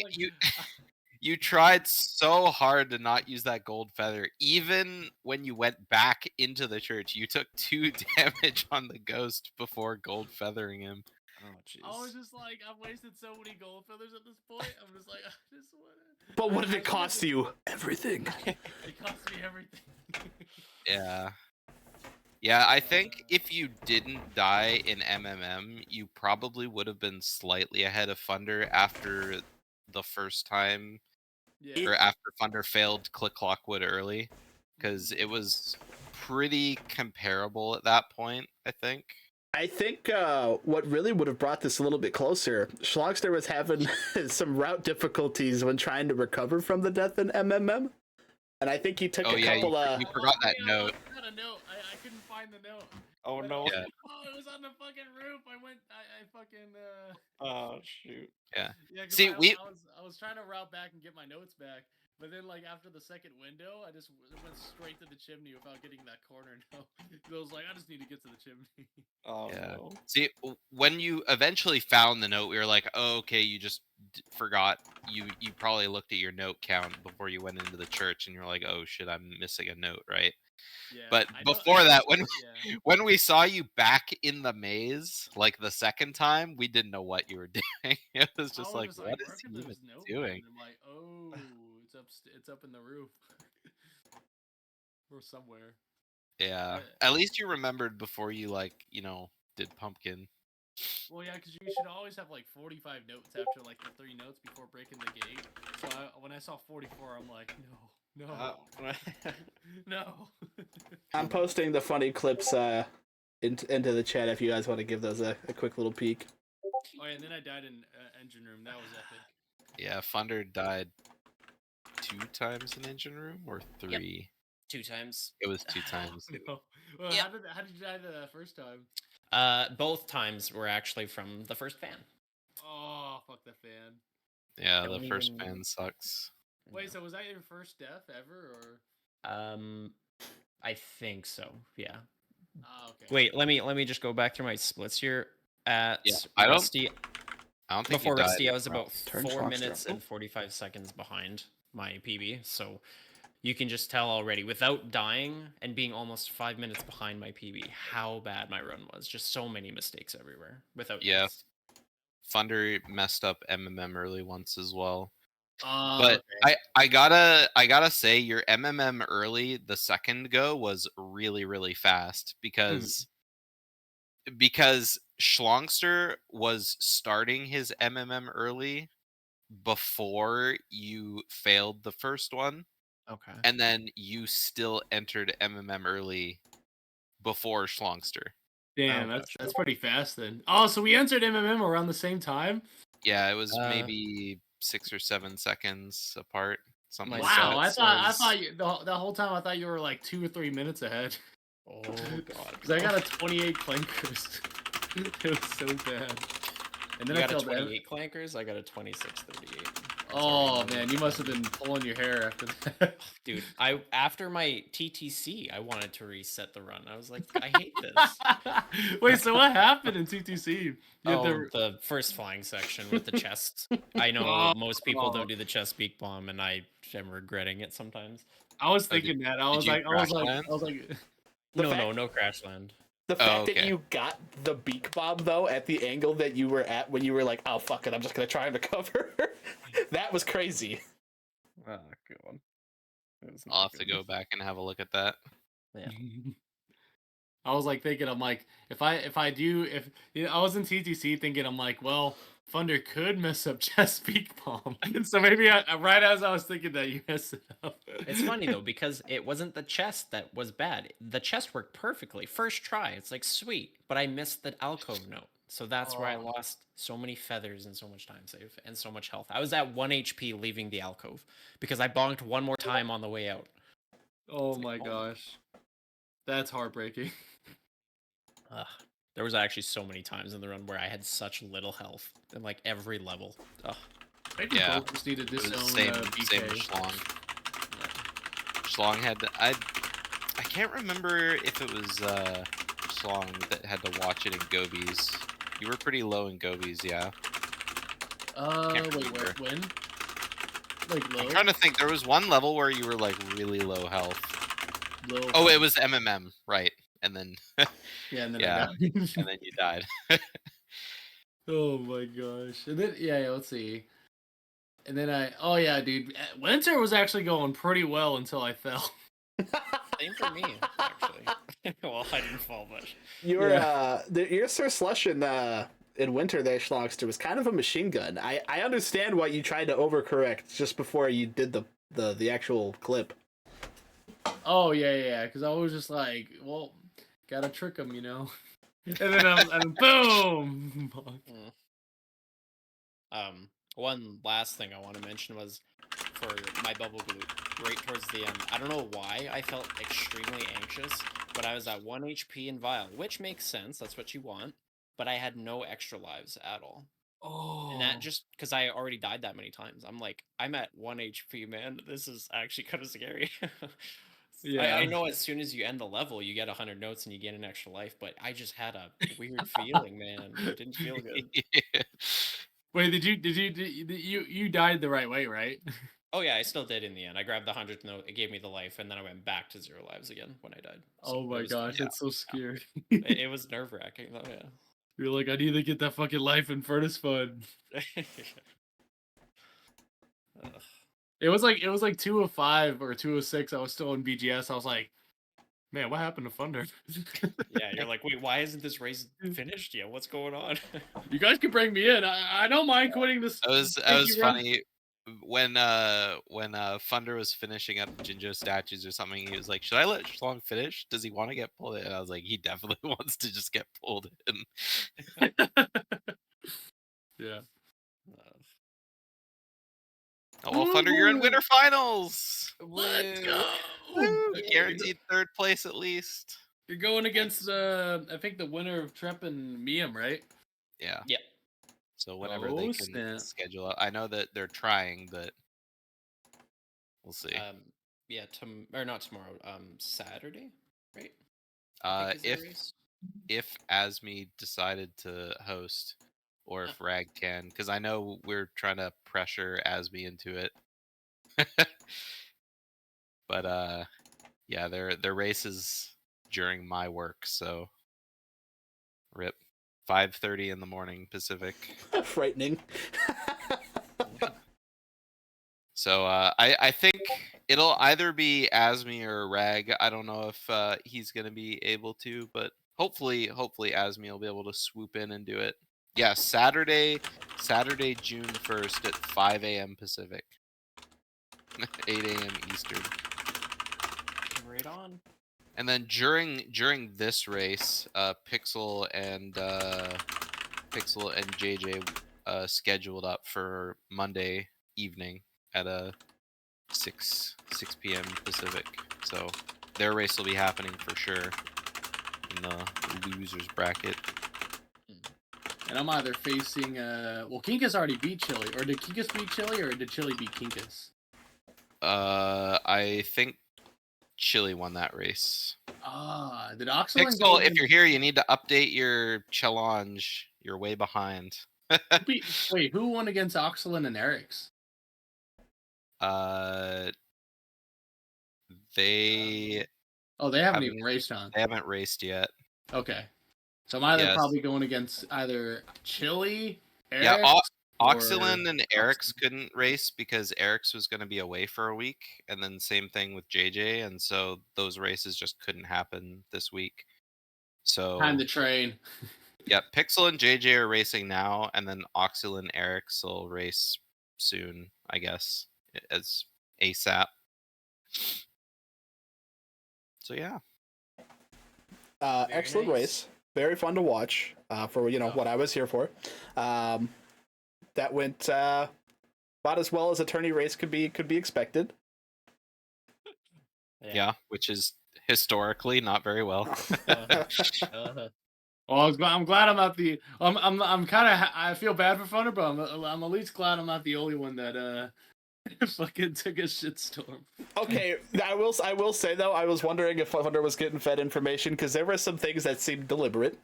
you tried so hard to not use that gold feather. Even when you went back into the church, you took 2 damage on the ghost before gold feathering him. Oh jeez. I was just like, I've wasted so many gold feathers at this point. I'm just like, I just want to. But what did it cost you? Everything. It cost me everything. Yeah. Yeah, I think if you didn't die in MMM, you probably would have been slightly ahead of Funder after the first time, or after Funder failed Click Clockwood early, because it was pretty comparable at that point, I think. I think what really would have brought this a little bit closer, Shlongster was having some route difficulties when trying to recover from the death in MMM. And I think he took a couple you forgot that note. I got a note. I couldn't find the note. Oh no. Yeah. Oh, it was on the fucking roof. I fucking Oh shoot. Yeah. Yeah, See, I was trying to route back and get my notes back, but then like after the second window, I just went straight to the chimney without getting that corner note. I was like, I just need to get to the chimney. Oh yeah. no. See, when you eventually found the note, we were like, oh, okay, you just forgot. You probably looked at your note count before you went into the church, and you're like, oh shit, I'm missing a note, right? Yeah, but before that, when we saw you back in the maze, like the second time, we didn't know what you were doing. It was just like, what is he even doing? I'm like, oh, it's up in the roof or somewhere. Yeah, at least you remembered before you did pumpkin. Well, yeah, because you should always have like 45 notes after like the 3 notes before breaking the gate. So when I saw 44, I'm like, no. No. I'm posting the funny clips into the chat if you guys want to give those a quick little peek. Oh, yeah, and then I died in engine room. That was epic. Yeah, Funder died 2 times in engine room or 3. Yep. 2 times. It was 2 times. No. Well, Yep. How did you die the first time? Both times were actually from the first fan. Oh, fuck the fan. Yeah, the first fan sucks. Wait, so was that your first death ever, or? I think so. Yeah. Okay. Wait, let me just go back through my splits here. At Rusty, I don't think before you died Rusty, I was about Turn 4 Shlongster minutes up. and 45 seconds behind my PB. So you can just tell already, without dying and being almost 5 minutes behind my PB, how bad my run was. Just so many mistakes everywhere. Without deaths. Funder messed up MMM early once as well. But okay. I gotta say your MMM early, the second go was really, really fast because Shlongster was starting his MMM early before you failed the first one. Okay. and then you still entered MMM early before Shlongster. Damn, Oh, that's gotcha. pretty fast then. Oh, so we entered MMM around the same time? Yeah, it was Uh, maybe 6 or 7 seconds apart, something My like Wow, that. I says- thought you the whole time I thought you were like 2 or 3 minutes ahead. Oh god. Because I got a 28 clankers. It was so bad. And then You I got a failed 28 clankers. I got a 2638. Oh man, you must have been pulling your hair after that. Dude, after my TTC, I wanted to reset the run. I was like, I hate this. Wait, so what happened in TTC? You had Oh, to- the first flying section with the chests. I know Oh. most people don't do the chest beak bomb, and I am regretting it sometimes. I was Oh, did- thinking that. I did was you like, crash land? The No, fact- no crash land. The fact that okay. you got the beak bomb though at the angle that you were at when you were like, oh fuck it, I'm just gonna try and recover. That was crazy. Oh god. I'll have to go back and have a look at that. Yeah. I was like thinking, I'm like, if you know, I was in TTC thinking, I'm like, well, Thunder could mess up Chesapeake Bomb, and so maybe right as I was thinking that, you messed it up. It's funny though because it wasn't the chest that was bad. The chest worked perfectly. First try, it's like sweet, but I missed the alcove note. So that's where I Oh. lost so many feathers and so much time save and so much health. I was at 1 HP leaving the alcove because I bonked one more time on the way out. Oh It's my like, gosh, that's heartbreaking. Ugh. There was actually so many times in the run where I had such little health in like every level. Ugh. Maybe Yeah. both just needed It this was own same BK. with Shlong. Shlong had I can't remember if it was Shlong that had to watch it in Gobies. You were pretty low in Gobies, yeah. Can't Wait, remember. when? Like low? I'm trying to think. There was one level where you were like really low health. Low. Oh, it was MMM, right? And then Yeah, and then yeah, I died. and then you died. Oh my gosh. And then yeah, let's see. And then oh yeah, dude, winter was actually going pretty well until I fell. Same for me, actually. Well, I didn't fall much. Your Sir Slush in winter there, Shlongster, was kind of a machine gun. I understand why you tried to overcorrect just before you did the actual clip. Oh yeah, because I was just like, well, gotta trick him, you know. And then and boom. One last thing I want to mention was for my bubble glue right towards the end. I don't know why I felt extremely anxious, but I was at 1 HP in Vial, which makes sense. That's what you want. But I had no extra lives at all. Oh. And that just because I already died that many times. I'm like, I'm at 1 HP, man. This is actually kind of scary. Yeah. I know as soon as you end the level, you get 100 notes and you get an extra life, but I just had a weird feeling, man. It didn't feel good. Wait, did you died the right way, right? Oh yeah, I still did in the end. I grabbed the 100th note, it gave me the life, and then I went back to 0 lives again when I died. So Oh my it was gosh, fine. that's so scary. It was nerve-wracking though, yeah. You're like, I need to get that fucking life in Furnace Fun. Ugh. It was like 2 of 5 or 2 of 6. I was still in BGS. I was like, man, what happened to Thunder? Yeah, you're like, wait, why isn't this race finished yet? What's going on? You guys can bring me in. I don't mind quitting this. That was Thank you, Ron. funny when Funder was finishing up Jinjo statues or something. He was like, "Should I let Shlong finish? Does he want to get pulled in?" And I was like, "He definitely wants to just get pulled in." Yeah. Oh well, Funder, you're in winter finals. Let's Woo. go. Woo, guaranteed third place at least. You're going against I think the winner of Trep and Miam, right? Yeah. Yep. So whenever they Oh, can snap. schedule it, I know that they're trying, but we'll see. Yeah, or not tomorrow. Saturday, right? Uh, Think is the race. if Asmi decided to host, or if Rag can, because I know we're trying to pressure Asmi into it. But yeah, their race is during my work, so rip. 5:30 in the morning Pacific. Frightening. So I think it'll either be Asmi or Rag. I don't know if he's gonna be able to, but hopefully Asmi will be able to swoop in and do it. Yeah, Saturday, June 1st at 5 a.m. Pacific. 8 a.m. Eastern. Right on. And then during this race, Pixel and JJ scheduled up for Monday evening at 6 p.m. Pacific. So their race will be happening for sure in the losers bracket. And I'm either facing well, Kinkus already beat Chili, or did Kinkus beat Chili, or did Chili beat Kinkus? I think Chili won that race. Did Oxalin go Pixel, if you're here, you need to update your challenge. You're way behind. Wait, who won against Oxalin and Eric's? They They haven't even raced on. They haven't raced yet. Okay. So I'm either Yes. probably going against either Chili, Eric's, Yeah, or Oxalin and Eric's couldn't race because Eric's was going to be away for a week, and then same thing with JJ, and so those races just couldn't happen this week. So Time to train. yeah, Pixel and JJ are racing now, and then Oxalin and Eric's will race soon, I guess, as ASAP. So yeah. Excellent race. Very fun to watch. For what I was here for. That went about as well as a tourney race could be expected. Yeah, which is historically not very well. Well, I'm glad I'm not the. I'm kind of. I feel bad for Funder, but I'm at least glad I'm not the only one that fucking took a shitstorm. Okay, I will say though, I was wondering if Funder was getting fed information because there were some things that seemed deliberate.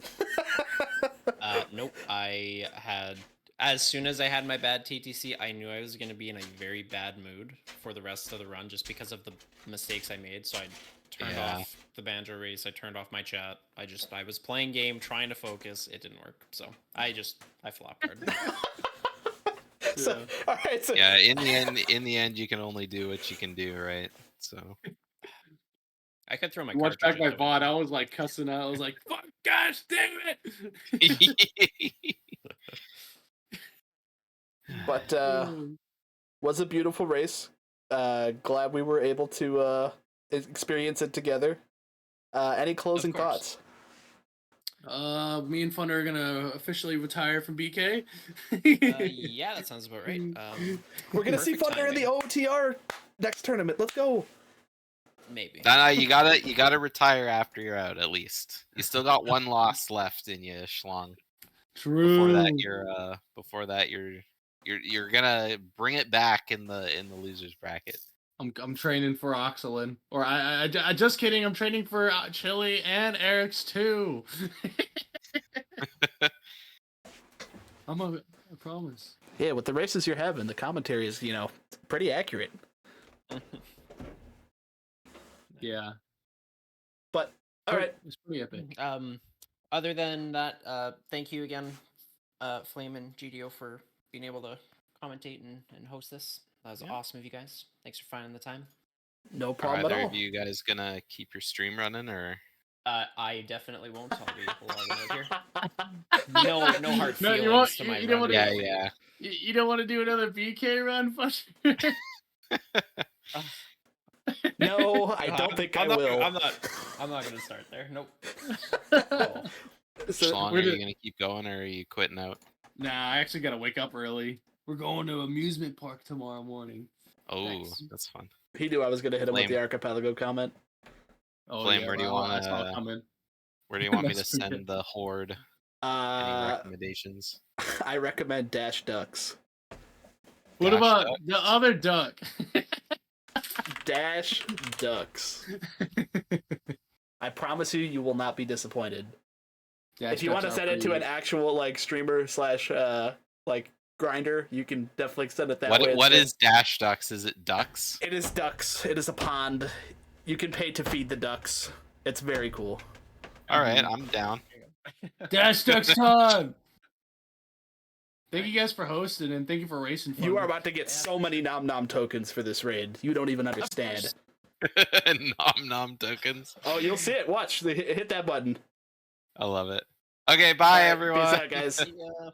Nope. I had, as soon as I had my bad TTC, I knew I was going to be in a very bad mood for the rest of the run just because of the mistakes I made. So I turned off the Banjo race. I turned off my chat. I was playing game, trying to focus. It didn't work. So I flopped hard. So, all right. So Yeah, in the end, you can only do what you can do, right? So I could throw my Watch back my cartridges VOD. away. I was like cussing out. I was like, "Fuck, gosh, damn it!" but was a beautiful race. Glad we were able to experience it together. Any closing thoughts? Me and Funder are gonna officially retire from BK. Yeah, that sounds about right. We're gonna see perfect Funder in the OTR next tournament. Let's go. Maybe. No, you gotta retire after you're out at least. You still got one loss left in you, Shlong. True. Before that you're gonna bring it back in the losers bracket. I'm training for Oxalin, or I just kidding. I'm training for Chili and Eric's too. I promise. Yeah, with the races you're having, the commentary is pretty accurate. Yeah. But all right, it's pretty epic. Other than that, thank you again, Flame and GDO, for being able to commentate and host this. That was awesome of you guys. Thanks for finding the time. no Are problem at either all. of you guys gonna keep your stream running, or? I definitely won't. I'll be logging out here. No hard No, feelings you won't- to you- my you don't run. wanna- Yeah. You don't want to do another BK run, Funder? No, I don't think I will. I'm not gonna start there. Nope. So, Shlong, are you gonna keep going, or are you quitting out? Nah, I actually gotta wake up early. We're going to amusement park tomorrow morning. Oh, Nice. that's fun. he knew I was gonna hit him with Flame. the archipelago comment. Oh, Flame, yeah, where do you well, I saw it wanna- coming. Where do you want me to That's pretty send the horde? Any recommendations? I recommend Dash Ducks. What Dash about Ducks? the other duck? Dash Ducks. I promise you, you will not be disappointed. If you want to send it to an actual streamer / grinder, you can definitely send it that way. What is Dash Ducks? Is it ducks? It is ducks. It is a pond. You can pay to feed the ducks. It's very cool. All right, I'm down. Dash Ducks time! Thank you guys for hosting, and thank you for racing. You Funder. are about to get so many Nom Nom tokens for this raid. You don't even understand. Nom nom tokens. Oh, you'll see it. Watch. Hit that button. I love it. Okay, bye All right, everyone. Peace out, guys. Yeah.